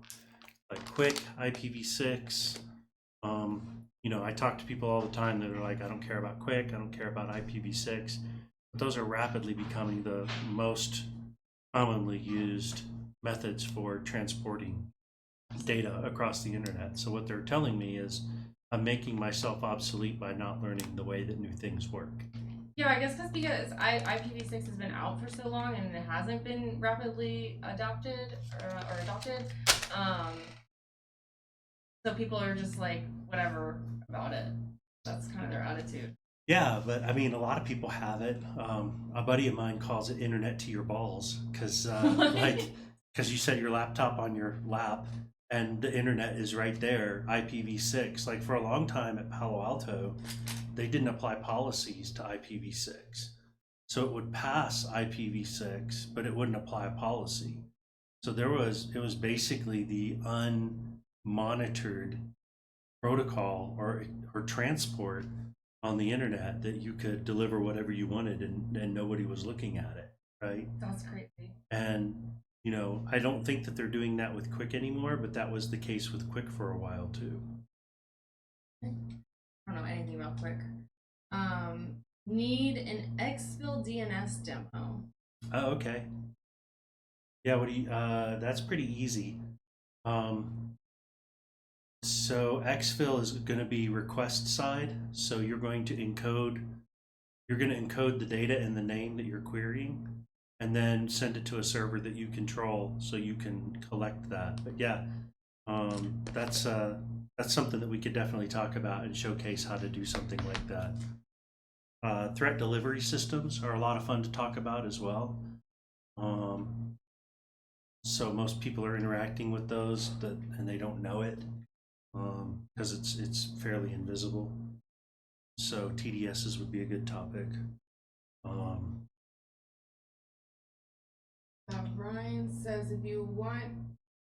like Quick, IPv6. I talk to people all the time that are like, I don't care about Quick, I don't care about IPv6. But those are rapidly becoming the most commonly used methods for transporting data across the internet. So what they're telling me is I'm making myself obsolete by not learning the way that new things work. Yeah, I guess because IPv6 has been out for so long and it hasn't been rapidly adopted or adopted. So people are just like, whatever about it. That's kind of their attitude. Yeah, but I mean, a lot of people have it. A buddy of mine calls it internet to your balls because, because you set your laptop on your lap and the internet is right there, IPv6. Like for a long time at Palo Alto, they didn't apply policies to IPv6. So it would pass IPv6, but it wouldn't apply a policy. So it was basically the unmonitored protocol or transport on the internet that you could deliver whatever you wanted and nobody was looking at it, right? That's crazy. And I don't think that they're doing that with Quick anymore, but that was the case with Quick for a while too. I don't know anything about Quick. Need an exfil DNS demo. Oh, okay. Yeah, that's pretty easy. So exfil is going to be request side. So you're going to encode the data and the name that you're querying, and then send it to a server that you control so you can collect that. But yeah, that's something that we could definitely talk about and showcase how to do something like that. Threat delivery systems are a lot of fun to talk about as well. So most people are interacting with those and they don't know it because it's fairly invisible. So TDSs would be a good topic. Brian says if you want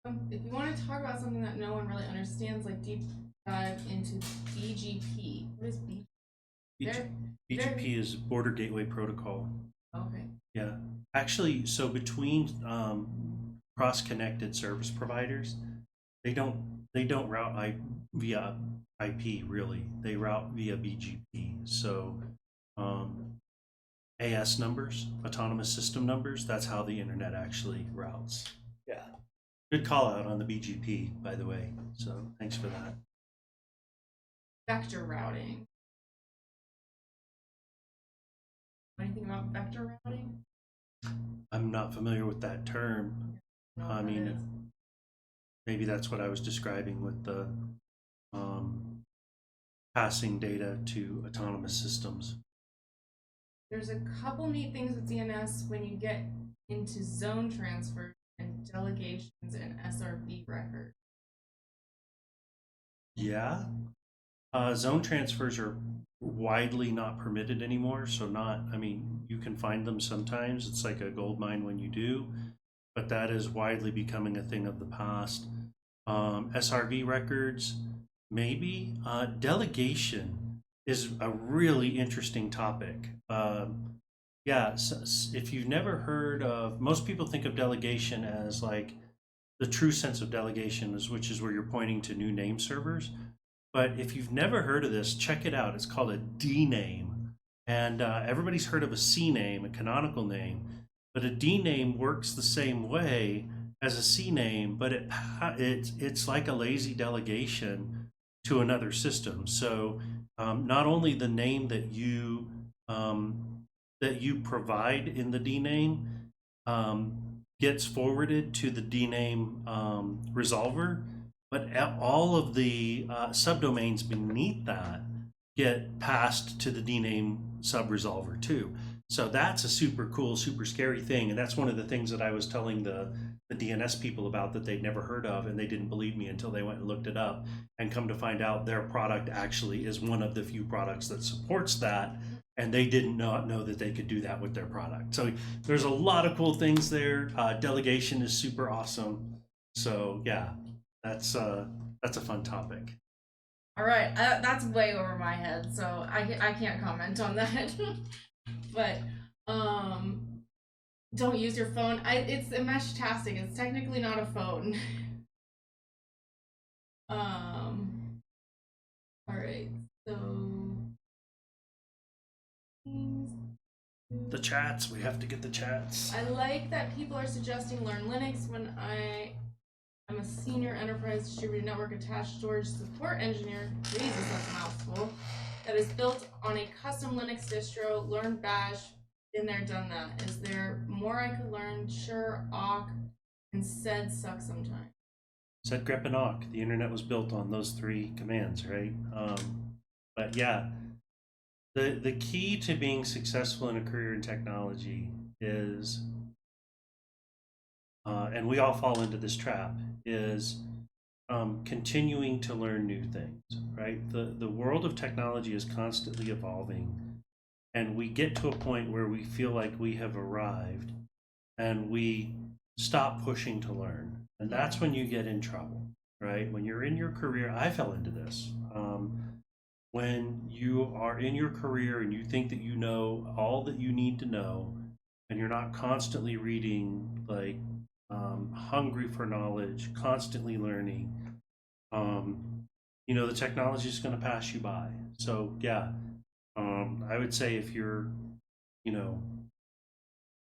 to talk about something that no one really understands, like deep dive into BGP. What is BGP? BGP is Border Gateway Protocol. Okay. Yeah, actually, so between cross-connected service providers, they don't route via IP really. They route via BGP. So AS numbers, autonomous system numbers, that's how the internet actually routes. Yeah. Good call out on the BGP, by the way. So thanks for that. Vector routing. Anything about vector routing? I'm not familiar with that term. I mean, maybe that's what I was describing with the passing data to autonomous systems. There's a couple neat things with DNS when you get into zone transfer and delegations and SRV records. Yeah. Zone transfers are widely not permitted anymore. So I mean, you can find them sometimes. It's like a gold mine when you do, but that is widely becoming a thing of the past. SRV records, maybe. Delegation is a really interesting topic. Yeah, if you've never heard of, most people think of delegation as like the true sense of delegation, which is where you're pointing to new name servers. But if you've never heard of this, check it out. It's called a D name. And everybody's heard of a C name, a canonical name. But a D name works the same way as a C name, but it's like a lazy delegation to another system. So not only the name that you provide in the D name gets forwarded to the D name resolver, but all of the subdomains beneath that get passed to the DNAME subresolver too. So that's a super cool, super scary thing. And that's one of the things that I was telling the DNS people about that they'd never heard of, and they didn't believe me until they went and looked it up, and come to find out their product actually is one of the few products that supports that, and they didn't know that they could do that with their product. So there's a lot of cool things there. Delegation is super awesome. So yeah, that's a fun topic. All right, that's way over my head, so I can't comment on that. But don't use your phone. It's a mesh tastic. It's technically not a phone. All right, so the chats. We have to get the chats. I like that people are suggesting learn Linux when I'm a senior enterprise distributed network attached storage support engineer. Jesus, that's a mouthful. That is built on a custom Linux distro. Learn Bash. Been there, done that. Is there more I could learn? Sure, awk, and sed suck sometimes. Sed grep and awk. The internet was built on those three commands, right? But yeah, the key to being successful in a career in technology is, and we all fall into this trap, is continuing to learn new things, right? The world of technology is constantly evolving, and we get to a point where we feel like we have arrived and we stop pushing to learn. And that's when you get in trouble, right? When you're in your career, I fell into this. When you are in your career and you think that you know all that you need to know, and you're not constantly reading, like hungry for knowledge, constantly learning, the technology is going to pass you by. So yeah, I would say if you're,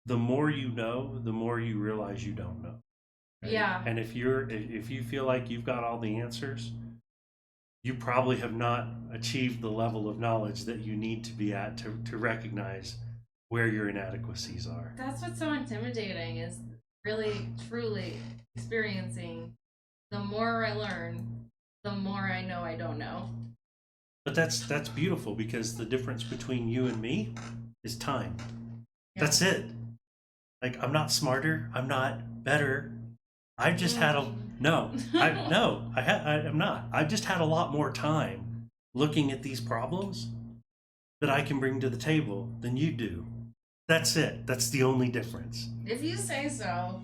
the more you know, the more you realize you don't know. Right? Yeah. And if you feel like you've got all the answers, you probably have not achieved the level of knowledge that you need to be at to recognize where your inadequacies are. That's what's so intimidating, is really, truly experiencing the more I learn, the more I know I don't know. But that's beautiful, because the difference between you and me is time. Yeah. That's it. Like, I'm not smarter, I'm not better. I've just had I'm not. I've just had a lot more time looking at these problems that I can bring to the table than you do. That's it. That's the only difference. If you say so.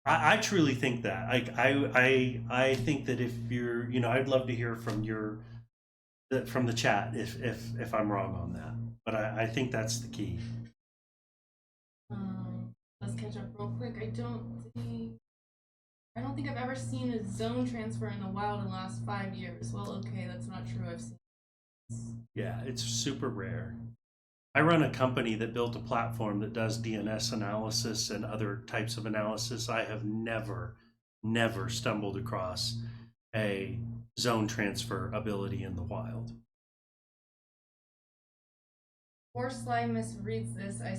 I truly think that. I think that if you're, I'd love to hear from from the chat if I'm wrong on that. But I think that's the key. Let's catch up real quick. I don't think I've ever seen a zone transfer in the wild in the last 5 years. Well, okay, that's not true. I've seen. Yeah, it's super rare. I run a company that built a platform that does DNS analysis and other types of analysis. I have never stumbled across a zone transfer ability in the wild. Poor Sly misreads this. I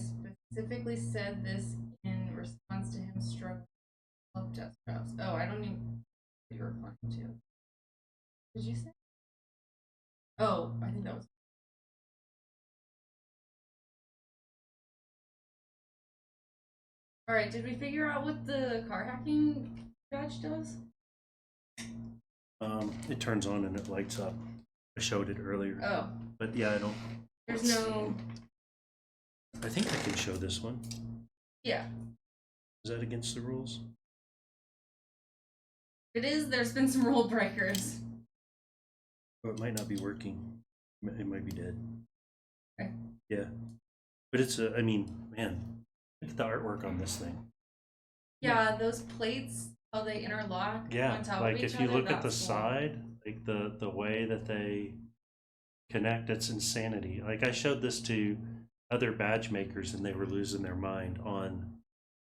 specifically said this in response to him struggling with desktops. Oh, I don't even know what you're replying to. Did you say? Oh, I think that was. All right, did we figure out what the car hacking badge does? It turns on and it lights up. I showed it earlier. Oh. But yeah, I don't. There's no. I think I can show this one. Yeah. Is that against the rules? It is. There's been some rule breakers. Or it might not be working. It might be dead. Okay. Yeah. But it's I mean, man, look at the artwork on this thing. Yeah, those plates, how they interlock on top like of each if you other, look at the that's cool. side, like the way that they connect, it's insanity. Like I showed this to other badge makers and they were losing their mind on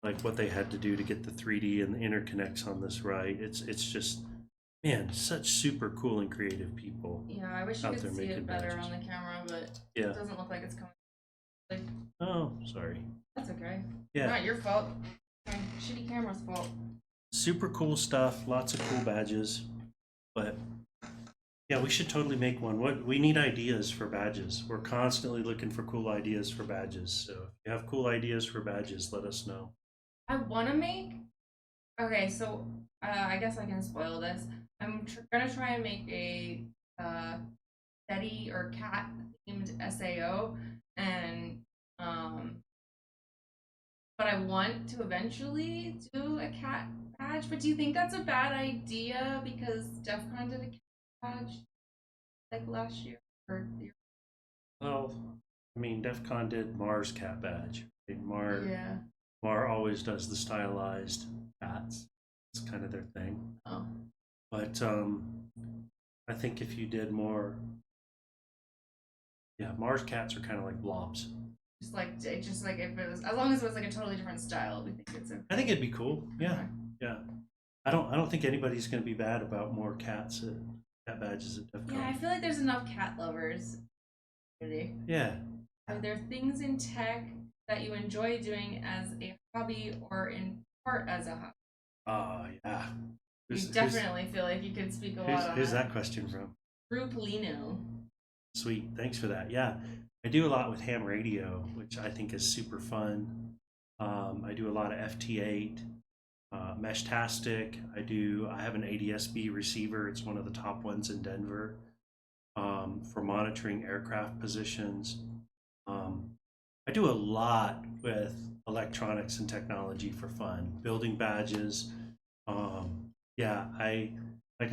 like what they had to do to get the 3D and the interconnects on this right. It's just, man, such super cool and creative people. Yeah, I wish you out could there see making it better badges. on the camera, but Yeah. it doesn't look like it's coming. Like, Oh, sorry. that's okay. Yeah. Not your fault. Okay. Shitty camera's fault. Super cool stuff, lots of cool badges. But yeah, we should totally make one. What we need ideas for badges. We're constantly looking for cool ideas for badges. So if you have cool ideas for badges, let us know. I want to make. Okay, so I guess I can spoil this. I'm gonna try and make a Betty or cat themed SAO, and but I want to eventually do a cat badge. But do you think that's a bad idea because DEF CON did a cat badge like last year or the year? Well, I mean, DEF CON did Mars cat badge. Yeah. Mar always does the stylized cats. It's kind of their thing. Oh. But I think if you did more, yeah, Mars cats are kind of like blobs. Just like if it was, as long as it was like a totally different style, we think it's okay. I think it'd be cool. Yeah, Okay. yeah. I don't think anybody's going to be bad about more cat badges at DEF CON. Yeah, I feel like there's enough cat lovers. Yeah. Are there things in tech that you enjoy doing as a hobby or in part as a hobby? Yeah. You definitely feel like you could speak a lot on Who's that question from? P0lr. Sweet, thanks for that. Yeah, I do a lot with ham radio, which I think is super fun. I do a lot of FT8, Meshtastic. I have an ADSB receiver. It's one of the top ones in Denver for monitoring aircraft positions. I do a lot with electronics and technology for fun, building badges. Yeah, I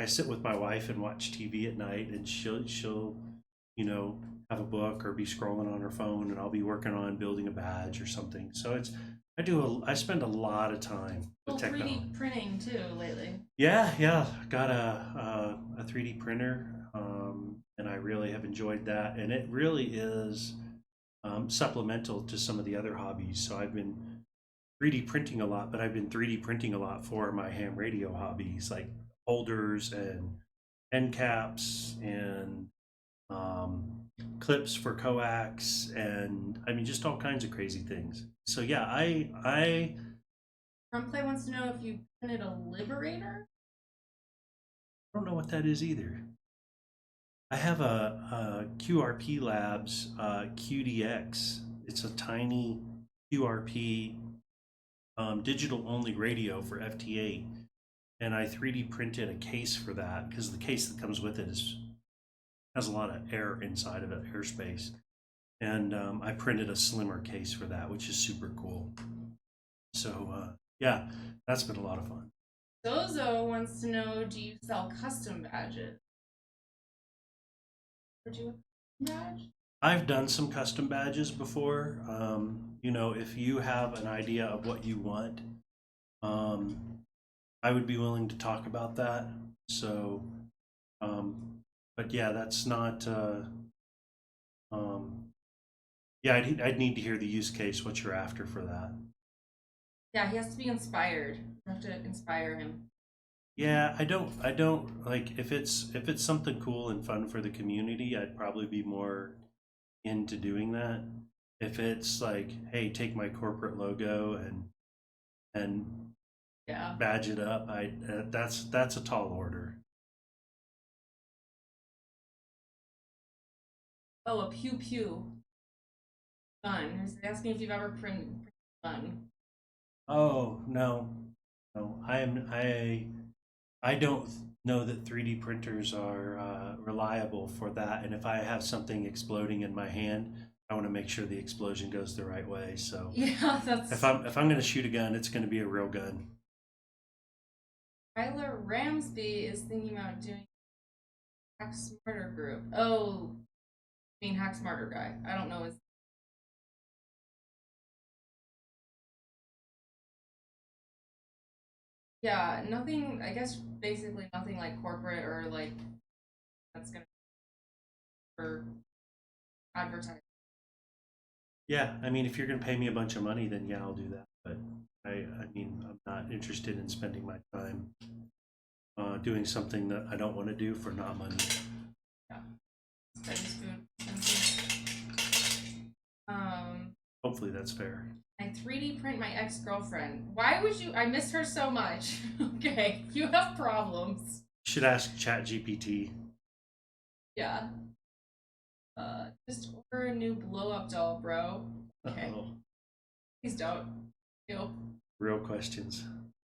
sit with my wife and watch TV at night, and she'll have a book or be scrolling on her phone, and I'll be working on building a badge or something. So I spend a lot of time with technology. 3D printing too lately. Yeah, got a 3D printer, and I really have enjoyed that, and it really is supplemental to some of the other hobbies. So I've been 3D printing a lot, but I've been 3D printing a lot for my ham radio hobbies, like holders and end caps and clips for coax, and I mean just all kinds of crazy things. So yeah, Rumplay wants to know if you printed a Liberator. I don't know what that is either. I have a QRP Labs QDX. It's a tiny QRP digital only radio for FT8, and I 3D printed a case for that because the case that comes with it has a lot of air inside of it, airspace, and I printed a slimmer case for that, which is super cool. So yeah, that's been a lot of fun. Zozo wants to know, do you sell custom badges? Would you badge? I've done some custom badges before. If you have an idea of what you want, I would be willing to talk about that. So, but yeah, that's not. Yeah, I'd need to hear the use case, what you're after for that. Yeah, he has to be inspired. You have to inspire him. Yeah, I don't like if it's something cool and fun for the community, I'd probably be more into doing that. If it's like, hey, take my corporate logo and Yeah. badge it up, that's a tall order. Oh, a pew pew gun. He's asking if you've ever printed a gun. Oh no, no, I don't know that 3D printers are reliable for that. And if I have something exploding in my hand, I want to make sure the explosion goes the right way. So Yeah, that's. if I'm going to shoot a gun, it's going to be a real gun. Tyler Ramsby is thinking about doing Hack Smarter group. Oh, I mean Hack Smarter guy. I don't know his. Yeah, nothing. I guess basically nothing like corporate or like that's gonna for advertising. Yeah, I mean, if you're going to pay me a bunch of money, then yeah, I'll do that. But I mean, I'm not interested in spending my time doing something that I don't want to do for not money. Yeah, Chinese food. Hopefully that's fair. I 3D print my ex-girlfriend. Why would you? I miss her so much. Okay, you have problems. You should ask ChatGPT. Yeah. Just order a new blow-up doll, bro. Okay. Uh-oh. Please don't. Ew. Real questions.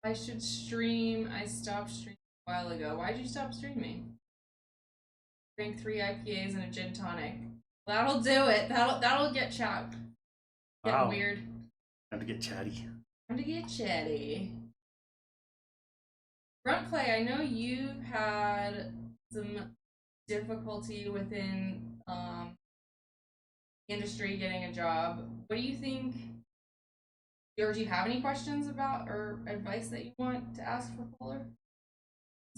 I should stream. I stopped streaming a while ago. Why'd you stop streaming? Drink 3 IPAs and a gin tonic. That'll do it. That'll get chat. Getting weird. Time to get chatty. Time to get chatty. Grunt Clay, I know you had some difficulty within industry getting a job. What do you think? Or do you have any questions about or advice that you want to ask for P0lr?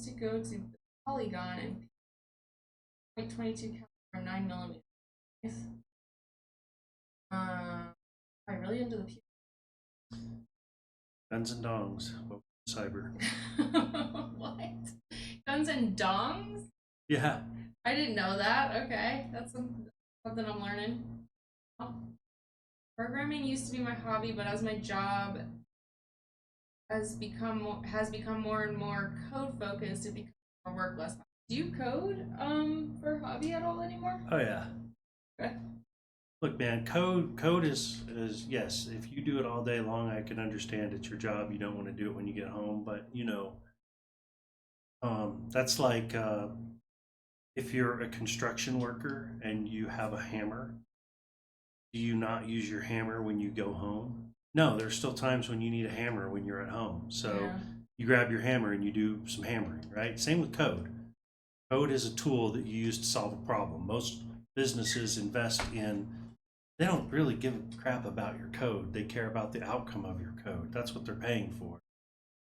To go to Polygon and 0.22 caliber 9mm. I'm really into the Guns and dongs. Cyber. What? Guns and dongs? Yeah. I didn't know that. Okay, that's something I'm learning. Oh. Programming used to be my hobby, but as my job has become more and more code focused, it becomes more work less. Do you code for hobby at all anymore? Oh yeah. Okay. Look, man, code is yes. If you do it all day long, I can understand it's your job. You don't want to do it when you get home, but you know, that's like if you're a construction worker and you have a hammer. Do you not use your hammer when you go home? No, there's still times when you need a hammer when you're at home. So yeah. You grab your hammer and you do some hammering, right? Same with code. Code is a tool that you use to solve a problem. Most businesses invest in, they don't really give a crap about your code. They care about the outcome of your code. That's what they're paying for.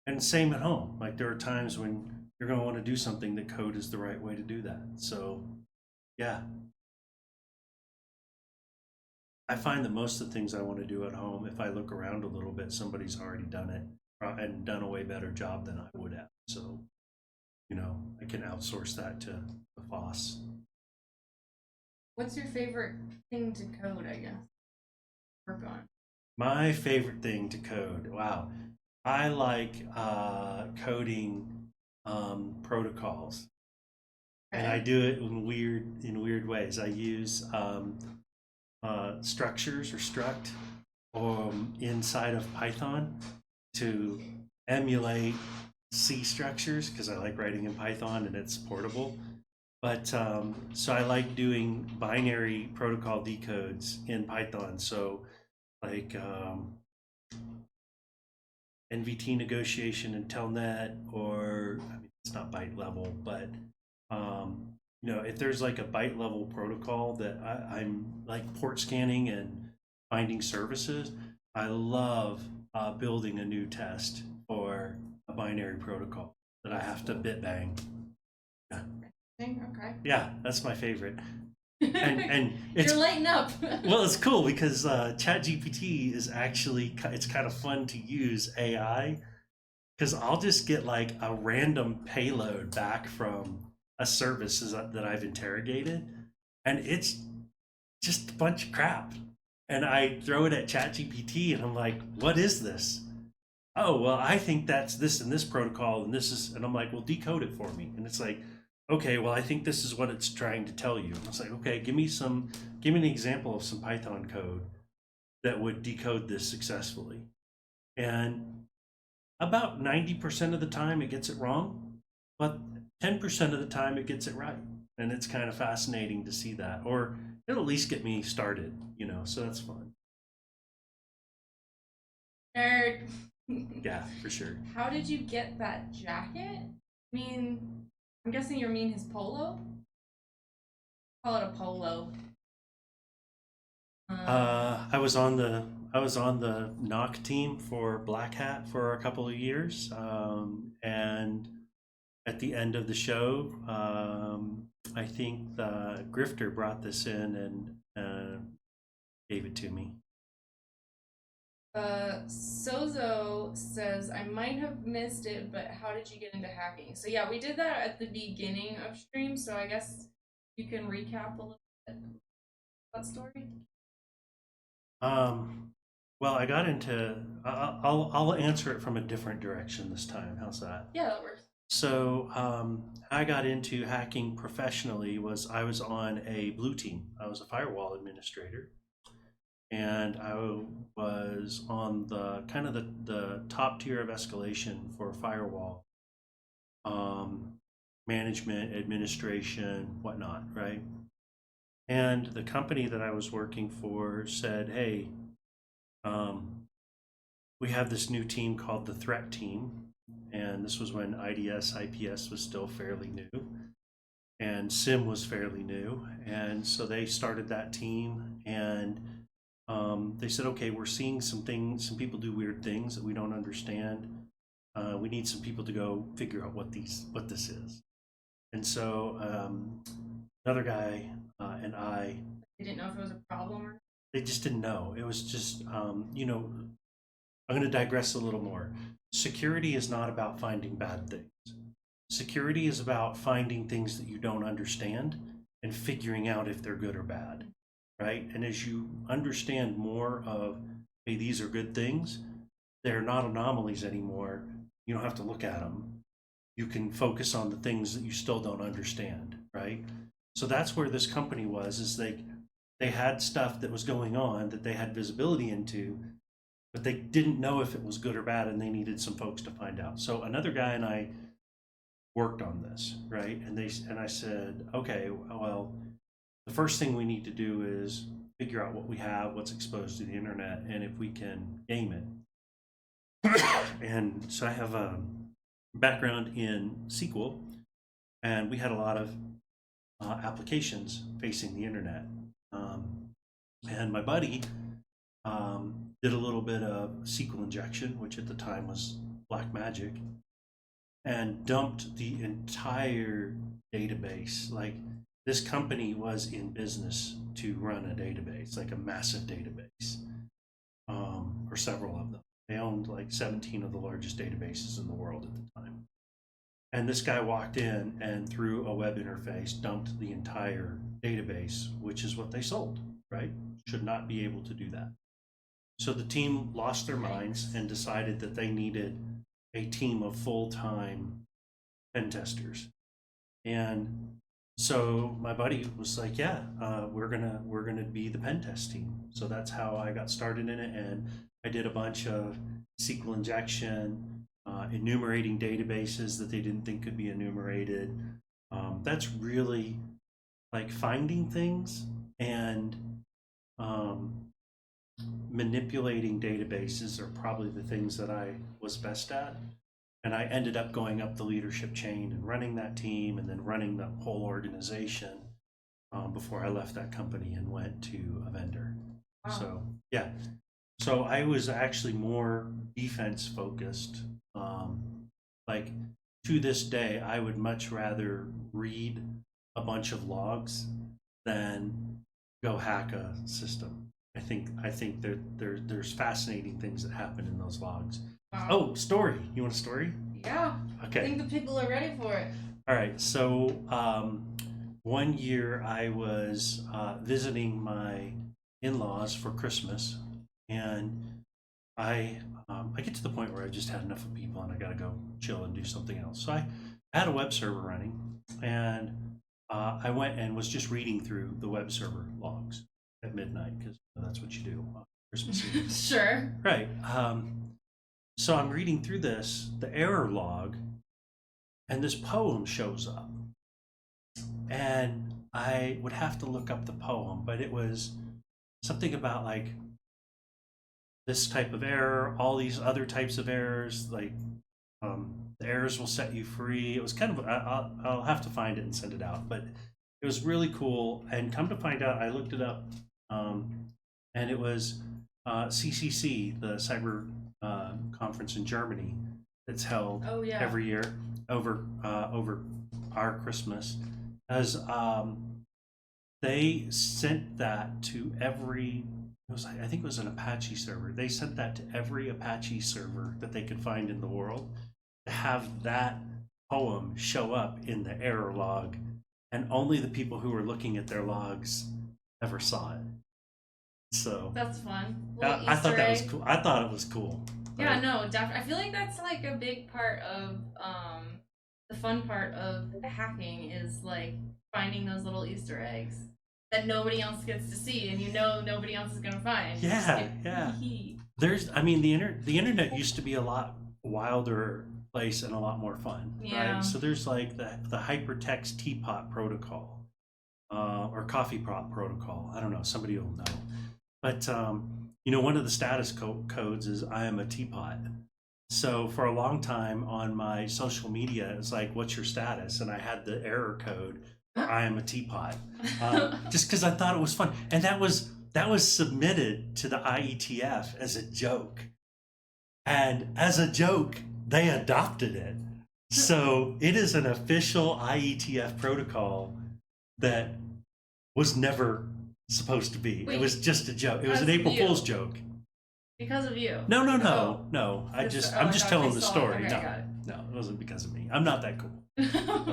And same at home. Like there are times when you're going to want to do something that code is the right way to do that. So yeah. I find that most of the things I want to do at home, if I look around a little bit, somebody's already done it and done a way better job than I would have. So, you know, I can outsource that to the boss. What's your favorite thing to code, I guess? Work on. My favorite thing to code. Wow. I like coding protocols. Okay. And I do it in weird ways. I use structures or struct inside of Python to emulate C structures because I like writing in Python and it's portable. But so I like doing binary protocol decodes in Python. So like NVT negotiation in Telnet, or I mean, it's not byte level, but you know, if there's like a byte level protocol that I'm like port scanning and finding services, I love building a new test for a binary protocol that I have to bit bang. Yeah. Okay. Yeah, that's my favorite. And it's, you're lighting up. Well, it's cool because ChatGPT is actually, it's kind of fun to use AI because I'll just get like a random payload back from a service that I've interrogated, and it's just a bunch of crap. And I throw it at ChatGPT and I'm like, what is this? Oh, well, I think that's this and this protocol and this is, and I'm like, well, decode it for me. And it's like, okay, well, I think this is what it's trying to tell you. And I was like, okay, give me an example of some Python code that would decode this successfully. And about 90% of the time it gets it wrong, but 10% of the time it gets it right. And it's kind of fascinating to see that, or it'll at least get me started, so that's fun. Nerd. Yeah, for sure. How did you get that jacket? I mean, I'm guessing you mean his polo? Call it a polo. I was on the knock team for Black Hat for a couple of years, and at the end of the show, I think the Grifter brought this in and gave it to me. Sozo says, I might have missed it, but how did you get into hacking? So yeah, we did that at the beginning of stream, so I guess you can recap a little bit that story. Well, I got into, I'll answer it from a different direction this time. How's that? Yeah, that works. So I got into hacking professionally I was on a blue team. I was a firewall administrator. And I was on the kind of the top tier of escalation for firewall management, administration, whatnot, right? And the company that I was working for said, hey, we have this new team called the threat team. And this was when IDS, IPS was still fairly new. And SIM was fairly new. And so they started that team, and they said, okay, we're seeing some people do weird things that we don't understand. We need some people to go figure out what this is. And so another guy and I. They didn't know if it was a problem or. They just didn't know. It was just, I'm going to digress a little more. Security is not about finding bad things. Security is about finding things that you don't understand and figuring out if they're good or bad. Right? And as you understand more of, hey, these are good things, they're not anomalies anymore. You don't have to look at them. You can focus on the things that you still don't understand, right? So that's where this company was, is they had stuff that was going on that they had visibility into, but they didn't know if it was good or bad, and they needed some folks to find out. So another guy and I worked on this, right? And I said, okay, well, the first thing we need to do is figure out what we have, what's exposed to the internet, and if we can game it. And so I have a background in SQL, and we had a lot of applications facing the internet. And my buddy did a little bit of SQL injection, which at the time was black magic, and dumped the entire database. Like, this company was in business to run a database, like a massive database, or several of them. They owned like 17 of the largest databases in the world at the time. And this guy walked in and through a web interface dumped the entire database, which is what they sold, right? Should not be able to do that. So the team lost their minds and decided that they needed a team of full-time pen testers. And so my buddy was like, yeah, we're gonna be the pen test team. So that's how I got started in it, and I did a bunch of SQL injection, enumerating databases that they didn't think could be enumerated. That's really like finding things and manipulating databases are probably the things that I was best at. And I ended up going up the leadership chain and running that team and then running the whole organization before I left that company and went to a vendor. Wow. So, yeah. So I was actually more defense focused. Like, to this day, I would much rather read a bunch of logs than go hack a system. I think there's fascinating things that happen in those logs. Wow. Oh, story. You want a story? Yeah. Okay. I think the people are ready for it. All right. So one year I was visiting my in-laws for Christmas, and I get to the point where I just had enough of people and I got to go chill and do something else. So I had a web server running, and I went and was just reading through the web server logs at midnight because that's what you do on Christmas Eve. Sure. Right. So I'm reading through the error log, and this poem shows up. And I would have to look up the poem, but it was something about like this type of error, all these other types of errors, like the errors will set you free. It was kind of, I'll have to find it and send it out, but it was really cool. And come to find out, I looked it up, and it was CCC, the cyber conference in Germany that's held every year over our Christmas, as they sent that to every, I think it was an Apache server. They sent that to every Apache server that they could find in the world to have that poem show up in the error log, and only the people who were looking at their logs ever saw it. So that's fun. I thought that was cool. I thought it was cool. Yeah, no, definitely. I feel like that's like a big part of the fun part of hacking is like finding those little Easter eggs that nobody else gets to see, and nobody else is gonna find. Yeah, yeah. There's, I mean, the internet used to be a lot wilder place and a lot more fun, right? So there's like the hypertext teapot protocol, or coffee pot protocol. I don't know. Somebody will know. But one of the status codes is I am a teapot. So for a long time on my social media, it's like, what's your status? And I had the error code, I am a teapot, just because I thought it was fun. And that was submitted to the IETF as a joke. And as a joke, they adopted it. So it is an official IETF protocol that was never supposed to be. Wait, it was just a joke. It was an April Fool's joke. Because of you? No. I'm just telling the story. Okay, no, it wasn't because of me. I'm not that cool.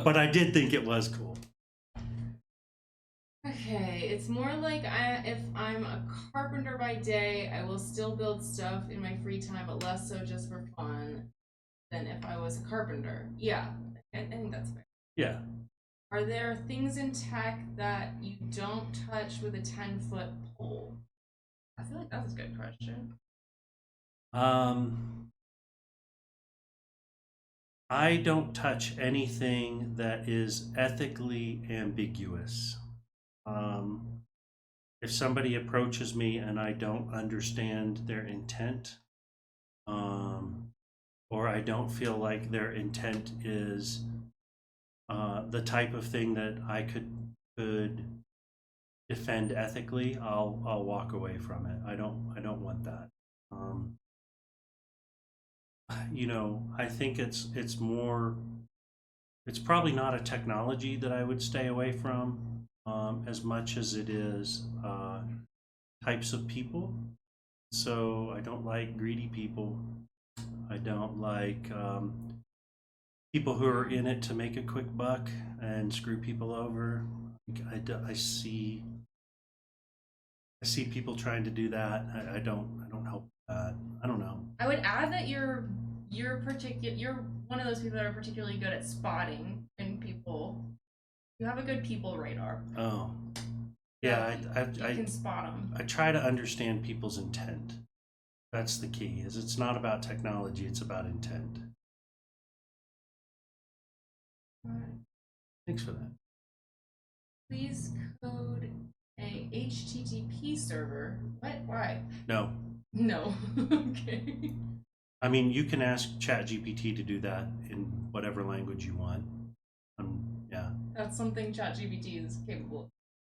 But I did think it was cool. Okay, it's more like if I'm a carpenter by day, I will still build stuff in my free time, but less so just for fun than if I was a carpenter. Yeah, I think that's fair. Yeah. Are there things in tech that you don't touch with a 10-foot pole? I feel like that's a good question. I don't touch anything that is ethically ambiguous. If somebody approaches me and I don't understand their intent, or I don't feel like their intent is the type of thing that I could defend ethically, I'll walk away from it. I don't want that. I think it's probably not a technology that I would stay away from, as much as it is types of people. So I don't like greedy people. I don't like people who are in it to make a quick buck and screw people over. I see people trying to do that. I don't help that. I don't know. I would add that you're one of those people that are particularly good at spotting in people. You have a good people radar. Oh, yeah. You can spot them. I try to understand people's intent. That's the key. It's not about technology. It's about intent. Thanks for that. Please code a HTTP server. What? Why? No. Okay. I mean, you can ask ChatGPT to do that in whatever language you want. Yeah. That's something ChatGPT is capable of.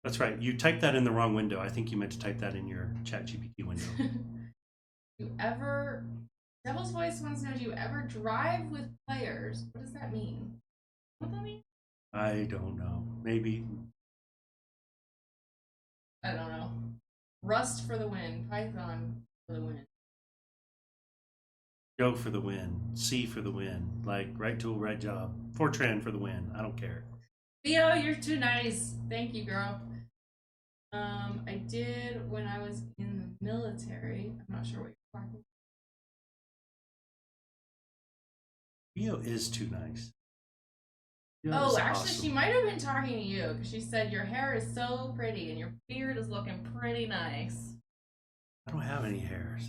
That's right. You typed that in the wrong window. I think you meant to type that in your ChatGPT window. Devil's Voice wants to know, do you ever drive with players? What does that mean? What does that mean? I don't know. Maybe. I don't know. Rust for the win. Python for the win. Go for the win. C for the win. Like, right tool, right job. Fortran for the win. I don't care. Theo, you're too nice. Thank you, girl. I did when I was in the military. I'm not sure what you're talking Rio is too nice. Oh, actually, awesome. She might have been talking to you because she said your hair is so pretty and your beard is looking pretty nice. I don't have any hair. So.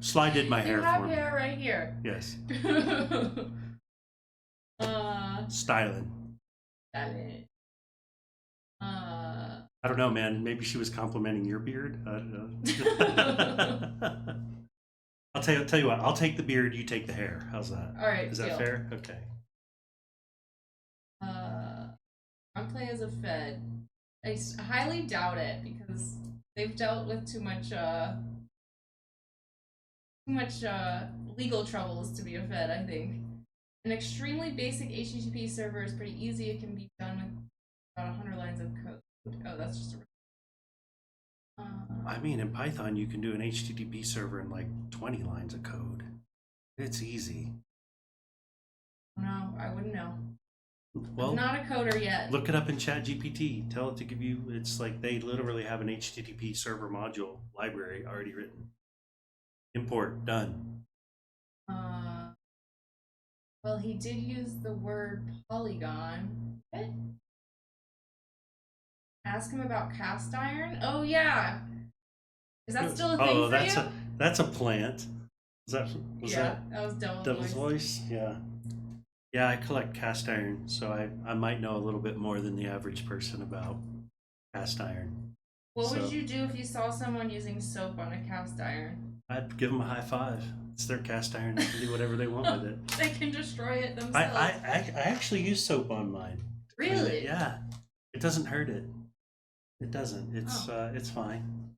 Sly did my hair for me. You have hair right here. Yes. Styling. Styling. I don't know, man. Maybe she was complimenting your beard. I don't know. I'll tell you what. I'll take the beard. You take the hair. How's that? All right. Is that fair? Okay. I'm playing as a Fed. I highly doubt it because they've dealt with too much legal troubles to be a Fed. I think an extremely basic HTTP server is pretty easy. It can be done with about 100 lines of code. Oh, that's just a. I mean, in Python, you can do an HTTP server in like 20 lines of code. It's easy. No, I wouldn't know. Well, I'm not a coder yet. Look it up in ChatGPT. Tell it to give you. It's like they literally have an HTTP server module library already written. Import done. Well, he did use the word polygon. What? Ask him about cast iron. Oh yeah. Is that still a thing for you? Oh, that's a plant. That was Devil's Voice? Yeah. Yeah, I collect cast iron, so I might know a little bit more than the average person about cast iron. What would you do if you saw someone using soap on a cast iron? I'd give them a high five. It's their cast iron. They can do whatever they want with it. They can destroy it themselves. I actually use soap on mine. Really? Yeah. It doesn't hurt it. It doesn't. It's fine.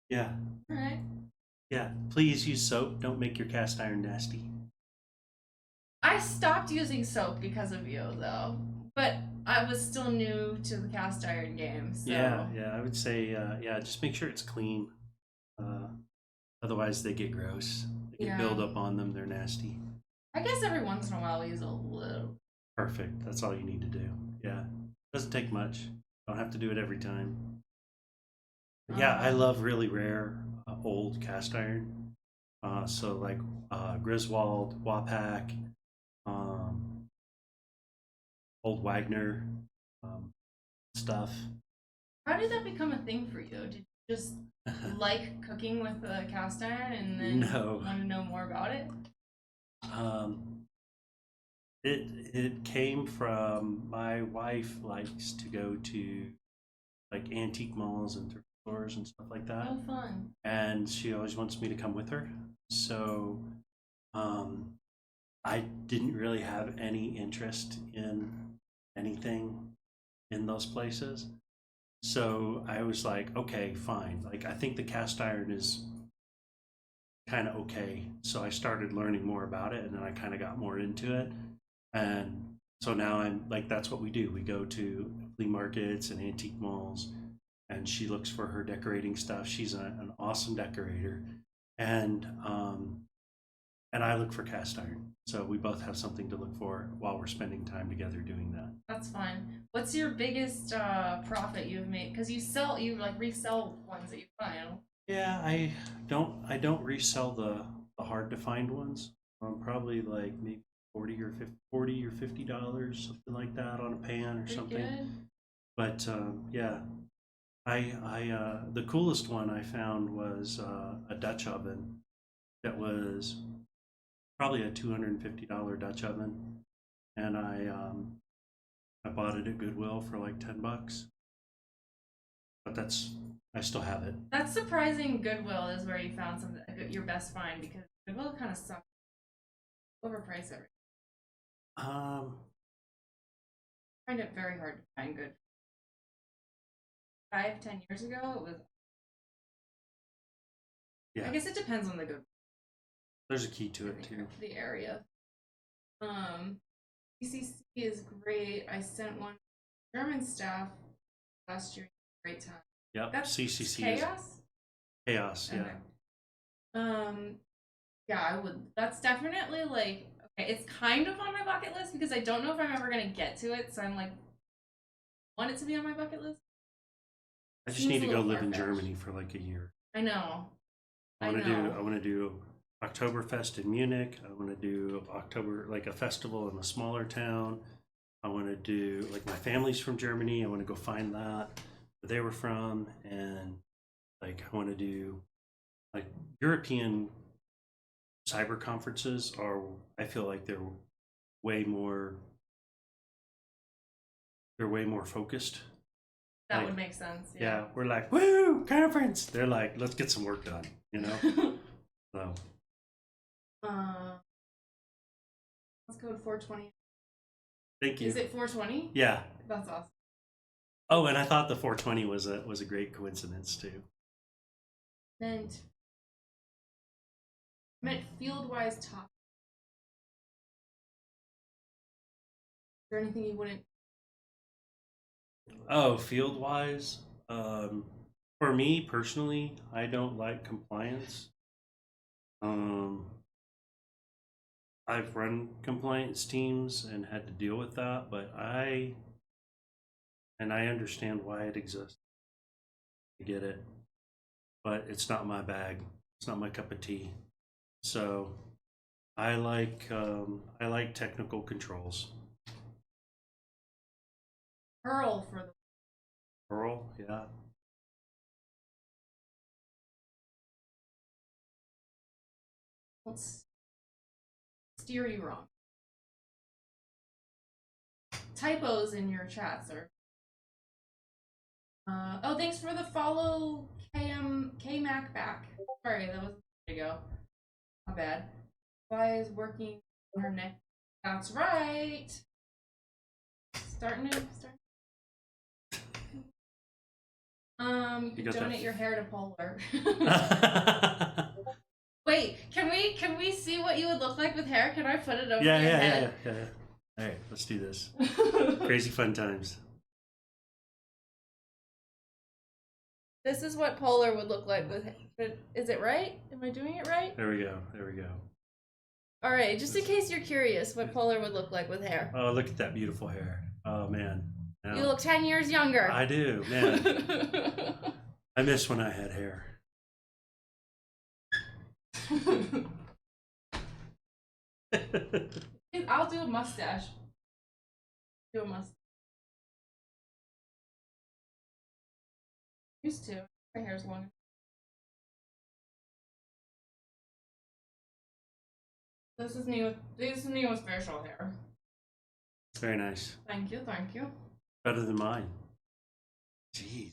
Yeah. All right. Yeah. Please use soap. Don't make your cast iron nasty. I stopped using soap because of you, though. But I was still new to the cast iron game. So. Yeah. I would say, just make sure it's clean. Otherwise, they get gross. They get build up on them. They're nasty. I guess every once in a while we use a little. Perfect. That's all you need to do. Yeah. Doesn't take much. Don't have to do it every time. Yeah, I love really rare old cast iron. So like Griswold, Wapak, old Wagner stuff. How did that become a thing for you? Did you just like cooking with a cast iron and then want to know more about it? It came from my wife likes to go to like antique malls and thrift stores and stuff like that. Oh, fun. And she always wants me to come with her. So I didn't really have any interest in anything in those places. So I was like, okay, fine. Like, I think the cast iron is kind of okay. So I started learning more about it, and then I kind of got more into it. And so now I'm like, that's what we do. We go to flea markets and antique malls, and she looks for her decorating stuff. She's an awesome decorator. And I look for cast iron. So we both have something to look for while we're spending time together doing that. That's fun. What's your biggest profit you've made? Because you like resell ones that you find. Yeah, I don't resell the hard to find ones. Probably like maybe $40 or $50, something like that on a pan or something. Good. But yeah, I the coolest one I found was a Dutch oven that was probably a $250 Dutch oven, and I bought it at Goodwill for like $10. But I still have it. That's surprising. Goodwill is where you found something your best find, because Goodwill kind of sucks. Overpriced everything. I find it very hard to find good. 5-10 years ago, it was. Yeah. I guess it depends on the Goodwill. There's a key to it too. The area. PCC is great. I sent one to German staff last year. Great time. Yep. That's CCC chaos. Chaos. Yeah. Okay. Yeah, I would. That's definitely like okay. It's kind of on my bucket list because I don't know if I'm ever gonna get to it. So I'm like want it to be on my bucket list. I just need to go live in Germany for like a year. I know. I want to do Oktoberfest in Munich. I want to do October, like a festival in a smaller town. I want to do, like, my family's from Germany. I want to go find that, where they were from. And like, I want to do, like, European cyber conferences are, I feel like they're way more focused. That like, would make sense. Yeah, we're like, woo, conference. They're like, let's get some work done, you know? So. Let's go with 420. Thank you. Is it 420? Yeah. That's awesome. Oh, and I thought the 420 was a great coincidence too. Meant field-wise top. Is there anything you wouldn't? Oh, field-wise, for me personally, I don't like compliance. I've run compliance teams and had to deal with that, but I understand why it exists. I get it, but it's not my bag. It's not my cup of tea. So I like technical controls. P0lr for the P0lr, yeah. Let's steer you wrong. Typos in your chats are. Oh, thanks for the follow, KMac back. Sorry, that was a minute ago. Not bad. Why is working on her neck? That's right. Starting. You can donate your hair to P0lr. Wait, can we see what you would look like with hair? Can I put it over your head? Yeah. All right, let's do this. Crazy fun times. This is what P0lr would look like with hair. Is it right? Am I doing it right? There we go. All right, just in case you're curious what P0lr would look like with hair. Oh, look at that beautiful hair. Oh, man. Now, you look 10 years younger. I do, man. I miss when I had hair. I'll do a mustache. Used to. My hair's long. This is new with facial hair. Very nice. Thank you. Better than mine. Jeez.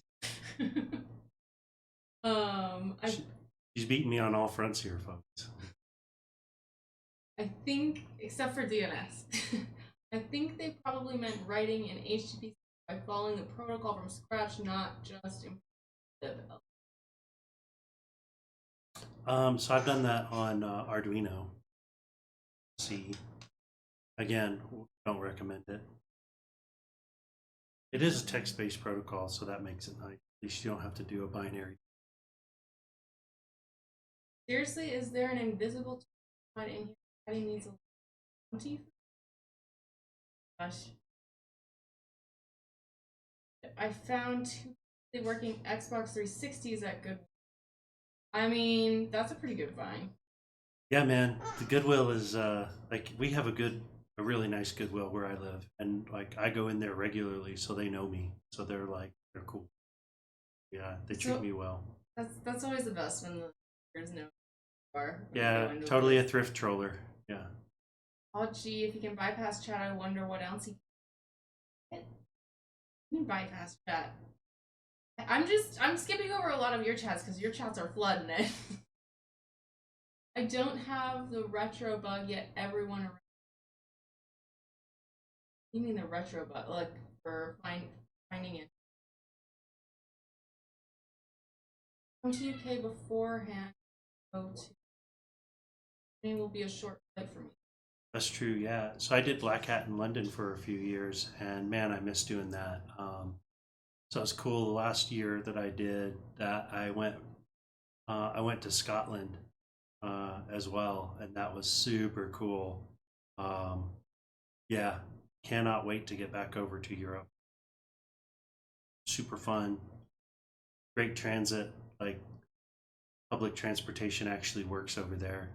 She's beating me on all fronts here, folks. I think, except for DNS, I think they probably meant writing in HTTP by following the protocol from scratch, not just improving. So I've done that on Arduino. See, again, don't recommend it. It is a text-based protocol, so that makes it nice. At least you don't have to do a binary. Seriously, is there an invisible tool in here? Patty needs a bounty? Gosh. I found two working Xbox 360s at Goodwill. I mean, that's a pretty good find. Yeah, man. The Goodwill is like, we have a really nice Goodwill where I live, and like I go in there regularly, so they know me. So they're cool. Yeah, they treat me well. That's always the best when there's no bar. Yeah, totally a thrift troller. Yeah. Oh gee, if he can bypass chat, I wonder what else he can bypass chat. I'm skipping over a lot of your chats because your chats are flooding it. I don't have the retro bug yet. Everyone around. You mean the retro bug, like for finding it? Come to UK beforehand. Go to. It will be a short flight for me. That's true, yeah. So I did Black Hat in London for a few years, and man, I miss doing that. So it's cool. The last year that I did that, I went to Scotland as well, and that was super cool. Yeah, cannot wait to get back over to Europe. super fun, great transit, like public transportation actually works over there.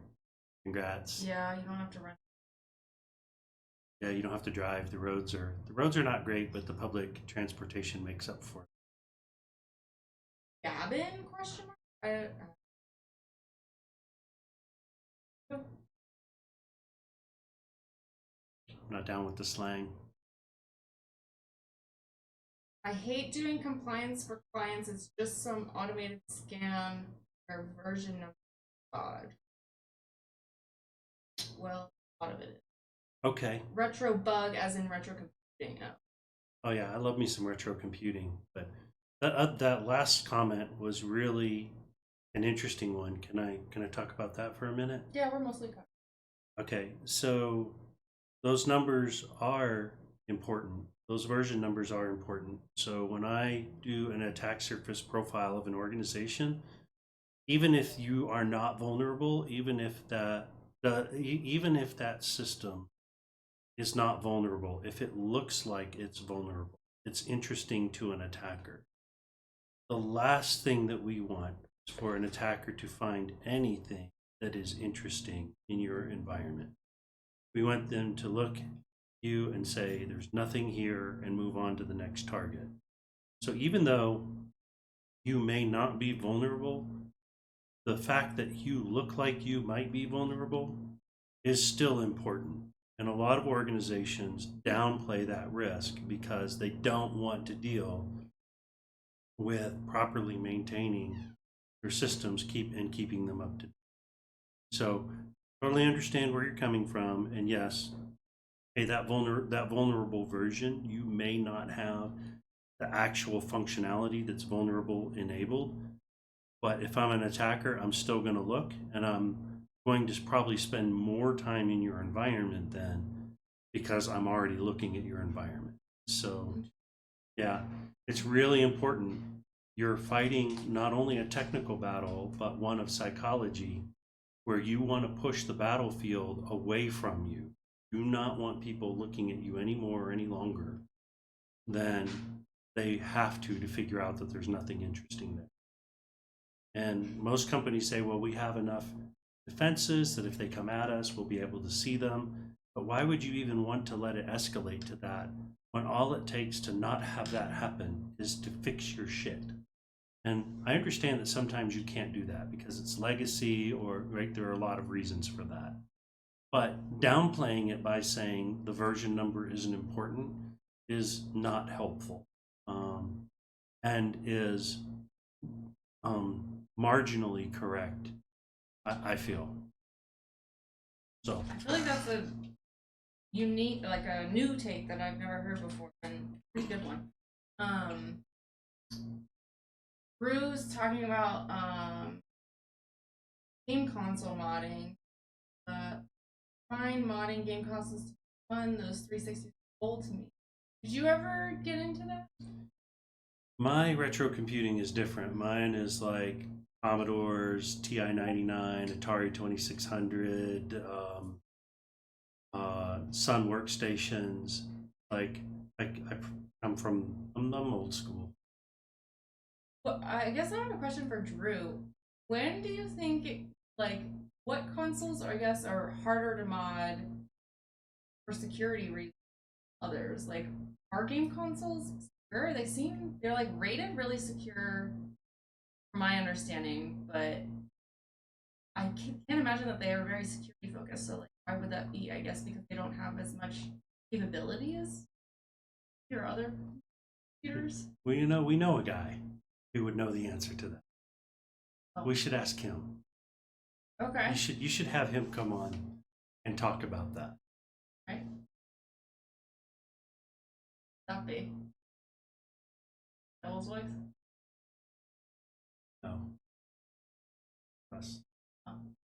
Congrats. Yeah, you don't have to rent. Yeah, you don't have to drive. The roads are not great, but the public transportation makes up for it. Gavin? Question mark. I'm not down with the slang. I hate doing compliance for clients. It's just some automated scam or version of God. Well, a lot of it is. Okay. Retro bug, as in retro computing. Oh yeah, I love me some retro computing, but that last comment was really an interesting one. Can I talk about that for a minute? Yeah, we're mostly covered. Okay, so those numbers are important. Those version numbers are important. So when I do an attack surface profile of an organization, even if you are not vulnerable, even if that system is not vulnerable, if it looks like it's vulnerable, it's interesting to an attacker. The last thing that we want is for an attacker to find anything that is interesting in your environment. We want them to look at you and say, there's nothing here, and move on to the next target. So even though you may not be vulnerable, the fact that you look like you might be vulnerable is still important. And a lot of organizations downplay that risk because they don't want to deal with properly maintaining their systems keeping them up to date. So totally understand where you're coming from, and yes, hey, that vulnerable version, you may not have the actual functionality that's vulnerable enabled, but if I'm an attacker, I'm still going to look, and I'm going to probably spend more time in your environment then, because I'm already looking at your environment. So yeah, it's really important. You're fighting not only a technical battle, but one of psychology, where you want to push the battlefield away from you. Do not want people looking at you anymore or any longer than they have to figure out that there's nothing interesting there. And most companies say, well, we have enough defenses that if they come at us, we'll be able to see them. But why would you even want to let it escalate to that when all it takes to not have that happen is to fix your shit? And I understand that sometimes you can't do that because it's legacy, or right, there are a lot of reasons for that. But downplaying it by saying the version number isn't important is not helpful, and is marginally correct, I feel. So I feel like that's a unique, like a new take that I've never heard before, and pretty good one. Bruce talking about game console modding. Find modding game consoles to fun. Those 360 old to me. Did you ever get into that? My retro computing is different. Mine is like Commodore's TI-99, Atari 2600, Sun workstations. Like I'm old school. Well, I guess I have a question for Drew. When do you think what consoles, I guess, are harder to mod for security reasons than others? Like, are game consoles secure? They're like rated really secure, from my understanding, but I can't imagine that they are very security focused. So, like, why would that be? I guess because they don't have as much capability as your other computers. Well, we know a guy who would know the answer to that. Oh. We should ask him. Okay. You should have him come on and talk about that. Right. That be Devil's Wigs? No. Us.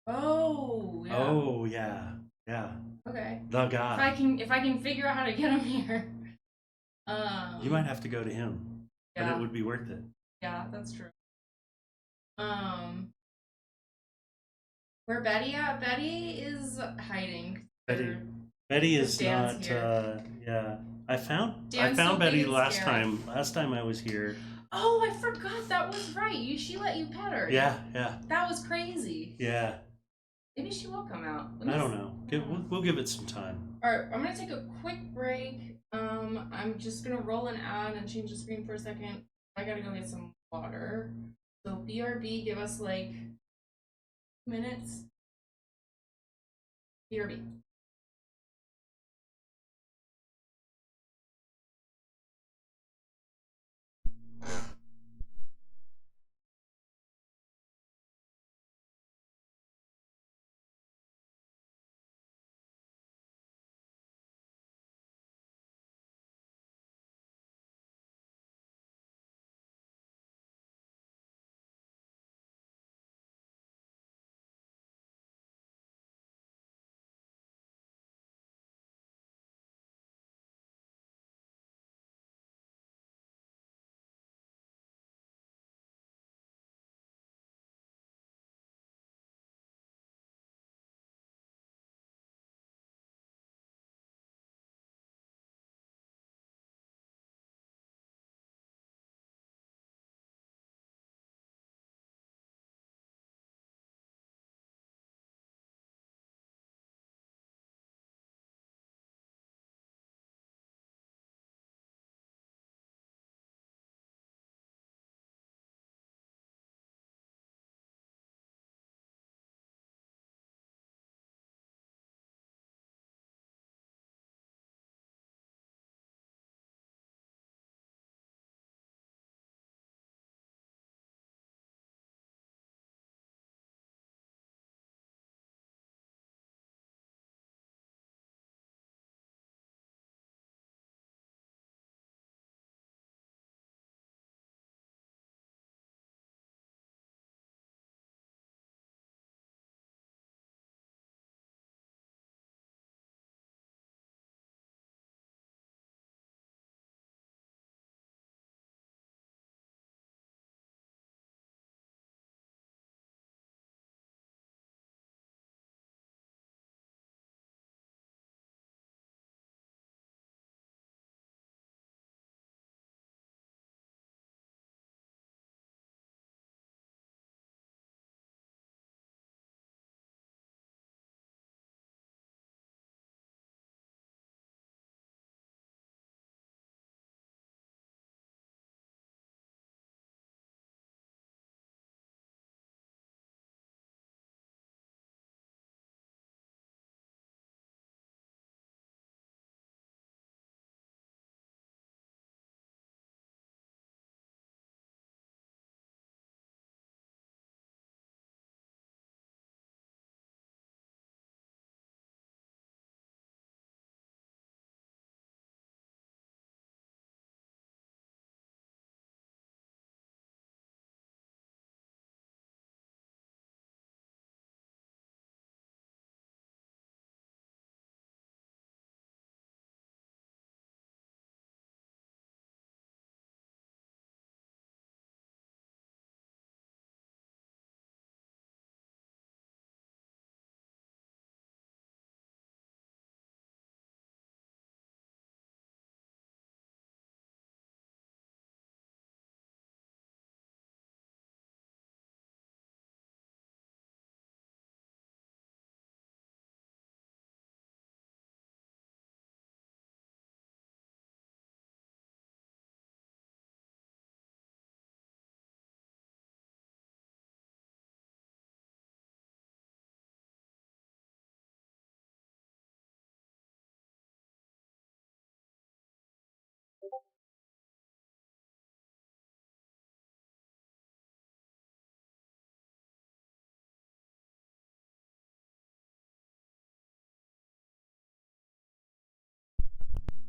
Oh, yeah. Oh, yeah. Yeah. Okay. The guy. If I can figure out how to get him here. You might have to go to him. Yeah. But it would be worth it. Yeah, that's true. Where Betty at? Betty is hiding. Betty is not yeah. I found Dan's so Betty big and last scary. time. Last time I was here. Oh, I forgot that was right. She let you pet her. Yeah, yeah. That was crazy. Yeah. Maybe she will come out. I don't know. We'll give it some time. Alright, I'm gonna take a quick break. I'm just gonna roll an ad and change the screen for a second. I gotta go get some water. So BRB, give us like minutes. BRB.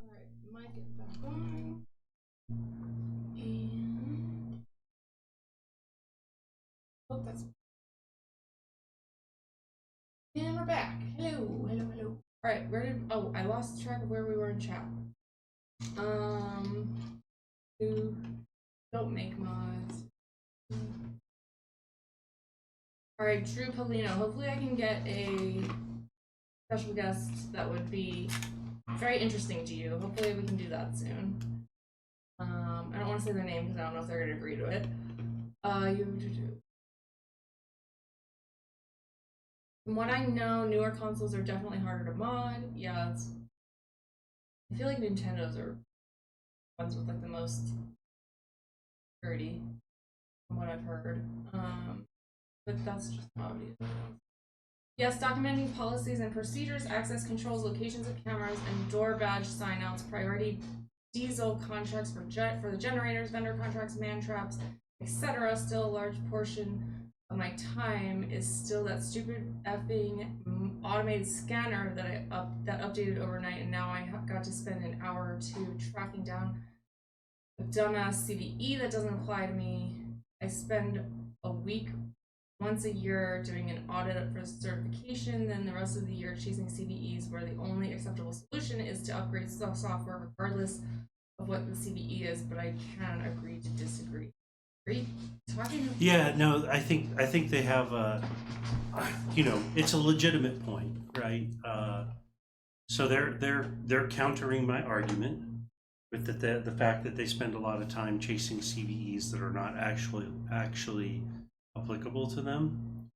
Alright, mic it back on. And oh, that's and we're back. Hello, hello, hello. Alright, where did I lost track of where we were in chat. Who don't make mods. Alright, Drew Polino. Hopefully I can get a special guest that would be very interesting to you. Hopefully we can do that soon. I don't want to say their name because I don't know if they're going to agree to it. From what I know, newer consoles are definitely harder to mod. Yeah, I feel like Nintendo's are ones with like the most security, from what I've heard. But that's just obvious. Yes, documenting policies and procedures, access controls, locations of cameras, and door badge signouts, priority diesel contracts for the generators, vendor contracts, man traps, etc. Still a large portion of my time is still that stupid effing automated scanner that updated overnight, and now I got to spend an hour or two tracking down a dumbass CVE that doesn't apply to me. I spend a week once a year doing an audit for certification, then the rest of the year chasing CVEs where the only acceptable solution is to upgrade software regardless of what the CVE is, but I can agree to disagree. Agree? Talking about Yeah, no, I think they have it's a legitimate point, right? So they're countering my argument with the fact that they spend a lot of time chasing CVEs that are not actually applicable to them.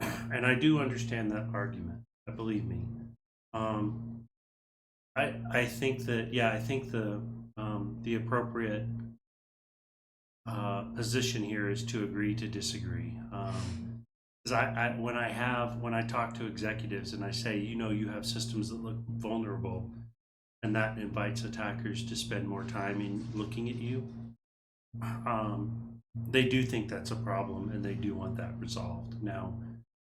And I do understand that argument. Believe me. I think that I think the appropriate position here is to agree to disagree. Because when I talk to executives and I say, you have systems that look vulnerable, and that invites attackers to spend more time in looking at you, they do think that's a problem and they do want that resolved. Now,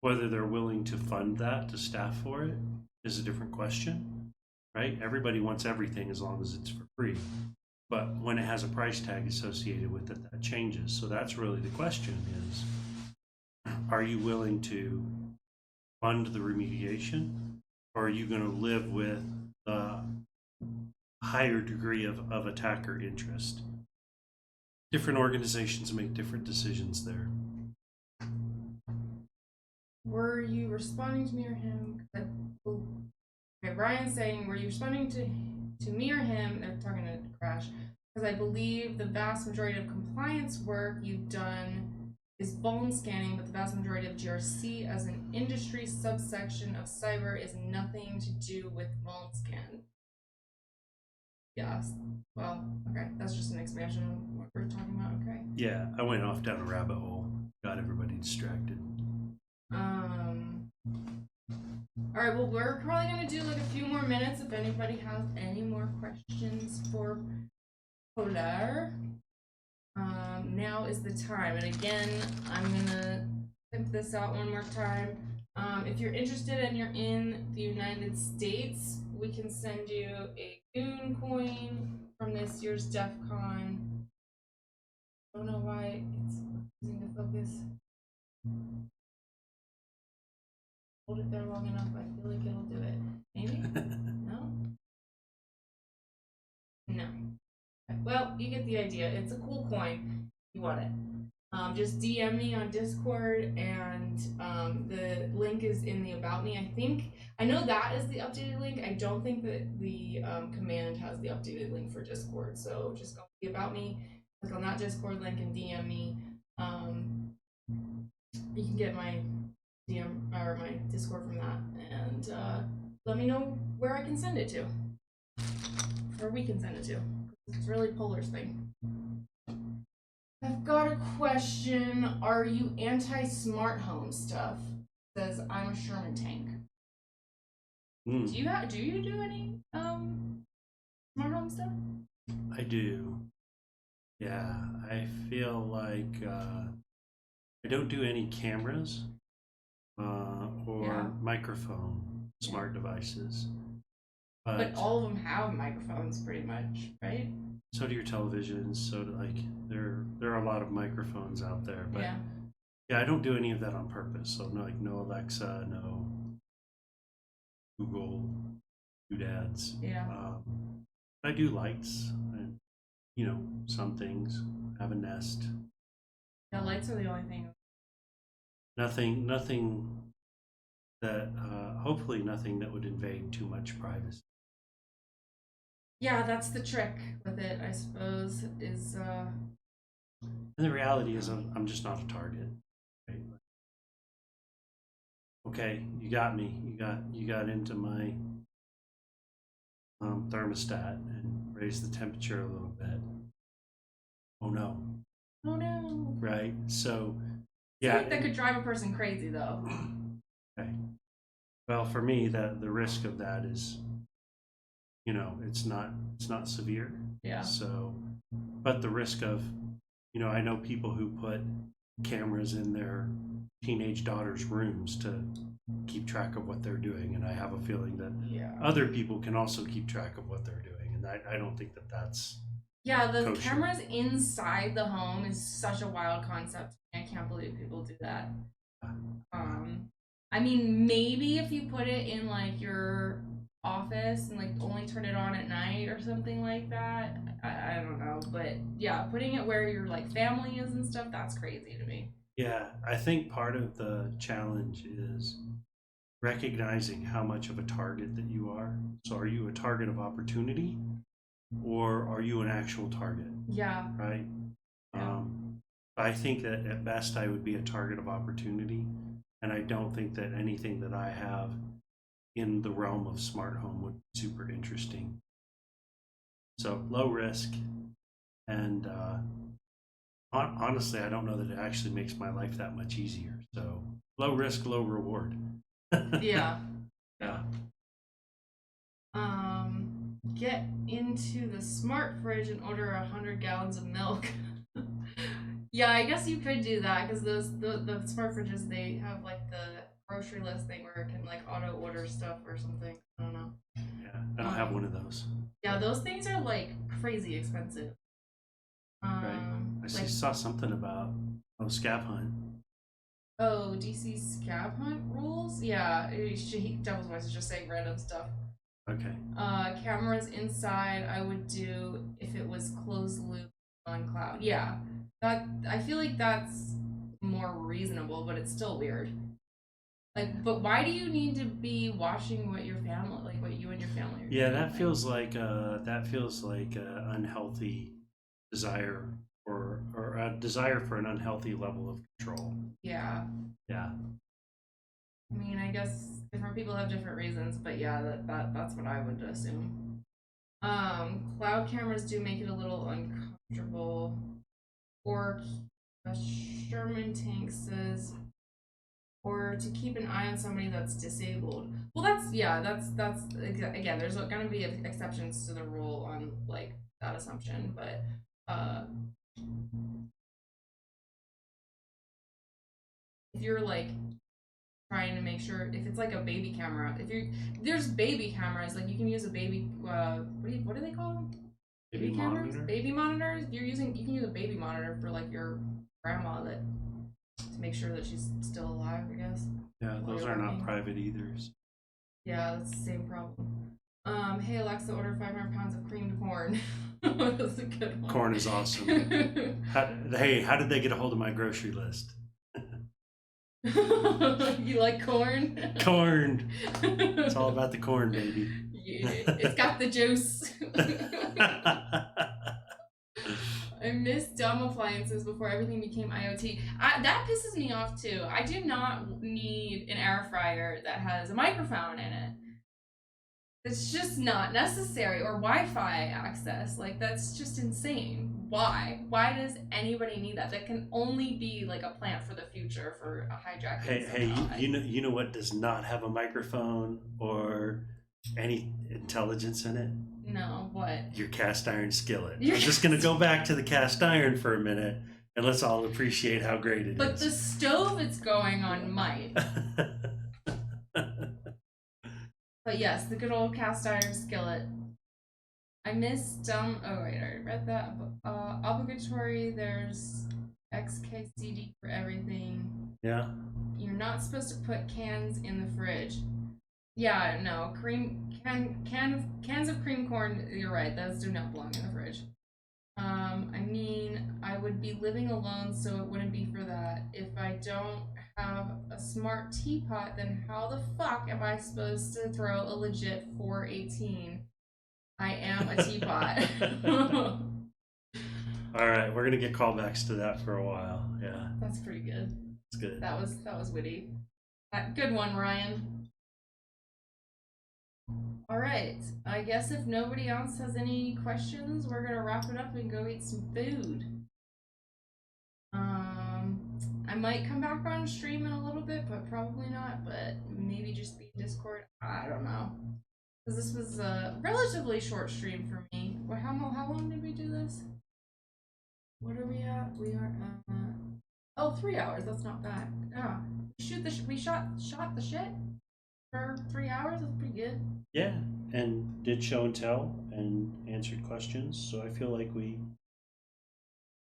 whether they're willing to fund that to staff for it is a different question, right? Everybody wants everything as long as it's for free. But when it has a price tag associated with it, that changes. So that's really the question is, are you willing to fund the remediation, or are you going to live with the higher degree of attacker interest? Different organizations make different decisions there. Were you responding to me or him? Okay, Brian's saying, were you responding to me or him? They're talking to Crash. Because I believe the vast majority of compliance work you've done is vuln scanning, but the vast majority of GRC as an industry subsection of cyber is nothing to do with vuln scan. Yes. Well, okay. That's just an expansion of what we're talking about. Okay. Yeah, I went off down a rabbit hole. Got everybody distracted. All right. Well, we're probably gonna do like a few more minutes if anybody has any more questions for P0lr. Now is the time, and again, I'm gonna pimp this out one more time. If you're interested and you're in the United States, we can send you a Goon coin from this year's DEF CON. I don't know why it's refusing to focus. Hold it there long enough, I feel like it'll do it. Maybe? No? No. Okay. Well, you get the idea. It's a cool coin. You want it. Just DM me on Discord, and the link is in the About Me. I know that is the updated link. I don't think that the command has the updated link for Discord. So just go to the About Me, click on that Discord link, and DM me. You can get my DM or my Discord from that, and let me know where I can send it to, or we can send it to. It's really P0lr's thing. I've got a question. Are you anti-smart home stuff? It says I'm a Sherman tank. Do you do any smart home stuff? I do. Yeah, I feel like I don't do any cameras or microphone smart devices. But all of them have microphones, pretty much, right? So do your televisions. So do, there are a lot of microphones out there. But yeah, I don't do any of that on purpose. So no Alexa, no Google doodads. Yeah. I do lights. And, some things have a Nest. Yeah, lights are the only thing. Nothing that hopefully nothing that would invade too much privacy. Yeah, that's the trick with it, I suppose, is And the reality is, I'm just not a target. Right? Okay, you got me. You got into my thermostat and raised the temperature a little bit. Oh no. oh no. Right. So I yeah. think that could drive a person crazy though. Okay. Well, for me, the risk of that is, it's not severe. Yeah. So, but the risk of, I know people who put cameras in their teenage daughters' rooms to keep track of what they're doing, and I have a feeling that other people can also keep track of what they're doing, and I don't think that that's the kosher. cameras inside the home is such a wild concept. I can't believe people do that. I mean, maybe if you put it in like your office and like only turn it on at night or something like that. I don't know, but yeah, putting it where your like family is and stuff, that's crazy to me. Yeah, I think part of the challenge is recognizing how much of a target that you are. So, are you a target of opportunity, or are you an actual target? Yeah. Right. Yeah. I think that at best I would be a target of opportunity, and I don't think that anything that I have in the realm of smart home would be super interesting. So low risk, and honestly, I don't know that it actually makes my life that much easier. So low risk, low reward. Yeah. Yeah. Get into the smart fridge and order 100 gallons of milk. Yeah, I guess you could do that because the smart fridges, they have like the grocery list thing where it can like auto order stuff or something. I don't know. Yeah, I don't have one of those. Yeah, those things are like crazy expensive. Right. I saw something about scav hunt. Oh, DC scab hunt rules? Yeah, Devil's Voice is just saying random stuff. Okay. Cameras inside, I would do if it was closed loop on cloud. Yeah, that I feel like that's more reasonable, but it's still weird. Like, but why do you need to be watching what your family, like what you and your family are doing? Yeah, that feels like unhealthy desire, or a desire for an unhealthy level of control. Yeah. Yeah. I mean, I guess different people have different reasons, but yeah, that's what I would assume. Cloud cameras do make it a little uncomfortable. Or Sherman Tank says, or to keep an eye on somebody that's disabled. Well, that's again. There's going to be exceptions to the rule on like that assumption, but if you're like trying to make sure if it's like a baby camera, if you there's baby cameras like you can use a baby what do they call them? Baby cameras, monitor. baby monitors. You can use a baby monitor for like your grandma that to make sure that she's still alive, I guess. Yeah, those are not private either. Yeah, that's the same problem. Hey Alexa, order 500 pounds of creamed corn. That's a good one. Corn is awesome. How did they get a hold of my grocery list? You like corn? Corn. It's all about the corn, baby. Yeah, it's got the juice. I miss dumb appliances before everything became IoT. That pisses me off too. I do not need an air fryer that has a microphone in it. It's just not necessary. Or Wi-Fi access. Like, that's just insane. Why? Why does anybody need that? That can only be like a plant for the future for a hijacking. Hey, you know what does not have a microphone or any intelligence in it? No, what? Your cast iron skillet. I'm just going to go back to the cast iron for a minute, and let's all appreciate how great it is. But the stove it's going on might. But yes, the good old cast iron skillet. I missed oh wait, I already read that. Obligatory, there's XKCD for everything. Yeah. You're not supposed to put cans in the fridge. Yeah, no, cans of cream corn, you're right, those do not belong in the fridge. I mean, I would be living alone, so it wouldn't be for that. If I don't have a smart teapot, then how the fuck am I supposed to throw a legit 418 I am a teapot. All right, we're gonna get callbacks to that for a while. Yeah, That's pretty good. it's good. That was witty. Good one, Ryan. All right. I guess if nobody else has any questions, we're gonna wrap it up and go eat some food. I might come back on stream in a little bit, but probably not. But maybe just be Discord. I don't know. Because this was a relatively short stream for me. How long did we do this? What are we at? We are at 3 hours. That's not bad. Yeah, we shot the shit for 3 hours. That's pretty good. Yeah, and did show and tell and answered questions. So I feel like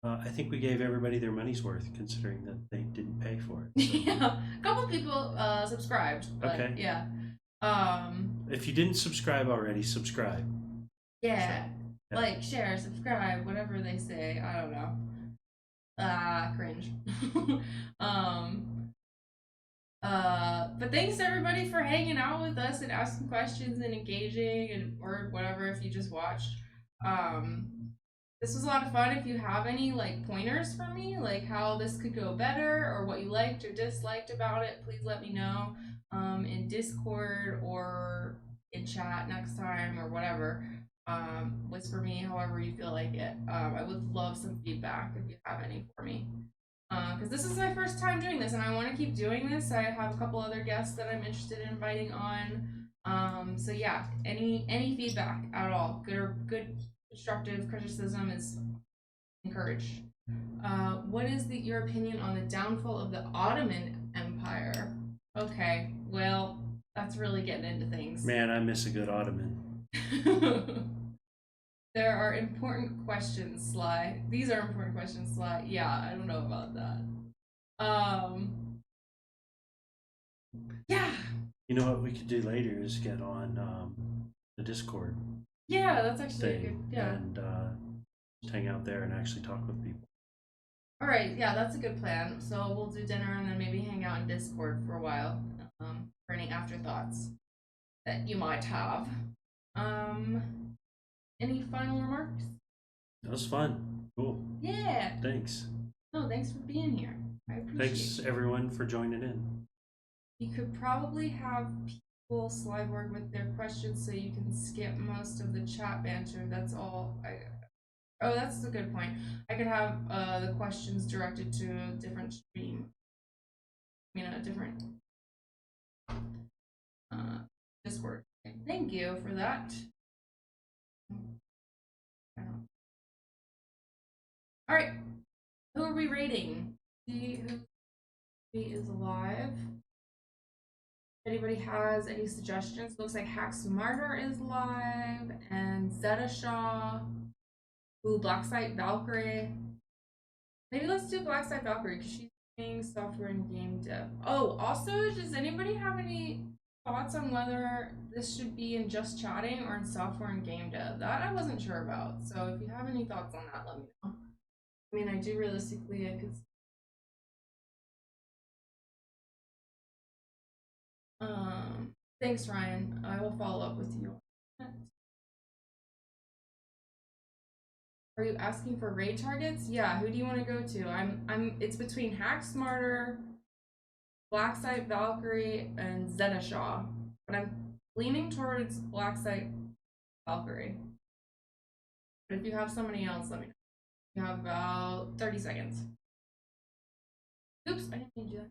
I think we gave everybody their money's worth, considering that they didn't pay for it. So. Yeah, a couple people subscribed. But okay. Yeah. If you didn't subscribe already, subscribe. Yeah. So, yeah. Like, share, subscribe, whatever they say. I don't know. Cringe. But thanks everybody for hanging out with us and asking questions and engaging or whatever if you just watched. This was a lot of fun. If you have any like pointers for me, like how this could go better or what you liked or disliked about it, please let me know in Discord or in chat next time or whatever. Whisper me however you feel like it. I would love some feedback if you have any for me. Because this is my first time doing this and I want to keep doing this. I have a couple other guests that I'm interested in inviting on. So yeah, any feedback at all, good constructive criticism is encouraged. What is your opinion on the downfall of the Ottoman Empire? Okay, well, that's really getting into things. Man, I miss a good Ottoman. There are important questions, Sly. These are important questions, Sly. Yeah, I don't know about that. Yeah. You know what we could do later is get on the Discord. Yeah, that's actually good. Yeah. And just hang out there and actually talk with people. All right, yeah, that's a good plan. So we'll do dinner and then maybe hang out in Discord for a while for any afterthoughts that you might have. Any final remarks? That was fun. Cool. Yeah. Thanks. No, thanks for being here. I appreciate it. Thanks everyone for joining in. You could probably have people Slyborg with their questions so you can skip most of the chat banter. That's all. Oh, that's a good point. I could have the questions directed to a different stream. I mean, a different Discord. Thank you for that. All right, who are we rating? See who is alive. If anybody has any suggestions, looks like Hax Martyr is live and Zeta Shaw. Ooh, Blacksite Valkyrie. Maybe let's do Blacksite Valkyrie because she's doing software and game dev. Oh, also, does anybody have any thoughts on whether this should be in just chatting or in software and game dev? That I wasn't sure about. So if you have any thoughts on that, let me know. I mean, I do realistically, I could. Thanks, Ryan. I will follow up with you. Are you asking for raid targets? Yeah, who do you want to go to? It's between Hax Martyr, Blacksite Valkyrie, and Zeta Shaw. But I'm leaning towards Blacksite Valkyrie. But if you have somebody else, let me know. You have about 30 seconds. Oops, I didn't mean to do that.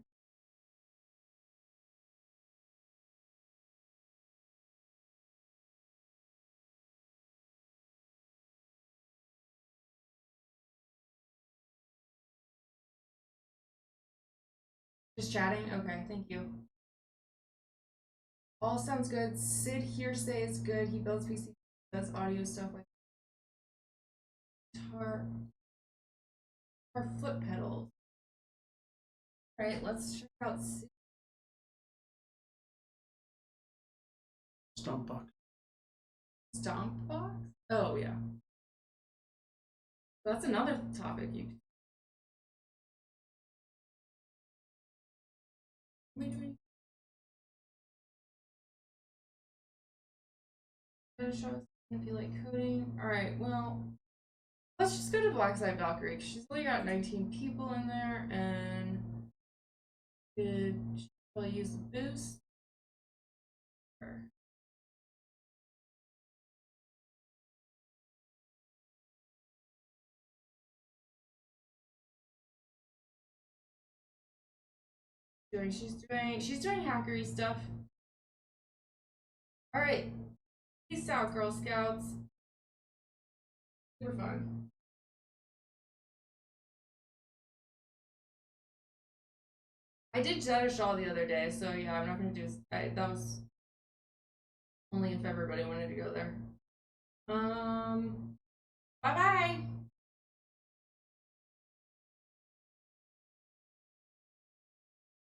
Just chatting? Okay, thank you. All sounds good. Sid Hearsay is good. He builds PC, does audio stuff like guitar or foot pedals. Alright, let's check out Sid. Stompbox. Stompbox? Oh, yeah. So that's another topic you could show us. If you like coding. Alright, well, let's just go to Blackside Valkyrie, because she's only got 19 people in there, and could probably use the boost. She's doing hackery stuff. Alright. Peace out, Girl Scouts. Super fun. I did Zetashaw the other day, so yeah, I'm not gonna do that was only if everybody wanted to go there.